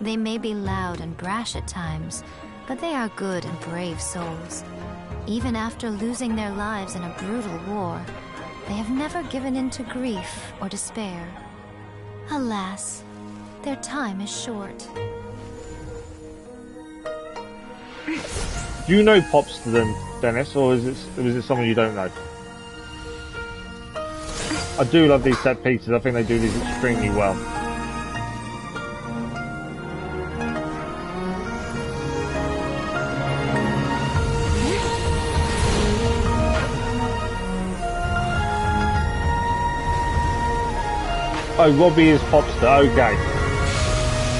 They may be loud and brash at times, but they are good and brave souls. Even after losing their lives in a brutal war, they have never given in to grief or despair. Alas, their time is short. Do you know Pops to them, Dennis, or is it someone you don't know? I do love these set pieces. I think they do these extremely well. Oh, Robbie is Popster. Okay,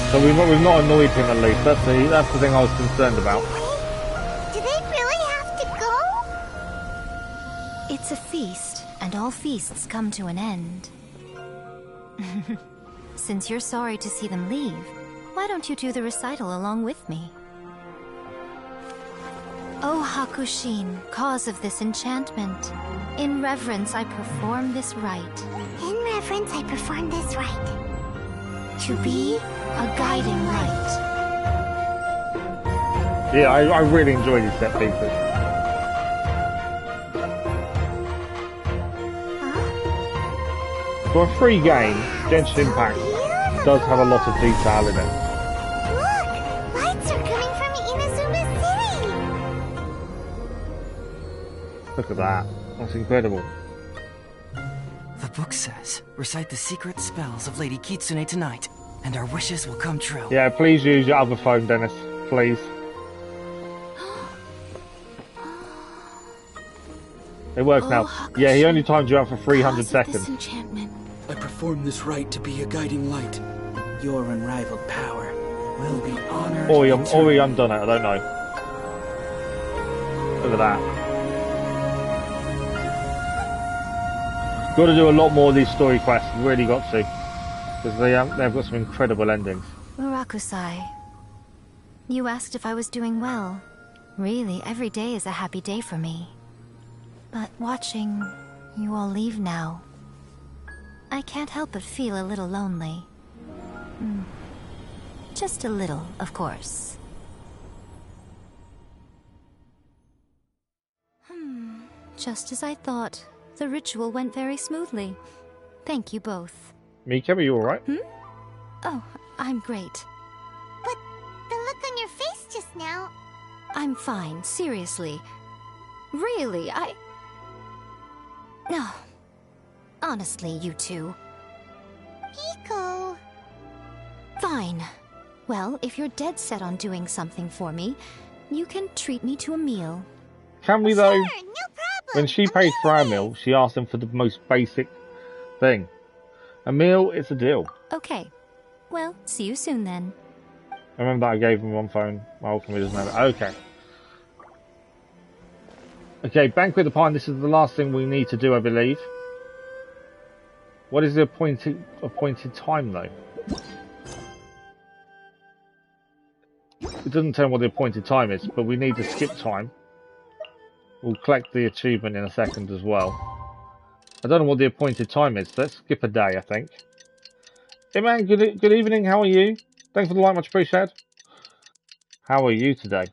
so we've not annoyed him at least. That's the thing I was concerned about. Do they really have to go? It's a feast, and all feasts come to an end. Since you're sorry to see them leave, why don't you do the recital along with me? O Hakushin, cause of this enchantment, in reverence I perform this rite. In reverence I perform this rite. To be a guiding light. Yeah, I really enjoy these set pieces. For a free game, Genshin Impact does have a lot of detail in it. Look! Lights are coming from Inazuma City! Look at that. That's incredible. The book says, recite the secret spells of Lady Kitsune tonight, and our wishes will come true. Yeah, please use your other phone, Dennis. Please. It works now. Yeah, he only timed you out for 300 seconds. I perform this rite to be a guiding light. Your unrivaled power will be honored. Or he undone it, I don't know. Look at that. Got to do a lot more of these story quests, really got to. Because they've got some incredible endings. Murakusai, you asked if I was doing well. Really, every day is a happy day for me. But watching you all leave now, I can't help but feel a little lonely. Just a little, of course. Just as I thought. The ritual went very smoothly. Thank you both. Mika, are you alright? Oh, I'm great. But the look on your face just now... I'm fine, seriously. Really, No. Honestly, you two. Miko... Fine. Well, if you're dead set on doing something for me, you can treat me to a meal. Can we though? Sure, no problem. When she paid for our meal, she asked him for the most basic thing. A meal, it's a deal. Okay. Well, see you soon then. I remember I gave him one phone. My old family doesn't have it. Okay. Okay, Banquet of the Pine, this is the last thing we need to do, I believe. What is the appointed time, though? It doesn't tell me what the appointed time is, but we need to skip time. We'll collect the achievement in a second as well. I don't know what the appointed time is. Let's skip a day, I think. Hey man, good evening. How are you? Thanks for the like, much appreciated. How are you today?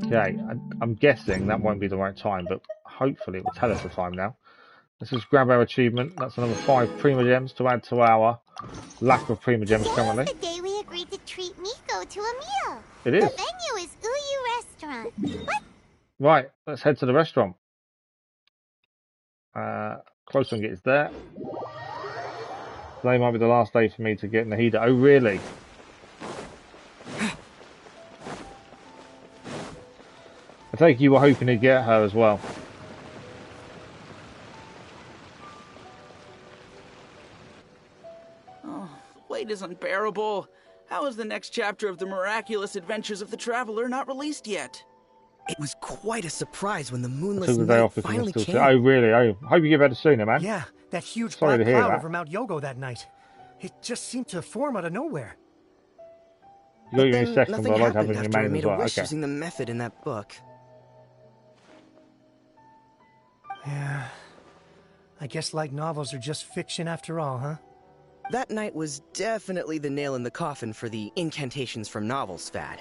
Okay, I'm guessing that won't be the right time, but hopefully it will tell us the time now. Let's just grab our achievement. That's another 5 Prima Gems to add to our lack of Prima Gems currently. The day we agreed to treat Miko to a meal. It is. The venue is Uyu Restaurant. What? Right, let's head to the restaurant. Close one gets there. Today might be the last day for me to get Nahida. Oh, really? I take you were hoping to get her as well. Oh, wait is unbearable. How is the next chapter of the miraculous adventures of the traveler not released yet? It was quite a surprise when the moonless Took the day night off finally came. Oh, really? I hope you get better sooner, man. Yeah, that huge Sorry black to hear cloud that. over Mount Yogo that night. It just seemed to form out of nowhere. You got your second, Nothing but I like happened having your after I main made as well. a wish Okay. using the method in that book. Yeah. I guess light novels are just fiction after all, huh? That night was definitely the nail in the coffin for the incantations from novels fad.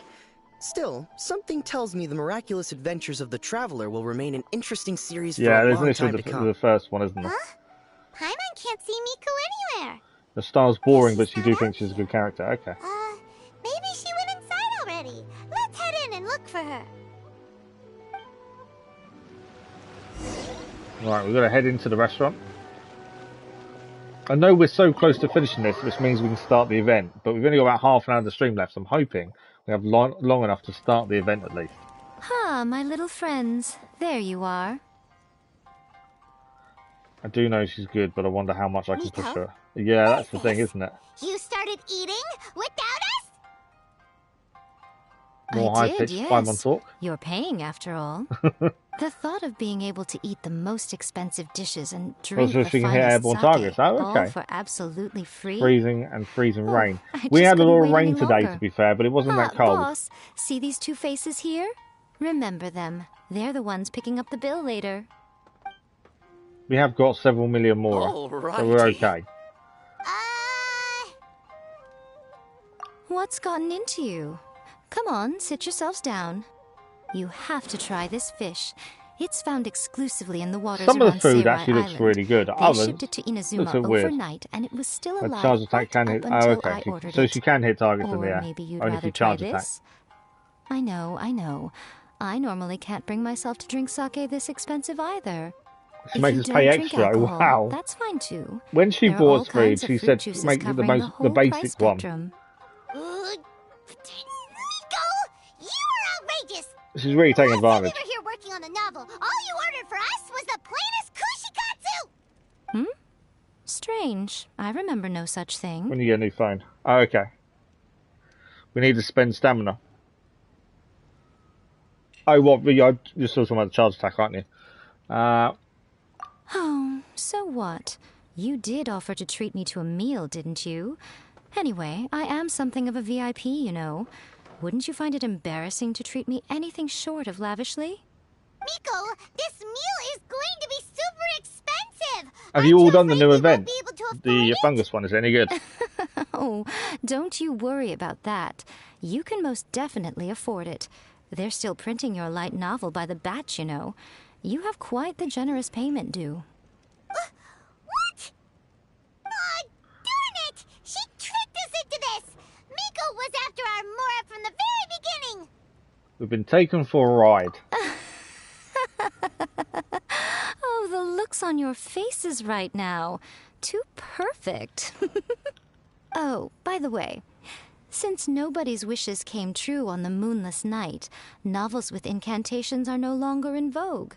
Still, something tells me the miraculous adventures of the Traveler will remain an interesting series for a long time to come. The first one, isn't it? Huh? Paimon can't see Miko anywhere. The style's boring, but she do think she's a good character. Okay. Maybe she went inside already. Let's head in and look for her. Right, we've got to head into the restaurant. I know we're so close to finishing this, which means we can start the event, but we've only got about half an hour of the stream left, so I'm hoping we have long enough to start the event at least. Ah, my little friends. There you are. I do know she's good, but I wonder how much I can push her. Yeah, that's the thing, isn't it? You started eating without us? More high-pitched Paimon talk. You're paying, after all. The thought of being able to eat the most expensive dishes and drink the finest airborne targets. Oh, okay. all for absolutely free. Freezing rain. We had a lot of rain today, to be fair, but it wasn't that cold. Boss, see these two faces here? Remember them. They're the ones picking up the bill later. We have got several million more, so we're okay. What's gotten into you? Come on, sit yourselves down. You have to try this fish. It's found exclusively in the waters around Seirai Island. Some of the food actually looks really good. They shipped it to Inazuma overnight, and it was still alive charge attack can hit. Oh, okay. So she can hit targets in the air. Maybe you'd only rather try this? I know. I normally can't bring myself to drink sake this expensive either. She makes us pay extra. Alcohol, wow. That's fine too. When she bought food, she said make the basic one. Miko, you are outrageous. She's really taking advantage. We were here working on a novel. All you ordered for us was the plainest kushikatsu. Strange. I remember no such thing. When you get a new phone. Oh, okay. We need to spend stamina. Oh, what? You're still talking about the charge attack, aren't you? Oh, so what? You did offer to treat me to a meal, didn't you? Anyway, I am something of a VIP, you know. Wouldn't you find it embarrassing to treat me anything short of lavishly? Miko, this meal is going to be super expensive. Have you all done the new event? The fungus one, is it any good? Oh, don't you worry about that. You can most definitely afford it. They're still printing your light novel by the batch, you know. You have quite the generous payment due. What? Oh, darn it! She tricked us into this! Miko was after our Mora from the very beginning! We've been taken for a ride. Oh, the looks on your faces right now. Too perfect. Oh, by the way, since nobody's wishes came true on the moonless night, novels with incantations are no longer in vogue.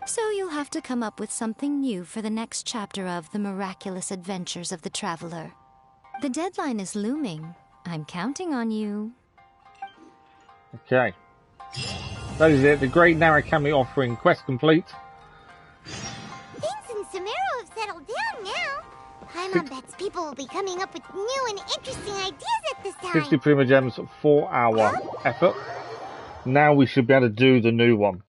So you'll have to come up with something new for the next chapter of The Miraculous Adventures of the Traveler. The deadline is looming. I'm counting on you. Okay. That is it. The Great Narukami offering quest complete. Things in Sumeru have settled down now. Paimon bets people will be coming up with new and interesting ideas at this time. 60 Prima Gems, 4-hour effort. Now we should be able to do the new one.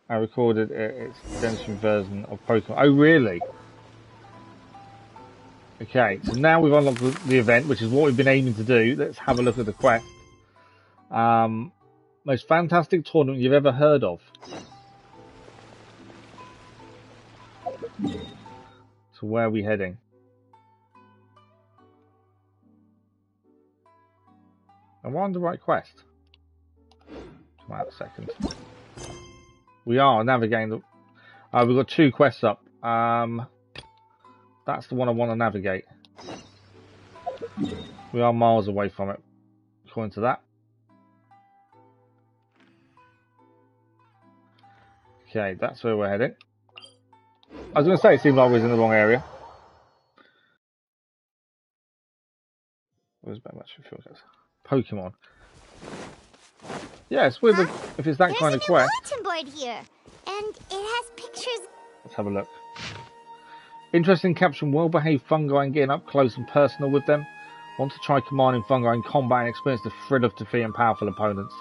I recorded its Genshin version of Pokemon. Oh, really? Okay, so now we've unlocked the event, which is what we've been aiming to do. Let's have a look at the quest. Most fantastic tournament you've ever heard of. So where are we heading? Am I on the right quest? Come out a second. We are navigating the... we've got 2 quests up. That's the one I want to navigate. We are miles away from it, according to that. Okay, that's where we're heading. I was going to say it seemed like we was in the wrong area. Where's that much Pokemon? Yes, with if it's that kind of quest. There's a new bulletin board here, and it has pictures. Let's have a look. Interesting caption, well-behaved fungi and getting up close and personal with them. Want to try commanding fungi in combat and experience the thrill of defeating powerful opponents.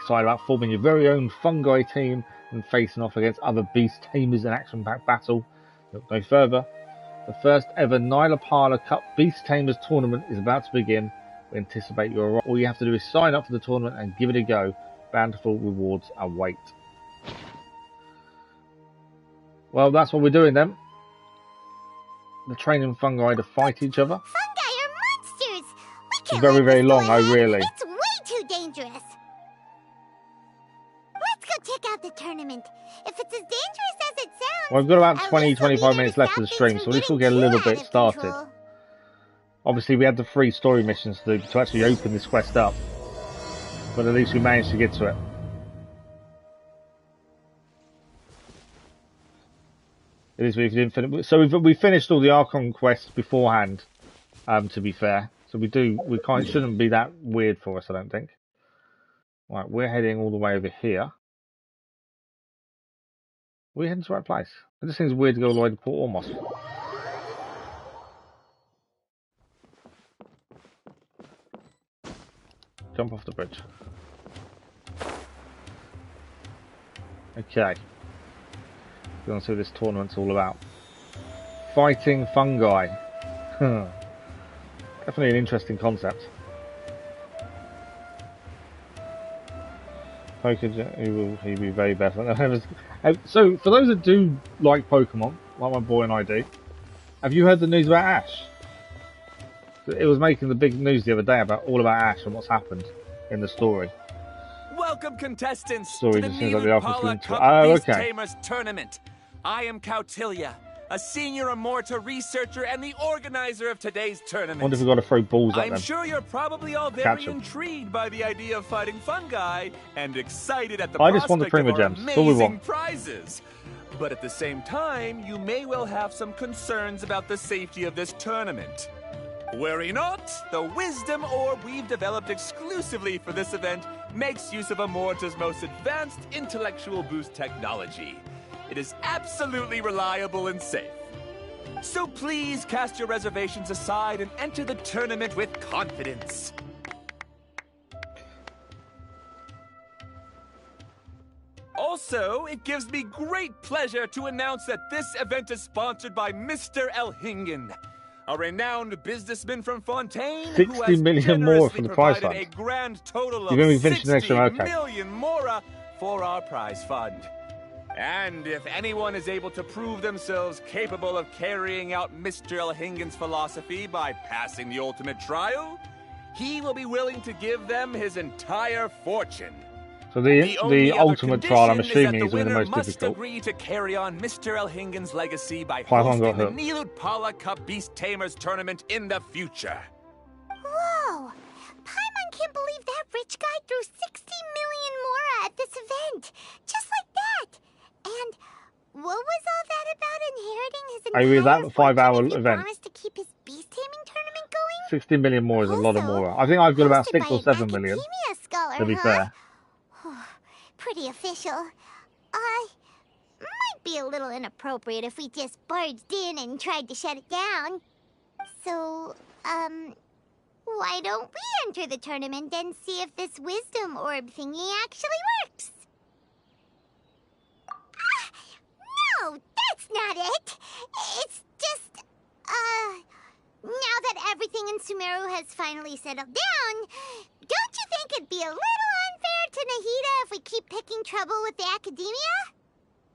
Excited about forming your very own fungi team and facing off against other beast tamers in action-packed battle. Look no further. The first ever Nyla Cup Beast Tamers tournament is about to begin. We anticipate your arrival. All you have to do is sign up for the tournament and give it a go. Bountiful rewards await. Well, that's what we're doing then. We're training fungi to fight each other. Fungi are monsters! We can't It's very, very long, oh really? It's way too dangerous! Let's go check out the tournament. If it's as dangerous as it sounds... Well, we've got about 20-25 minutes left of the stream, so this will get a little bit started. Control. Obviously, we had the 3 story missions to actually open this quest up. But at least we managed to get to it. It is we didn't finish. So we finished all the Archon quests beforehand. To be fair, so we shouldn't be that weird for us, I don't think. Right, we're heading all the way over here. We're heading to the right place. It just seems weird to go all the way to Port Ormos. Jump off the bridge. Okay. We're going to see what this tournament's all about. Fighting fungi. Definitely an interesting concept. Pokemon, he'll be very bad. So, for those that do like Pokemon, like my boy and I do, have you heard the news about Ash? It was making the big news the other day about Ash and what's happened in the story. Welcome, contestants, Story to the just seems like the Paula opposite. Cup Beast Tamers Tournament. I am Cautilia, a senior Immorta researcher and the organizer of today's tournament. I wonder if we've got to throw balls at them. I'm sure you're probably all very intrigued by the idea of fighting fungi and excited at the prospect of our amazing prizes. But at the same time, you may well have some concerns about the safety of this tournament. Worry not, the Wisdom Orb we've developed exclusively for this event makes use of Immorta's most advanced intellectual boost technology. It is absolutely reliable and safe. So please cast your reservations aside and enter the tournament with confidence. Also, it gives me great pleasure to announce that this event is sponsored by Mr. Elhingen, a renowned businessman from Fontaine who has 60 million more for the prize fund. A grand total of You're going to be finishing 60 next one, okay. million mora for our prize fund. And if anyone is able to prove themselves capable of carrying out Mr. Elhingen's philosophy by passing the ultimate trial, he will be willing to give them his entire fortune. So the ultimate trial, I'm assuming, is the most must difficult. Agree to carry on Mr. Elhingen's legacy by Paimon hosting the Nilut Paula Cup Beast Tamers tournament in the future. Whoa! Paimon can't believe that rich guy threw 60 million mora at this event. Just like that. And what was all that about inheriting his entire I read that 5-hour event. Promised to keep his beast taming tournament going? 60 million more is a lot of mora. I think I've got about 6 or 7 million. Scholar, to be fair. Pretty official. Might be a little inappropriate if we just barged in and tried to shut it down. So, why don't we enter the tournament and see if this wisdom orb thingy actually works? No, that's not it. It's just, now that everything in Sumeru has finally settled down, don't you think it'd be a little unfair to Nahida if we keep picking trouble with the academia?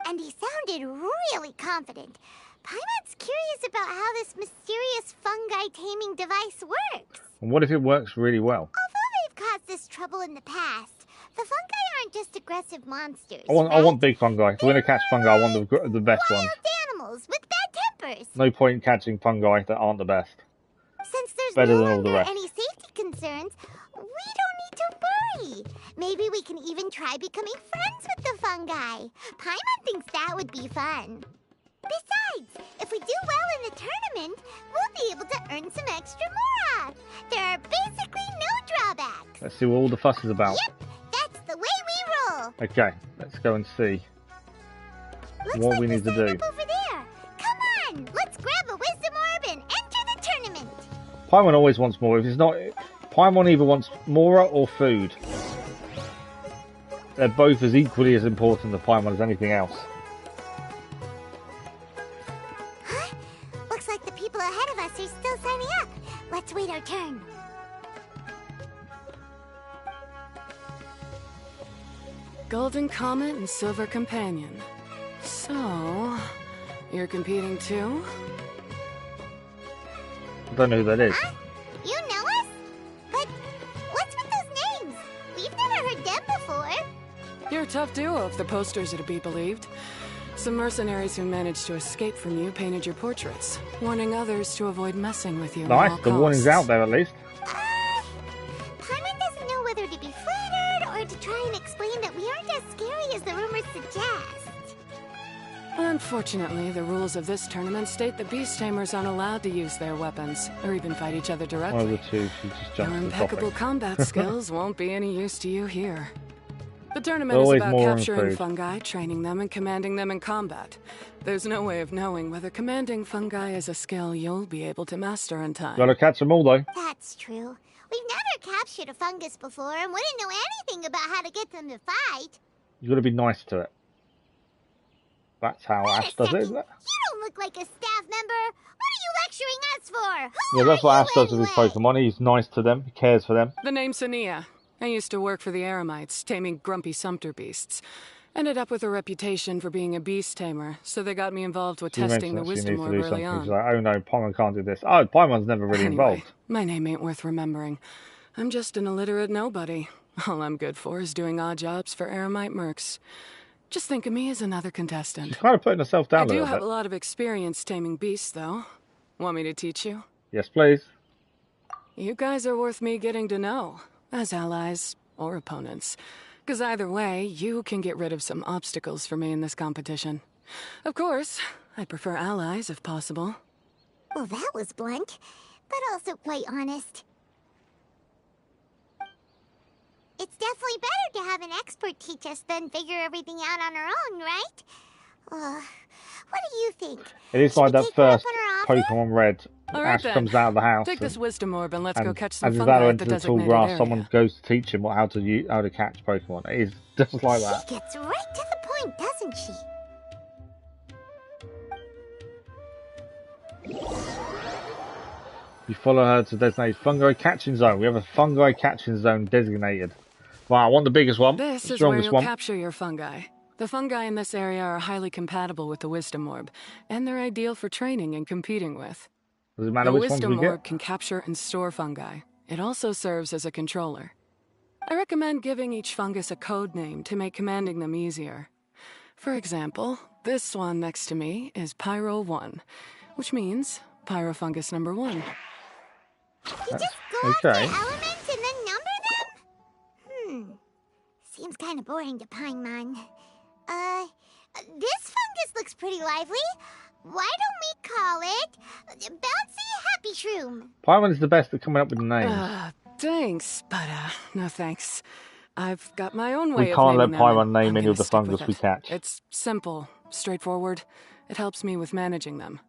And he sounded really confident. Paimon's curious about how this mysterious fungi taming device works. And what if it works really well? Although they've caused this trouble in the past, the fungi aren't just aggressive monsters. I want big fungi. If we're going to catch fungi, I want the best ones. Animals with bad tempers. No point in catching fungi that aren't the best. Since there's better no than all the rest. any safety concerns, we don't need to worry. Maybe we can even try becoming friends with the fungi. Paimon thinks that would be fun. Besides, if we do well in the tournament, we'll be able to earn some extra mora. There are basically no drawbacks. Let's see what all the fuss is about. Yep, that's the way we roll. Okay, let's go and see what we need to do. Over there. Come on, let's grab a wisdom orb and enter the tournament. Paimon always wants more. If it's not, Paimon either wants mora or food. they're both as equally as important, the Paimon, as anything else. Huh? Looks like the people ahead of us are still signing up. Let's wait our turn. Golden Comet and Silver Companion. So, you're competing too? I don't know who that is. Huh? You know us? But what's with those names? We've never heard them before. You're a tough duo if the posters are to be believed. Some mercenaries who managed to escape from you painted your portraits, warning others to avoid messing with you. Nice, the warning's out there at least. Paimon doesn't know whether to be flattered or to try and explain that we aren't as scary as the rumors suggest. Unfortunately, the rules of this tournament state that beast tamers aren't allowed to use their weapons, or even fight each other directly. One of the two, she just jumped Your to the impeccable topic. combat skills won't be any use to you here. The tournament is about capturing fungi, training them, and commanding them in combat. There's no way of knowing whether commanding fungi is a skill you'll be able to master in time. Gotta catch them all, though. That's true. We've never captured a fungus before and wouldn't know anything about how to get them to fight. You gotta be nice to it. That's how Ash does it, isn't it? You don't look like a staff member. What are you lecturing us for? Who Yeah, that's what Ash does anyway? with his Pokemon. He's nice to them, he cares for them. The name's Sania. I used to work for the Eremites, taming grumpy sumpter beasts. Ended up with a reputation for being a beast tamer, so they got me involved with testing the wisdom orb early on. She's like, oh no, Paimon can't do this. Oh, Paimon's never really Anyway, involved. my name ain't worth remembering. I'm just an illiterate nobody. All I'm good for is doing odd jobs for Eremite mercs. Just think of me as another contestant. She's kind of putting herself down a little I do have bit. a lot of experience taming beasts, though. Want me to teach you? Yes, please. You guys are worth me getting to know, as allies or opponents. Because either way, you can get rid of some obstacles for me in this competition. Of course, I prefer allies if possible. Well, that was blunt, but also quite honest. It's definitely better to have an expert teach us than figure everything out on our own, right? What do you think? It is like that first Pokemon Red. All right, Ash then. comes out of the house. Take this wisdom orb and let's go catch some as fungi Valhalla at the enters the tall designated grass, area. someone goes to teach him how to catch Pokemon. It is just like that. She gets right to the point, doesn't she? You follow her to designated fungi catching zone. We have a fungi catching zone designated. Right, I want the biggest one, This the is where strongest you'll one. capture your fungi. The fungi in this area are highly compatible with the wisdom orb, and they're ideal for training and competing with. Does it matter The which ones we wisdom get? orb can capture and store fungi. It also serves as a controller. I recommend giving each fungus a code name to make commanding them easier. For example, this one next to me is Pyro 1, which means Pyrofungus number 1. You just go off the elements and then number them? Seems kind of boring to Paimon. This fungus looks pretty lively. Why don't we call it Bouncy Happy Shroom? Paimon is the best at coming up with names. Thanks, but no thanks. I've got my own way We of can't let naming them, Paimon and name I'm any gonna of the stick with fungus we it. catch. It's simple, straightforward. It helps me with managing them.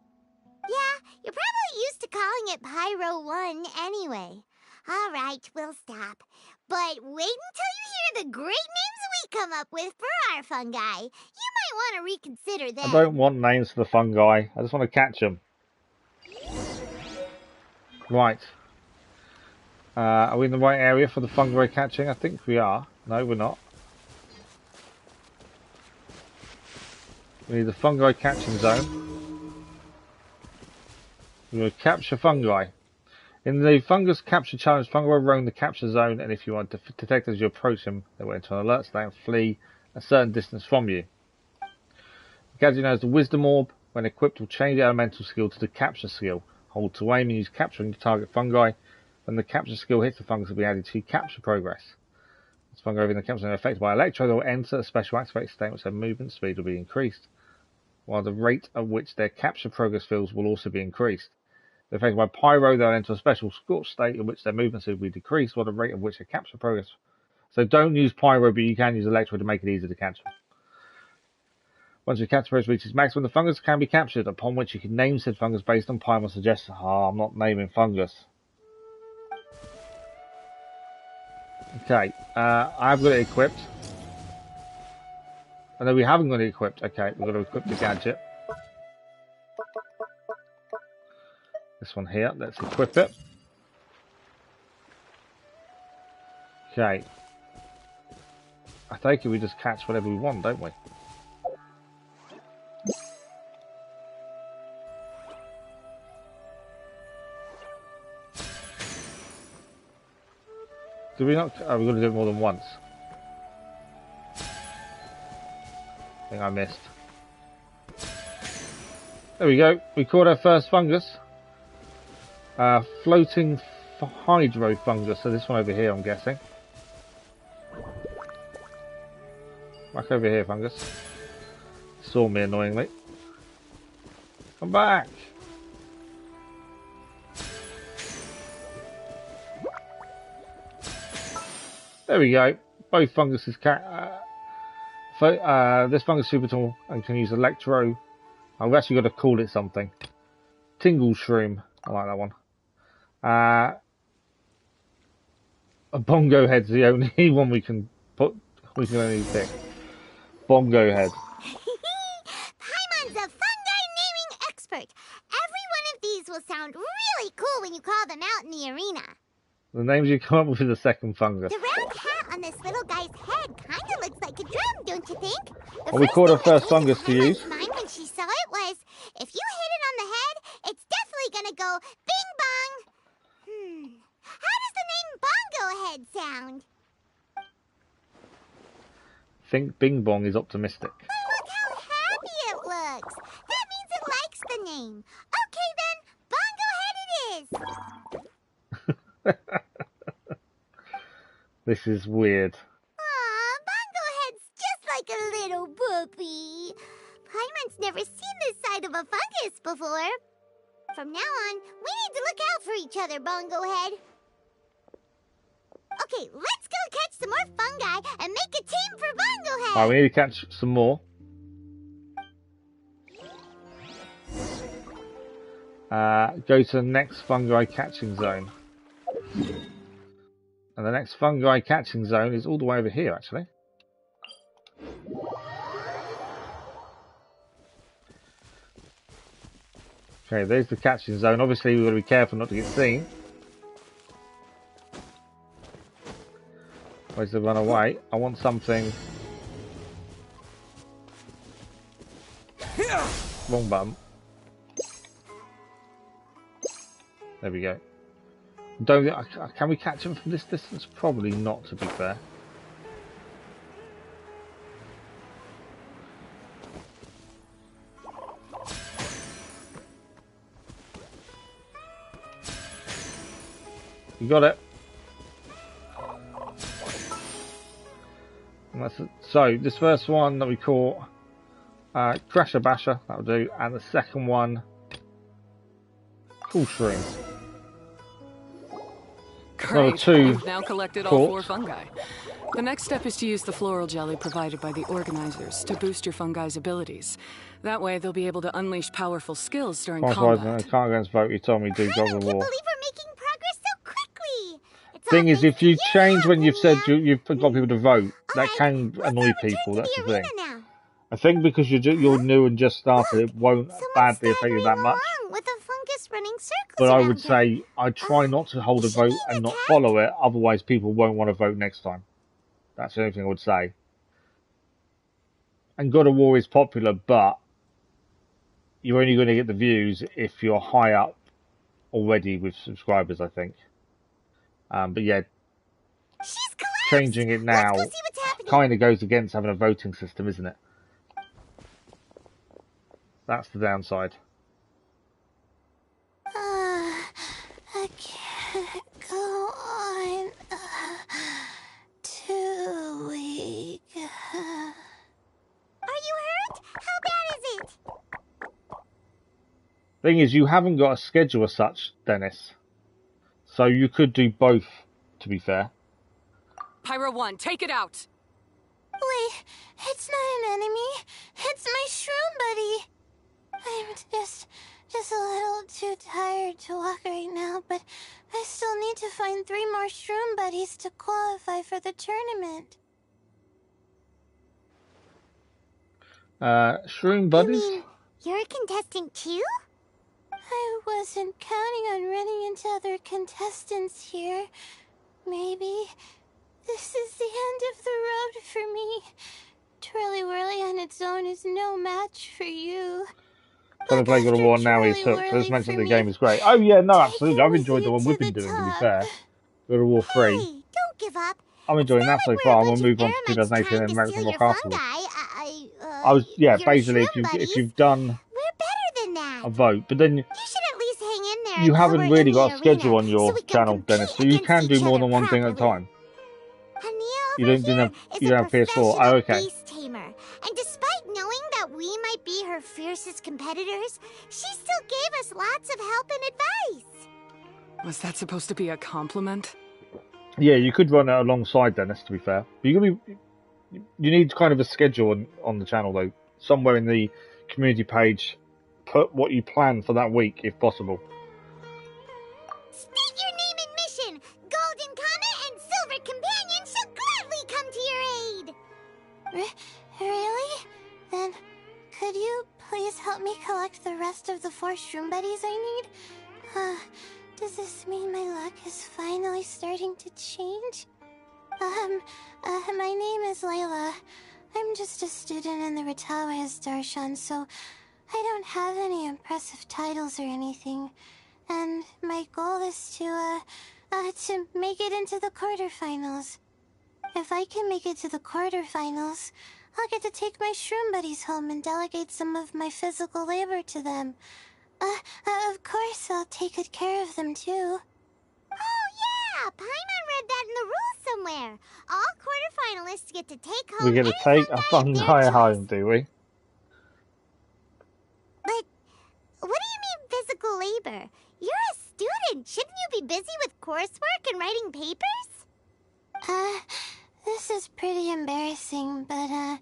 Yeah, you're probably used to calling it Pyro 1 anyway. All right, we'll stop. But wait until you hear the great names we come up with for our fungi. You might want to reconsider that. I don't want names for the fungi. I just want to catch them. Right. Are we in the right area for the fungi catching? I think we are. No, we're not. We need the fungi catching zone. We're going to capture fungi. In the fungus capture challenge, fungi will roam the capture zone, and if you are detected as you approach them, they will enter an alert state and flee a certain distance from you. The gadget knows the wisdom orb, when equipped, will change the elemental skill to the capture skill. Hold to aim and use capturing to target fungi. When the capture skill hits the fungus, will be added to capture progress. As fungi in the capture zone are affected by electro, they will enter a special activated state which their movement speed will be increased, while the rate at which their capture progress fills will also be increased. If affected by pyro, they'll enter a special scorch state in which their movement speed will be decreased, while the rate at which their capture progress. So don't use pyro, but you can use electro to make it easier to catch them. Once your capture progress reaches maximum, the fungus can be captured, upon which you can name said fungus based on Paimon's suggestion. I'm not naming fungus. Okay, I've got it equipped. I know we haven't got it equipped. Okay, we've got to equip the gadget. This one here, let's equip it. Okay. I take it we just catch whatever we want, don't we? Do we not? Oh, we're going to do it more than once. I think I missed. There we go. We caught our first fungus. Floating hydro fungus. So this one over here, I'm guessing. Back over here, fungus. Saw me annoyingly. Come back. There we go. Both funguses this fungus is super tall and can use electro. I've actually got to call it something. Tingle shroom. I like that one. A bongo head's the only one we can put. We can only pick. Bongo head. Paimon's a fungi naming expert. Every one of these will sound really cool when you call them out in the arena. The names you come up with is the second fungus. The round hat on this little guy's head kind of looks like a drum, don't you think? Well, we caught our first fungus to use. Mind when she saw it was, if you hit it on the head, it's definitely gonna go bing bong. How does the name Bongo Head sound? Think Bing Bong is optimistic. Oh, look how happy it looks. That means it likes the name. Okay then, Bongo Head it is. This is weird. Aw, Bongo Head's just like a little puppy. Paimon's never seen this side of a fungus before. From now on, we need to look out for each other, Bongo Head. Okay, let's go catch some more fungi and make a team for Bongo Head. Alright, we need to catch some more. Go to the next fungi catching zone. And the next fungi catching zone is all the way over here, actually. Okay, there's the catching zone. Obviously, we've got to be careful not to get seen. Where's the run away? I want something. Wrong button. There we go. Don't. Can we catch him from this distance? Probably not, to be fair. You got it. And that's it. So this first one that we caught, Crasher Basher, that'll do, and the second one, Cool Shroom. Great, you've now collected all 4 fungi. The next step is to use the floral jelly provided by the organizers to boost your fungi's abilities. That way they'll be able to unleash powerful skills during combat. I can't against vote, you told me do God of War. I can't believe we're making progress so quickly. Thing is, if you change when you've said you've got people to vote, that can annoy people, that's the thing. Now. I think because you're new and just started, it won't badly affect you that much. With a fungus running circles But I would say I try not to hold a vote and not follow it, otherwise people won't want to vote next time. That's the only thing I would say. And God of War is popular, but you're only going to get the views if you're high up already with subscribers, I think. But yeah, changing it now kind of goes against having a voting system, isn't it? That's the downside. I can't go on too weak. Are you hurt? How bad is it? Thing is, you haven't got a schedule as such, Dennis. So you could do both, to be fair. Pyro 1, take it out! Wait, it's not an enemy. It's my shroom buddy. I'm just a little too tired to walk right now, but I still need to find 3 more shroom buddies to qualify for the tournament. Shroom buddies? You mean, you're a contestant too? I wasn't counting on running into other contestants here. Maybe this is the end of the road for me. Twirly Whirly on its own is no match for you. Gonna play God of War now he's hooked. Let's mention the game is great. Oh yeah, no, absolutely. I've enjoyed the one we've been doing, to be fair. God of War 3. Hey, don't give up. I'm enjoying that so far. I'm gonna move on to 2018 and American Rock Castle. I was, yeah, basically if you've done a vote, but then you should at least hang in there. you haven't really got a schedule on your channel, Dennis, so you can do more than one thing at a time. You don't have PS4. Oh, okay. Beast tamer. And despite knowing that we might be her fiercest competitors, she still gave us lots of help and advice. Was that supposed to be a compliment? Yeah, you could run it alongside Dennis, to be fair. But you need kind of a schedule on the channel, though. Somewhere in the community page, put what you plan for that week, if possible. State your name and mission. Golden Comet and Silver Companion shall gladly come to your aid. Really? Then, could you please help me collect the rest of the 4 shroom buddies I need? Does this mean my luck is finally starting to change? My name is Layla. I'm just a student in the Ratawa's Darshan, so I don't have any impressive titles or anything. And my goal is to make it into the quarterfinals. If I can make it to the quarterfinals, I'll get to take my shroom buddies home and delegate some of my physical labor to them. Of course, I'll take good care of them, too. Oh, yeah! Paimon read that in the rules somewhere. All quarterfinalists get to take home We get to take a fungi home, do we? But what do you mean physical labor? You're a student. Shouldn't you be busy with coursework and writing papers? This is pretty embarrassing, but,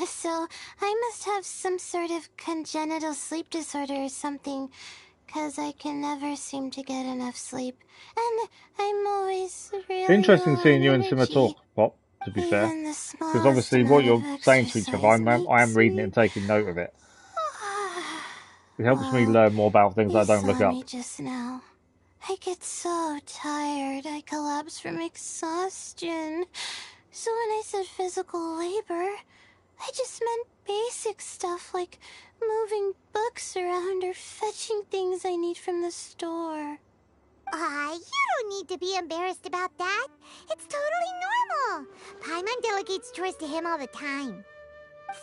so I must have some sort of congenital sleep disorder or something, 'cause I can never seem to get enough sleep, and I'm always really Interesting low seeing on you and Simmer energy. talk, Bob, to be fair. Even the Because obviously what you're saying to each other, I am reading it and taking note of it. It helps me learn more about things I don't look You up. saw me just now. I get so tired, I collapse from exhaustion. So when I said physical labor, I just meant basic stuff like moving books around or fetching things I need from the store. You don't need to be embarrassed about that. It's totally normal. Paimon delegates chores to him all the time.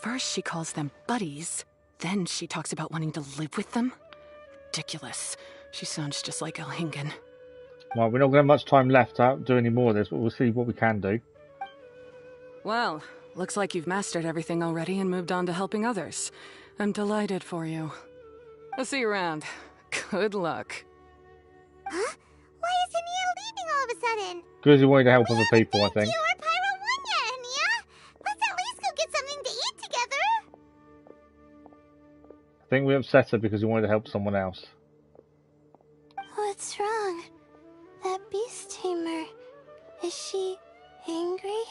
First she calls them buddies, then she talks about wanting to live with them. Ridiculous. She sounds just like Elhingen. Well, we're not going to have much time left to do any more of this, but we'll see what we can do. Well, looks like you've mastered everything already and moved on to helping others. I'm delighted for you. I'll see you around. Good luck. Huh? Why is Ania leaving all of a sudden? Because you wanted to help other people, I think. You or Pyro won yet, Ania? Let's at least go get something to eat together. I think we upset her because we wanted to help someone else. What's wrong? That beast tamer, is she angry?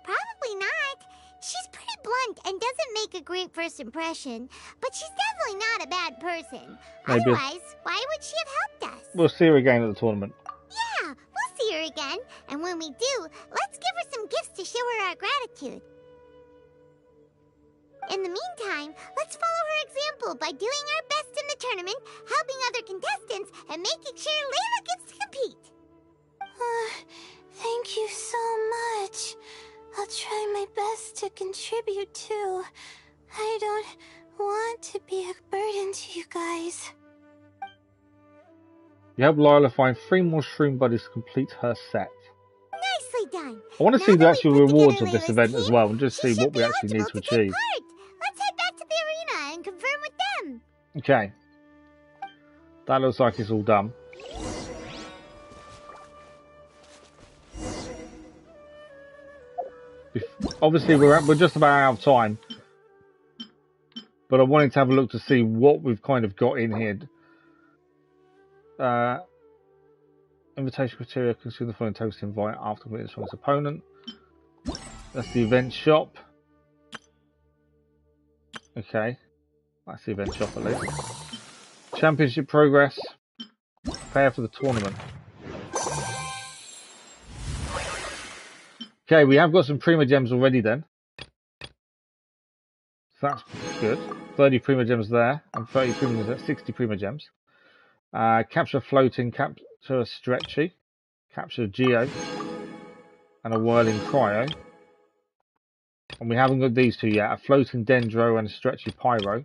Probably not. She's pretty blunt and doesn't make a great first impression, but she's definitely not a bad person. Maybe. Otherwise, why would she have helped us? We'll see her again at the tournament. Yeah, we'll see her again, and when we do, let's give her some gifts to show her our gratitude. In the meantime, let's follow her example by doing our best in the tournament, helping other contestants, and making sure Layla gets to compete. Thank you so much. I'll try my best to contribute too. I don't want to be a burden to you guys. You help Lila find 3 more shroom buddies to complete her set. Nicely done. I want to see the actual rewards of this event as well, and just see what we actually need to achieve. Let's head back to the arena and confirm with them. Okay. That looks like it's all done. Obviously, we're just about out of time, but I wanted to have a look to see what we've kind of got in here. Invitation criteria: consume the following toast invite after winning from his opponent. That's the event shop. Okay. That's the event shop at least. Championship progress. Prepare for the tournament. Okay, we have got some Prima Gems already then. So that's good. 30 Prima Gems there, and 30 Prima Gems, 60 Prima Gems. Capture Floating, capture Stretchy, capture Geo, and a Whirling Cryo. And we haven't got these two yet, a Floating Dendro and a Stretchy Pyro.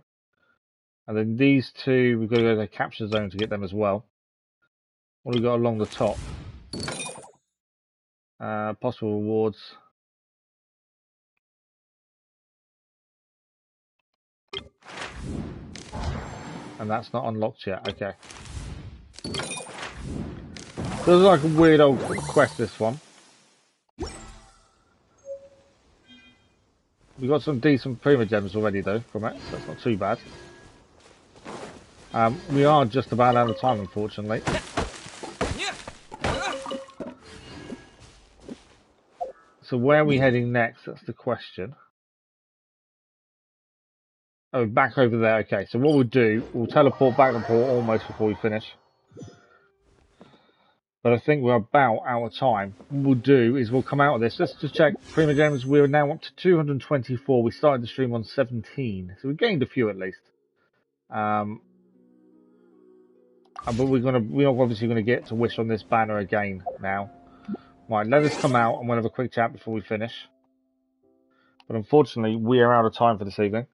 And then these two, we've got to go to the capture zone to get them as well. What have we got along the top? Possible rewards. And that's not unlocked yet, okay. This is like a weird old quest, this one. We got some decent Prima Gems already though from it, so it's not too bad. We are just about out of time, unfortunately. So where are we heading next? That's the question. Oh, back over there. Okay, so what we'll do, we'll teleport back to the port almost before we finish. But I think we're about out of time. What we'll do is we'll come out of this. Let's just check Prima Gems. We're now up to 224. We started the stream on 17, so we gained a few at least. But we're obviously gonna get to wish on this banner again now. Right, let us come out and we'll have a quick chat before we finish. But unfortunately, we are out of time for this evening.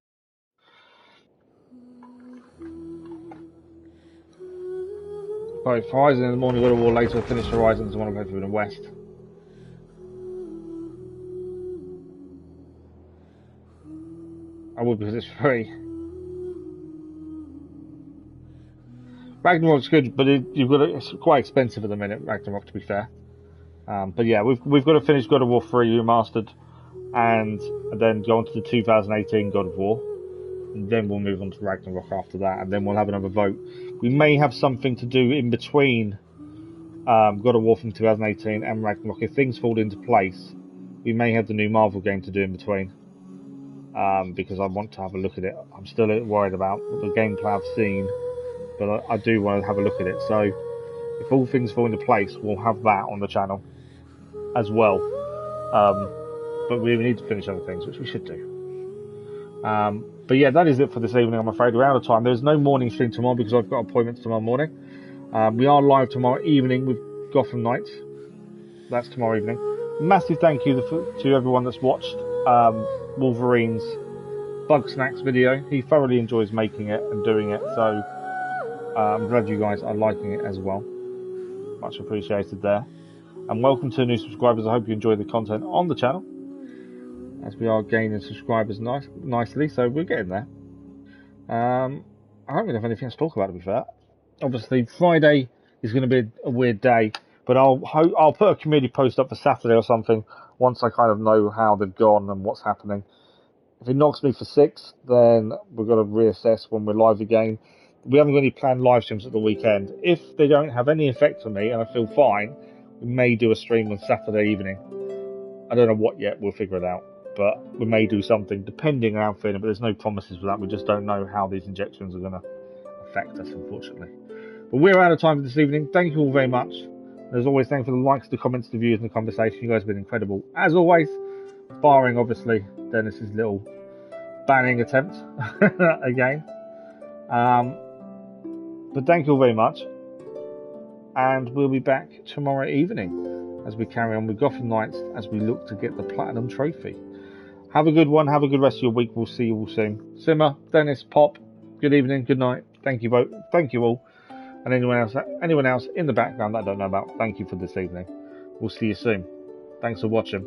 Right, Horizon in the morning, God of War later, finish Horizons, I want to go through the West. I would because it's free. Ragnarok's good, but it's quite expensive at the minute, Ragnarok, to be fair. But yeah, we've got to finish God of War 3 Remastered, and then go on to the 2018 God of War. And then we'll move on to Ragnarok after that, and then we'll have another vote. We may have something to do in between God of War from 2018 and Ragnarok. If things fall into place, we may have the new Marvel game to do in between. Because I want to have a look at it. I'm still worried about the gameplay I've seen, but I do want to have a look at it. So if all things fall into place, we'll have that on the channel as well. But we need to finish other things, which we should do. But yeah, that is it for this evening, I'm afraid. We're out of time. There's no morning stream tomorrow because I've got appointments tomorrow morning. We are live tomorrow evening with Gotham Knights. That's tomorrow evening. Massive thank you to everyone that's watched Wolverine's Bug Snacks video. He thoroughly enjoys making it and doing it, so I'm glad you guys are liking it as well. Much appreciated there. And welcome to new subscribers. I hope you enjoy the content on the channel, as we are gaining subscribers nicely, so we're getting there. I don't really have anything else to talk about, to be fair. Obviously, Friday is going to be a weird day, but I'll put a community post up for Saturday or something once I kind of know how they've gone and what's happening. If it knocks me for 6, then we've got to reassess when we're live again. We haven't got any planned live streams at the weekend. If they don't have any effect on me and I feel fine, we may do a stream on Saturday evening. I don't know what yet, we'll figure it out. But we may do something depending on how I'm feeling, but there's no promises for that. We just don't know how these injections are going to affect us, unfortunately. But we're out of time for this evening. Thank you all very much. As always, thank you for the likes, the comments, the views, and the conversation. You guys have been incredible. As always, barring, obviously, Dennis's little banning attempt again. But thank you all very much. And we'll be back tomorrow evening as we carry on with Gotham Knights as we look to get the Platinum Trophy. Have a good one. Have a good rest of your week. We'll see you all soon. Simmer, Dennis, Pop, good evening, good night. Thank you both. Thank you all. And anyone else in the background that I don't know about, thank you for this evening. We'll see you soon. Thanks for watching.